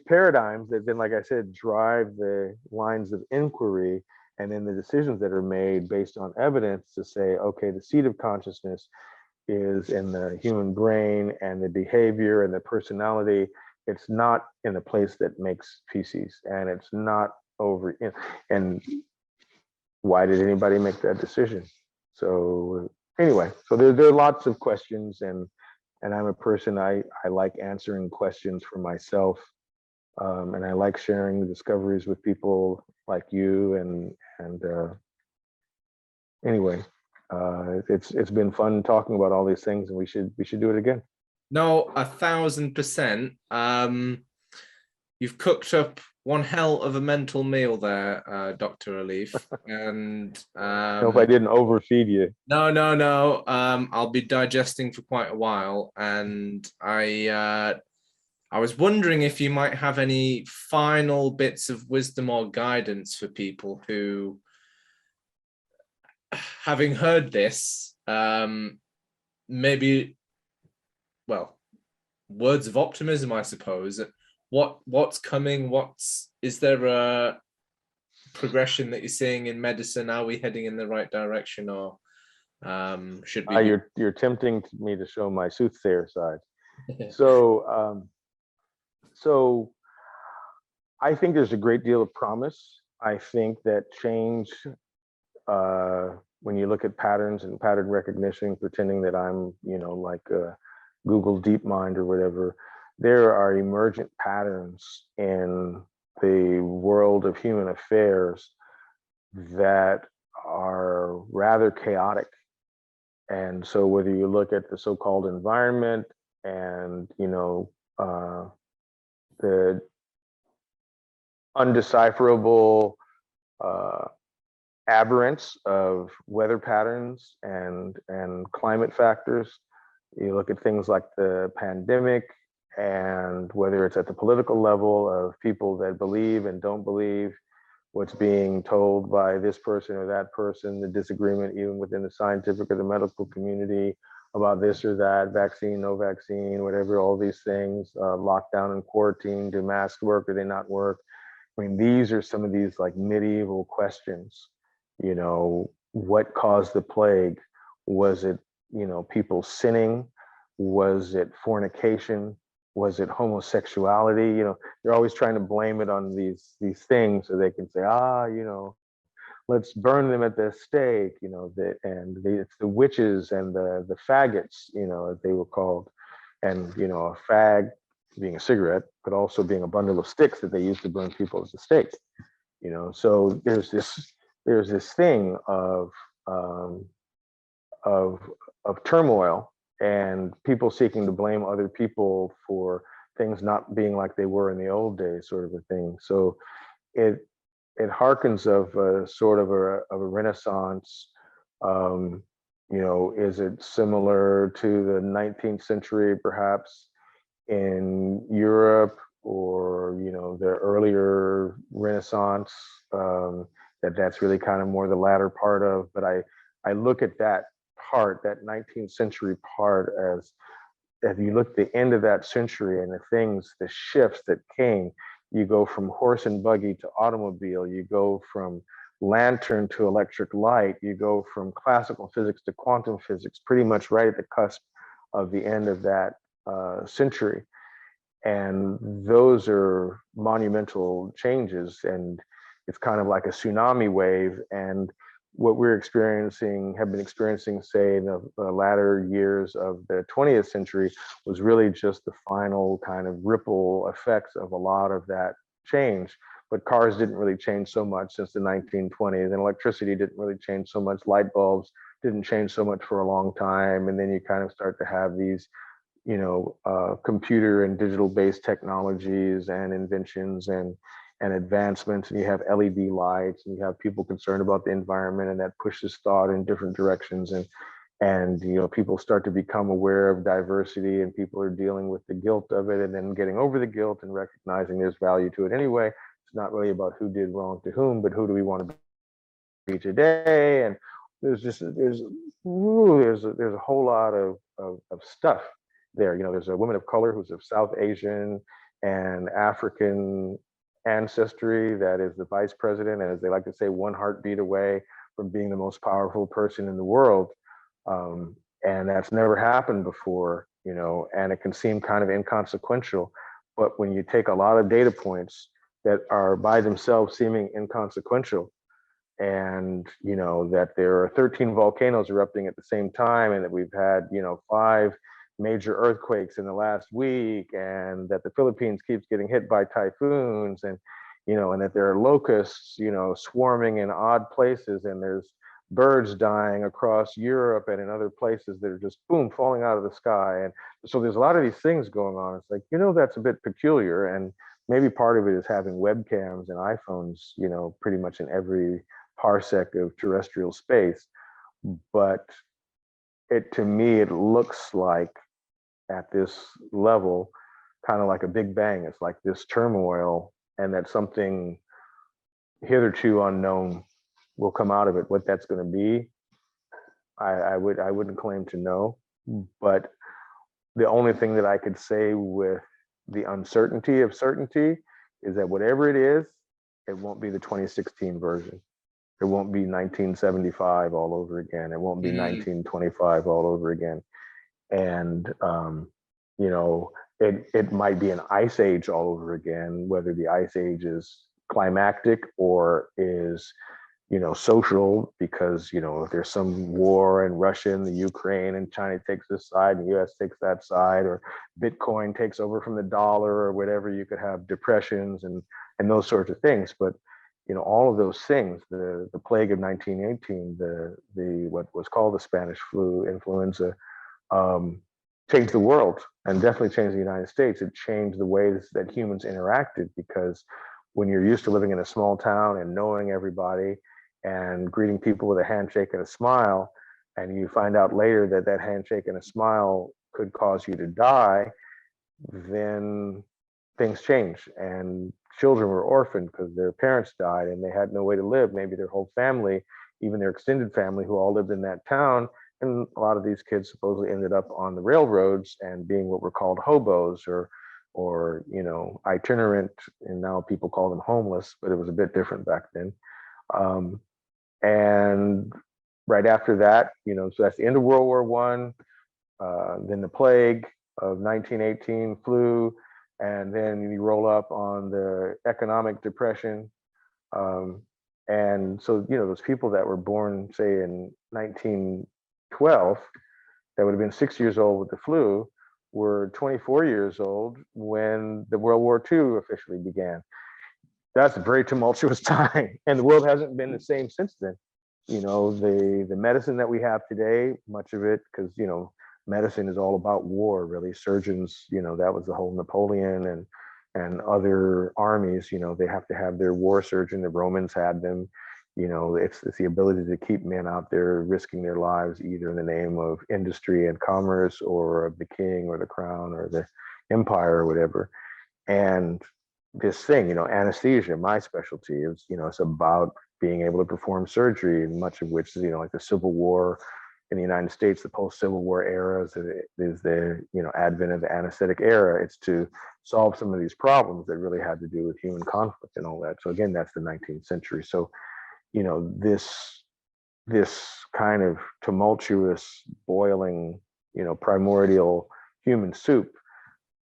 Speaker 2: paradigms that then, like I said, drive the lines of inquiry and then the decisions that are made based on evidence to say, okay, the seat of consciousness is in the human brain, and the behavior and the personality, it's not in the place that makes feces, and it's not over. And why did anybody make that decision? So anyway, so there are lots of questions, and I'm a person, I like answering questions for myself, and I like sharing discoveries with people like you, and anyway, it's been fun talking about all these things, and we should do it again.
Speaker 1: No, 1,000%. You've cooked up one hell of a mental meal there, Dr. Aliffe. And
Speaker 2: I hope I didn't overfeed you.
Speaker 1: No. I'll be digesting for quite a while, and I was wondering if you might have any final bits of wisdom or guidance for people who, having heard this, maybe, well, words of optimism, I suppose. What's coming? Is there a progression that you're seeing in medicine? Are we heading in the right direction, or should we?
Speaker 2: You're tempting me to show my soothsayer side. So I think there's a great deal of promise. I think that change, when you look at patterns and pattern recognition, pretending that I'm, like Google DeepMind or whatever, there are emergent patterns in the world of human affairs that are rather chaotic. And so whether you look at the so-called environment and, the undecipherable aberrance of weather patterns and climate factors, you look at things like the pandemic, and whether it's at the political level of people that believe and don't believe what's being told by this person or that person, the disagreement even within the scientific or the medical community about this or that, vaccine, no vaccine, whatever, all these things, lockdown and quarantine, do masks work, do they not work? I mean, these are some of these like medieval questions. What caused the plague? Was it, people sinning? Was it fornication? Was it homosexuality? They're always trying to blame it on these things so they can say, let's burn them at the stake, it's the witches and the faggots, as they were called. And, a fag being a cigarette, but also being a bundle of sticks that they used to burn people as a stake. So there's this thing of turmoil and people seeking to blame other people for things not being like they were in the old days, sort of a thing. So it harkens of a sort of a renaissance. Is it similar to the 19th century, perhaps, in Europe, or the earlier Renaissance? That's really kind of more the latter part of. But I look at that part, that 19th century part, as if you look at the end of that century and the shifts that came, you go from horse and buggy to automobile, you go from lantern to electric light, you go from classical physics to quantum physics, pretty much right at the cusp of the end of that century. And those are monumental changes, and it's kind of like a tsunami wave. And what we're have been experiencing, say, in the latter years of the 20th century, was really just the final kind of ripple effects of a lot of that change. But cars didn't really change so much since the 1920s, and electricity didn't really change so much. Light bulbs didn't change so much for a long time. And then you kind of start to have these, computer and digital based technologies and inventions and advancements, and you have LED lights, and you have people concerned about the environment, and that pushes thought in different directions. And people start to become aware of diversity, and people are dealing with the guilt of it, and then getting over the guilt and recognizing there's value to it anyway. It's not really about who did wrong to whom, but who do we want to be today? And there's a whole lot of stuff there. You know, there's a woman of color who's of South Asian and African ancestry that is the vice president, and as they like to say, one heartbeat away from being the most powerful person in the world. And that's never happened before, you know, and it can seem kind of inconsequential. But when you take a lot of data points that are by themselves seeming inconsequential, and, you know, that there are 13 volcanoes erupting at the same time, and that we've had, you know, 5 major earthquakes in the last week, and that the Philippines keeps getting hit by typhoons, and, you know, and that there are locusts, you know, swarming in odd places, and there's birds dying across Europe and in other places that are just boom falling out of the sky. And so there's a lot of these things going on. It's like, you know, that's a bit peculiar, and maybe part of it is having webcams and iPhones, you know, pretty much in every parsec of terrestrial space. But to me, it looks like at this level, kind of like a big bang. It's like this turmoil, and that something hitherto unknown will come out of it. What that's going to be, I wouldn't claim to know. But the only thing that I could say with the uncertainty of certainty is that whatever it is, it won't be the 2016 version. It won't be 1975 all over again. It won't be 1925 all over again. And you know, it might be an ice age all over again, whether the ice age is climactic or is, you know, social, because, you know, if there's some war in Russia and the Ukraine, and China takes this side and the US takes that side, or Bitcoin takes over from the dollar or whatever, you could have depressions and those sorts of things. But, you know, all of those things, the plague of 1918, the what was called the Spanish flu, influenza, changed the world, and definitely changed the United States. It changed the ways that humans interacted, because when you're used to living in a small town and knowing everybody and greeting people with a handshake and a smile, and you find out later that that handshake and a smile could cause you to die, then things change. And children were orphaned because their parents died and they had no way to live. Maybe their whole family, even their extended family who all lived in that town. And a lot of these kids supposedly ended up on the railroads and being what were called hobos, or you know, itinerant, and now people call them homeless, but it was a bit different back then. And right after that, you know, so that's the end of World War One. Then the plague of 1918, flu, and then you roll up on the economic depression. And so, you know, those people that were born, say, in 1912, that would have been 6 years old with the flu, were 24 years old when the World War II officially began. That's a very tumultuous time, and the world hasn't been the same since then. You know, the medicine that we have today, much of it, because, you know, medicine is all about war, really. Surgeons, you know, that was the whole Napoleon and other armies, you know, they have to have their war surgeon. The Romans had them. You know, it's the ability to keep men out there risking their lives, either in the name of industry and commerce, or of the king or the crown or the empire or whatever. And this thing, you know, anesthesia, my specialty is, you know, it's about being able to perform surgery, and much of which is, you know, like the Civil War in the United States, the post-Civil War era is the, you know, advent of the anesthetic era. It's to solve some of these problems that really had to do with human conflict and all that. So again, that's the 19th century. So, you know, this kind of tumultuous, boiling, you know, primordial human soup,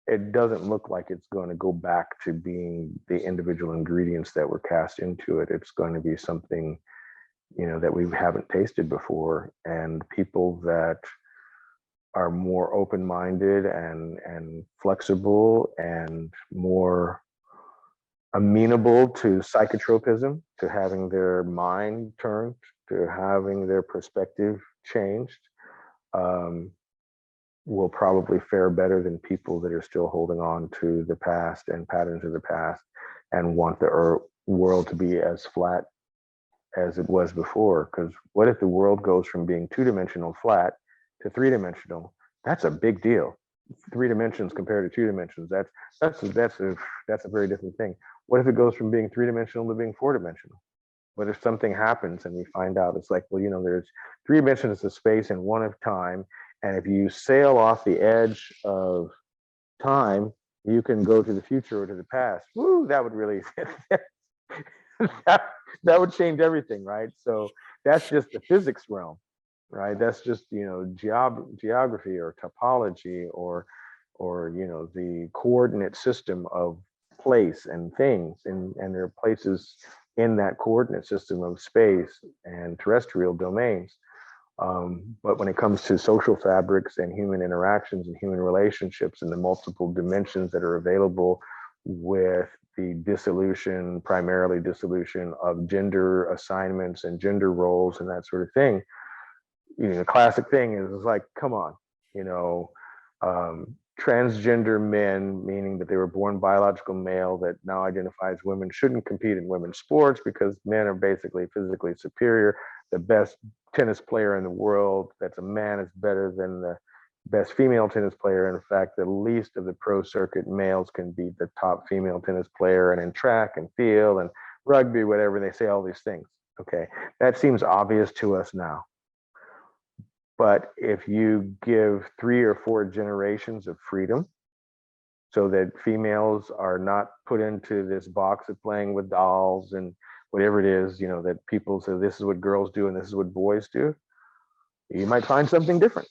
Speaker 2: it doesn't look like it's going to go back to being the individual ingredients that were cast into it. It's going to be something, you know, that we haven't tasted before, and people that are more open-minded and flexible and more amenable to psychotropism, to having their mind turned, to having their perspective changed, will probably fare better than people that are still holding on to the past and patterns of the past and want the world to be as flat as it was before. Because what if the world goes from being two-dimensional flat to three-dimensional? That's a big deal. 3 dimensions compared to 2 dimensions, that's a very different thing. What if it goes from being 3-dimensional to being 4-dimensional? What if something happens and we find out it's like, well, there's 3 dimensions of space and 1 of time. And if you sail off the edge of time, you can go to the future or to the past. Woo, that would really, that would change everything, right? So that's just the physics realm, right? That's just, geography or topology or the coordinate system of place and things. And there are places in that coordinate system of space and terrestrial domains. But when it comes to social fabrics and human interactions and human relationships and the multiple dimensions that are available with the primarily dissolution of gender assignments and gender roles and that sort of thing, the classic thing is like, come on, transgender men, meaning that they were born biological male that now identify as women, shouldn't compete in women's sports because men are basically physically superior. The best tennis player in the world that's a man is better than the best female tennis player. In fact, the least of the pro circuit males can beat the top female tennis player, and in track and field and rugby, whatever, they say all these things. Okay, that seems obvious to us now. But if you give 3 or 4 generations of freedom so that females are not put into this box of playing with dolls and whatever it is, that people say this is what girls do and this is what boys do, you might find something different.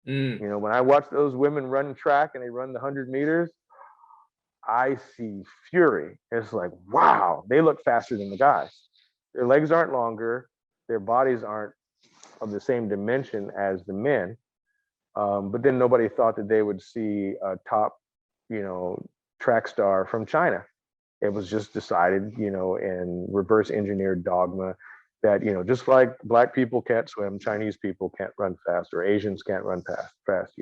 Speaker 2: When I watch those women run track and they run the 100 meters, I see fury. It's like, wow, they look faster than the guys. Their legs aren't longer. Their bodies aren't of the same dimension as the men. But then nobody thought that they would see a top, track star from China. It was just decided, in reverse engineered dogma that, just like Black people can't swim, Chinese people can't run fast, or Asians can't run fast,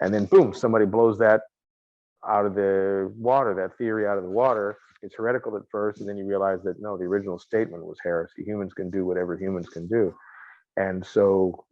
Speaker 2: and then boom, somebody blows that out of the water, that theory out of the water. It's heretical at first, and then you realize that no, the original statement was heresy. Humans can do whatever humans can do. And so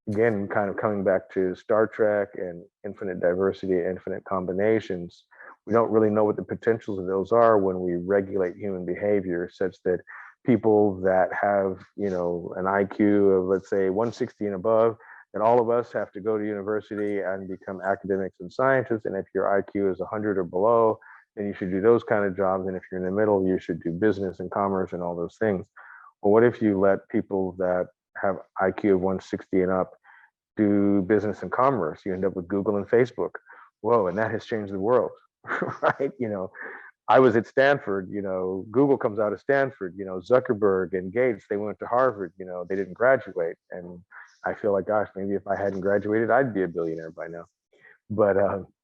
Speaker 2: again, kind of coming back to Star Trek and infinite diversity, infinite combinations, we don't really know what the potentials of those are when we regulate human behavior such that people that have, an IQ of, let's say, 160 and above, that all of us have to go to university and become academics and scientists. And if your IQ is 100 or below, then you should do those kind of jobs. And if you're in the middle, you should do business and commerce and all those things. Well, what if you let people that have IQ of 160 and up do business and commerce? You end up with Google and Facebook. Whoa, and that has changed the world, right? I was at Stanford, Google comes out of Stanford, Zuckerberg and Gates, they went to Harvard, they didn't graduate. And I feel like, gosh, maybe if I hadn't graduated, I'd be a billionaire by now. But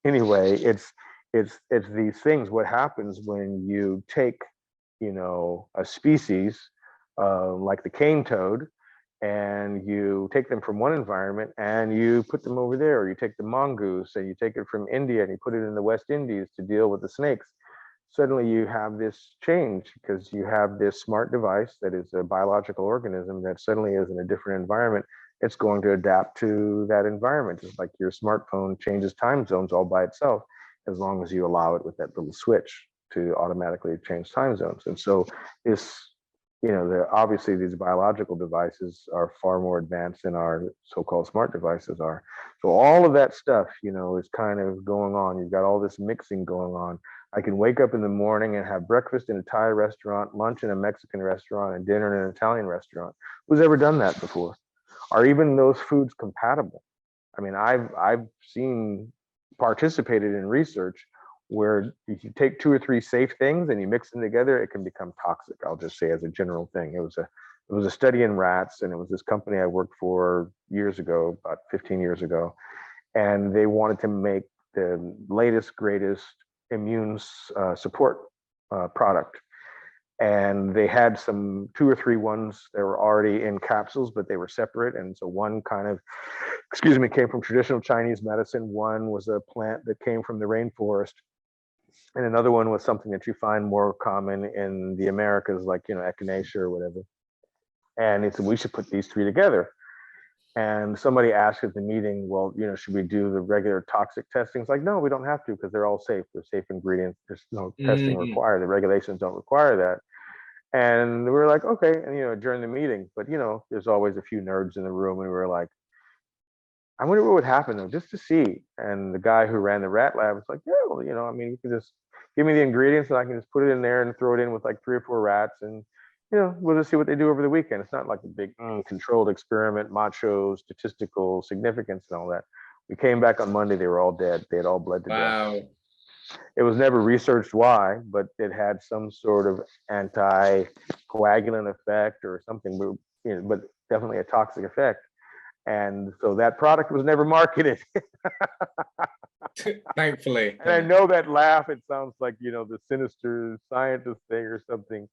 Speaker 2: anyway, it's these things. What happens when you take, a species like the cane toad, and you take them from one environment and you put them over there, or you take the mongoose and you take it from India and you put it in the West Indies to deal with the snakes. Suddenly you have this change because you have this smart device that is a biological organism that suddenly is in a different environment. It's going to adapt to that environment, just like your smartphone changes time zones all by itself, as long as you allow it with that little switch to automatically change time zones. And so this, obviously these biological devices are far more advanced than our so-called smart devices are. So all of that stuff, is kind of going on. You've got all this mixing going on. I can wake up in the morning and have breakfast in a Thai restaurant, lunch in a Mexican restaurant, and dinner in an Italian restaurant. Who's ever done that before? Are even those foods compatible? I mean, I've participated in research where if you take 2 or 3 safe things and you mix them together, it can become toxic. I'll just say as a general thing. It was a study in rats, and it was this company I worked for years ago, about 15 years ago, and they wanted to make the latest, greatest immune support product. And they had some 2 or 3 ones that were already in capsules, but they were separate. And so one kind of, came from traditional Chinese medicine. One was a plant that came from the rainforest. And another one was something that you find more common in the Americas, like, echinacea or whatever. And he said, we should put these 3 together. And somebody asked at the meeting, well, should we do the regular toxic testing? It's like, no, we don't have to, because they're all safe. They're safe ingredients. There's no testing required. The regulations don't require that. And we were like, okay. And, during the meeting, but, there's always a few nerds in the room. And we were like, I wonder what would happen though, just to see. And the guy who ran the rat lab was like, yeah, well, you can just give me the ingredients and I can just put it in there and throw it in with like 3 or 4 rats. And, we'll just see what they do over the weekend. It's not like a big controlled experiment, macho, statistical significance and all that. We came back on Monday, they were all dead. They had all bled to death. It was never researched why, but it had some sort of anti-coagulant effect or something, but definitely a toxic effect. And so that product was never marketed.
Speaker 1: Thankfully.
Speaker 2: And I know that laugh, it sounds like, the sinister scientist thing or something,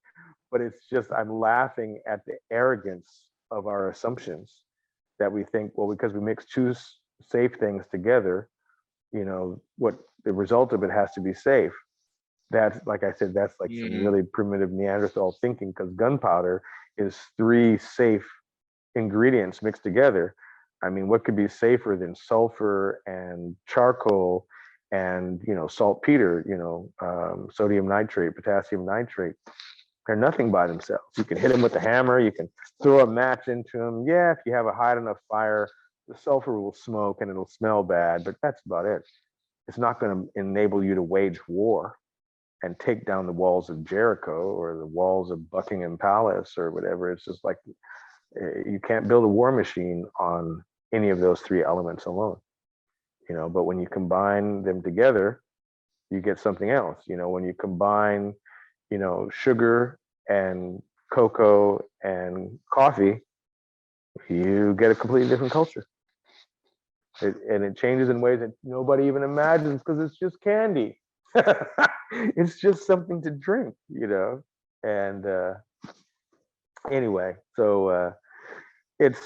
Speaker 2: but it's just, I'm laughing at the arrogance of our assumptions that we think, well, because we mix 2 safe things together, what the result of it has to be safe. That's, like I said, that's like some really primitive Neanderthal thinking, because gunpowder is 3 safe ingredients mixed together. I mean, what could be safer than sulfur and charcoal and, saltpeter, sodium nitrate, potassium nitrate? They're nothing by themselves. You can hit them with a hammer. You can throw a match into them. Yeah, if you have a hot enough fire, the sulfur will smoke and it'll smell bad, but that's about it. It's not going to enable you to wage war and take down the walls of Jericho or the walls of Buckingham Palace or whatever. It's just like, you can't build a war machine on any of those 3 elements alone, but when you combine them together, you get something else. When you combine, sugar and cocoa and coffee, you get a completely different culture. And it changes in ways that nobody even imagines, because it's just candy. It's just something to drink, and anyway, so it's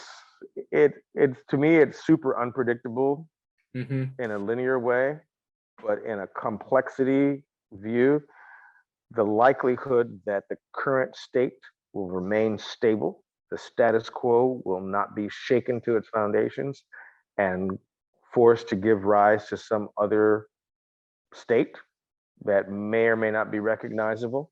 Speaker 2: to me, it's super unpredictable in a linear way, but in a complexity view, the likelihood that the current state will remain stable, the status quo will not be shaken to its foundations and forced to give rise to some other state that may or may not be recognizable.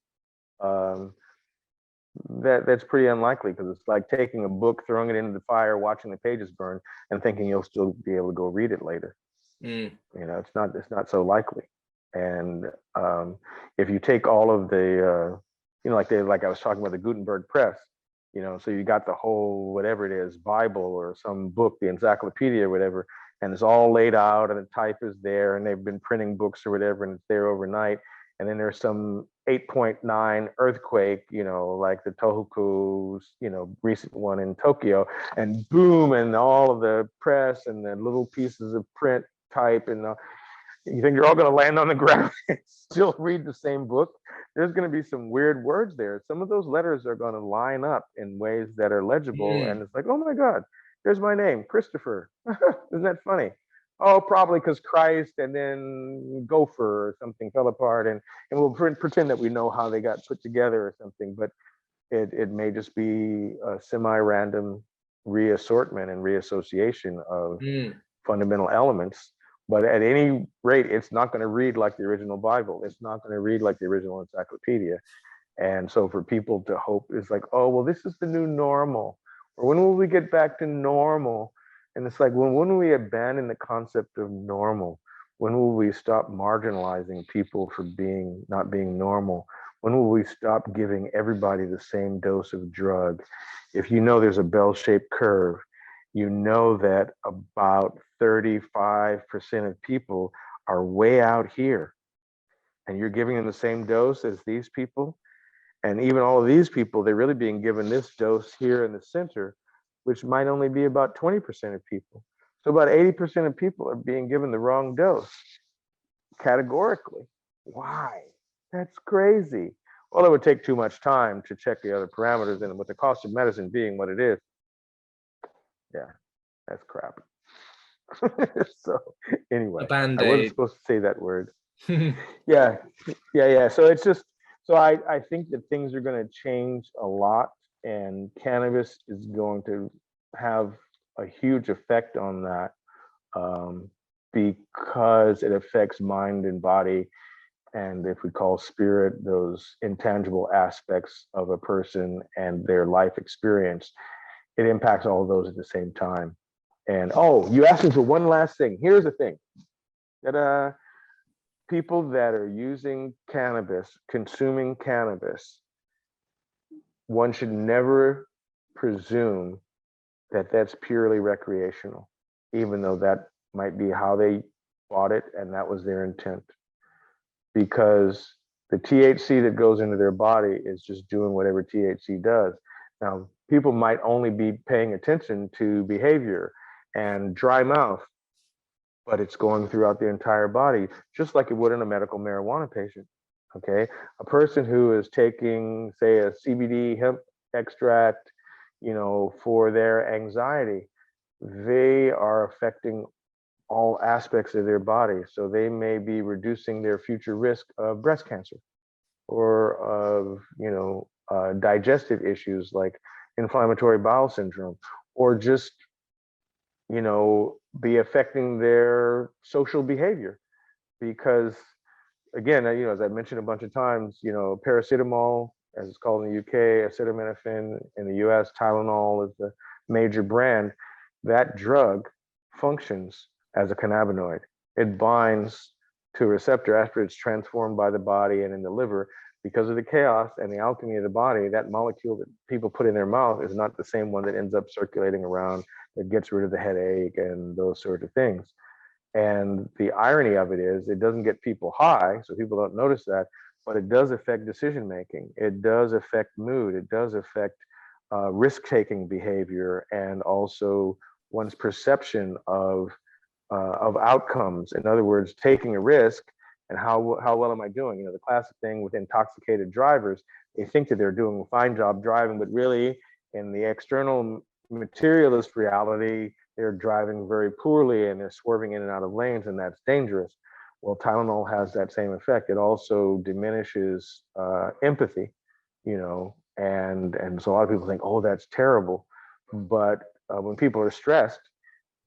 Speaker 2: That's pretty unlikely, because it's like taking a book, throwing it into the fire, watching the pages burn, and thinking you'll still be able to go read it later. It's not so likely. And if you take all of the, like I was talking about the Gutenberg press, so you got the whole whatever it is, Bible or some book, the encyclopedia or whatever, and it's all laid out and the type is there, and they've been printing books or whatever, and it's there overnight. And then there's some 8.9 earthquake, like the Tohoku, recent one in Tokyo, and boom, and all of the press and the little pieces of print type, and you think you're all going to land on the ground and still read the same book? There's going to be some weird words there. Some of those letters are going to line up in ways that are legible, and it's like, oh my God, there's my name, Christopher. Isn't that funny? Oh, probably because Christ and then Gopher or something fell apart, and we'll pretend that we know how they got put together or something, but it may just be a semi-random reassortment and reassociation of fundamental elements. But at any rate, it's not going to read like the original Bible. It's not going to read like the original encyclopedia. And so for people to hope, it's like, oh, well, this is the new normal. Or when will we get back to normal? And it's like, when will we abandon the concept of normal? When will we stop marginalizing people for not being normal? When will we stop giving everybody the same dose of drug? If there's a bell-shaped curve, that about 35% of people are way out here, and you're giving them the same dose as these people. And even all of these people, they're really being given this dose here in the center, which might only be about 20% of people. So about 80% of people are being given the wrong dose, categorically. Why? That's crazy. Well, it would take too much time to check the other parameters, and with the cost of medicine being what it is, yeah, that's crap. So anyway, I wasn't supposed to say that word. Yeah. So it's just, so I think that things are going to change a lot, and cannabis is going to have a huge effect on that, because it affects mind and body, and if we call spirit, those intangible aspects of a person and their life experience, it impacts all of those at the same time. And you asked me for one last thing. Here's the thing that people that are using cannabis, consuming cannabis, one should never presume that that's purely recreational, even though that might be how they bought it and that was their intent. Because the THC that goes into their body is just doing whatever THC does. Now, people might only be paying attention to behavior and dry mouth, but it's going throughout the entire body, just like it would in a medical marijuana patient. Okay, a person who is taking, say, a CBD hemp extract, for their anxiety, they are affecting all aspects of their body. So they may be reducing their future risk of breast cancer or of, digestive issues like inflammatory bowel syndrome, or just, be affecting their social behavior. Because again, as I mentioned a bunch of times, paracetamol, as it's called in the UK, acetaminophen in the US, Tylenol is the major brand. That drug functions as a cannabinoid. It binds to a receptor after it's transformed by the body and in the liver. Because of the chaos and the alchemy of the body, that molecule that people put in their mouth is not the same one that ends up circulating around, that gets rid of the headache and those sort of things. And the irony of it is, it doesn't get people high, so people don't notice that, but it does affect decision making. It does affect mood. It does affect risk-taking behavior, and also one's perception of outcomes. In other words, taking a risk and how well am I doing? The classic thing with intoxicated drivers, they think that they're doing a fine job driving, but really, in the external materialist reality, they're driving very poorly and they're swerving in and out of lanes, and that's dangerous. Well, Tylenol has that same effect. It also diminishes empathy, and so a lot of people think, oh, that's terrible. But when people are stressed,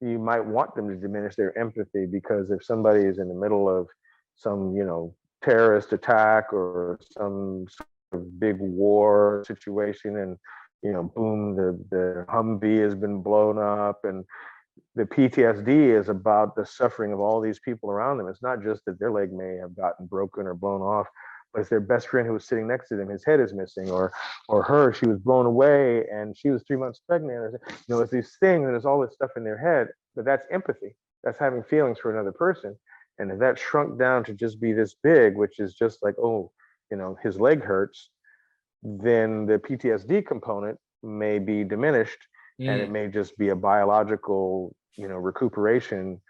Speaker 2: you might want them to diminish their empathy, because if somebody is in the middle of some, terrorist attack or some sort of big war situation, and boom, the Humvee has been blown up, and the PTSD is about the suffering of all these people around them. It's not just that their leg may have gotten broken or blown off, but it's their best friend who was sitting next to them, his head is missing, or she was blown away and she was 3 months pregnant. Or, it's these things, and there's all this stuff in their head. But that's empathy. That's having feelings for another person. And if that shrunk down to just be this big, which is just like, his leg hurts, then the PTSD component may be diminished, and it may just be a biological, recuperation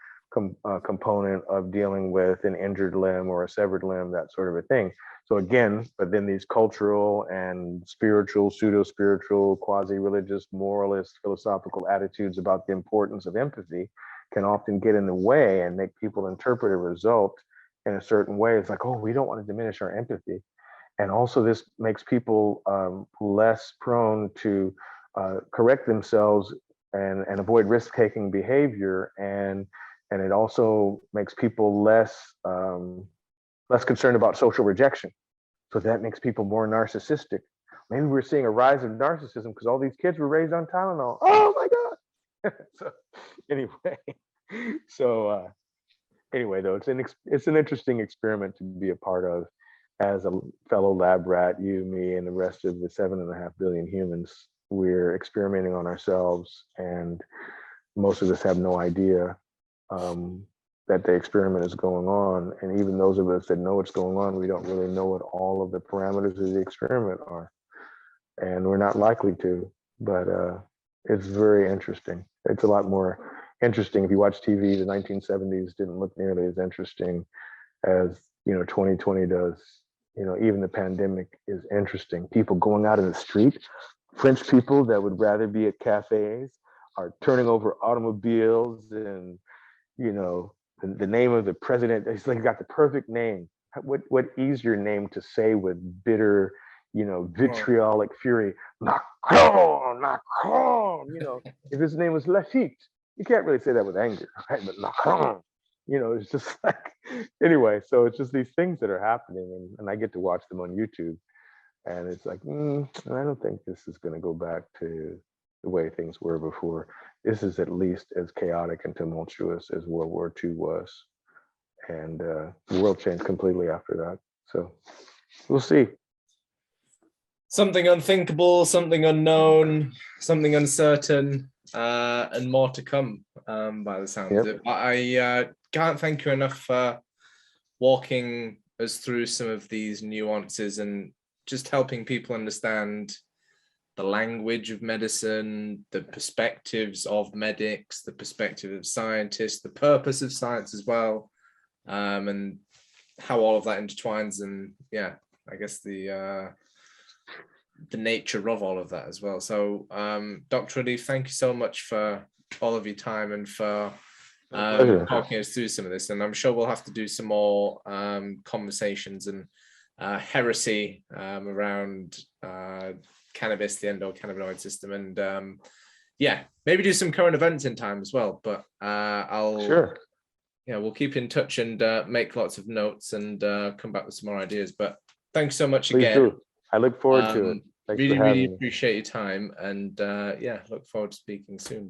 Speaker 2: component of dealing with an injured limb or a severed limb, that sort of a thing. So again, but then these cultural and spiritual, pseudo-spiritual, quasi-religious, moralist, philosophical attitudes about the importance of empathy can often get in the way and make people interpret a result in a certain way. It's like, oh, we don't want to diminish our empathy. And also this makes people less prone to correct themselves and avoid risk-taking behavior. And it also makes people less concerned about social rejection. So that makes people more narcissistic. Maybe we're seeing a rise of narcissism because all these kids were raised on Tylenol. Oh my God. So anyway, though, it's an interesting experiment to be a part of as a fellow lab rat. You, me, and the rest of the 7.5 billion humans, we're experimenting on ourselves, and most of us have no idea that the experiment is going on. And even those of us that know what's going on, we don't really know what all of the parameters of the experiment are. And we're not likely to, but it's very interesting. It's a lot more interesting. If you watch TV, the 1970s didn't look nearly as interesting as 2020 does. Even the pandemic is interesting. People going out in the street, French people that would rather be at cafes are turning over automobiles, and the name of the president, it's like got the perfect name. What easier name to say with bitter, vitriolic fury. Macron, Macron. If his name was Lafitte, you can't really say that with anger, right? But Macron, it's just like, anyway. So it's just these things that are happening, and I get to watch them on YouTube, and it's like, I don't think this is going to go back to the way things were before. This is at least as chaotic and tumultuous as World War II was, and the world changed completely after that. So we'll see.
Speaker 1: Something unthinkable, something unknown, something uncertain, and more to come, by the sound of it. I can't thank you enough for walking us through some of these nuances and just helping people understand the language of medicine, the perspectives of medics, the perspective of scientists, the purpose of science as well, and how all of that intertwines, and I guess the nature of all of that as well. So Dr. Aliffe, thank you so much for all of your time and for talking us through some of this, and I'm sure we'll have to do some more conversations and heresy around cannabis, the endocannabinoid system, and maybe do some current events in time as well. But we'll keep in touch and make lots of notes and come back with some more ideas. But thanks so much again.
Speaker 2: Please do. I look forward to it. Thanks
Speaker 1: really
Speaker 2: for having me.
Speaker 1: appreciate your time, and look forward to speaking soon.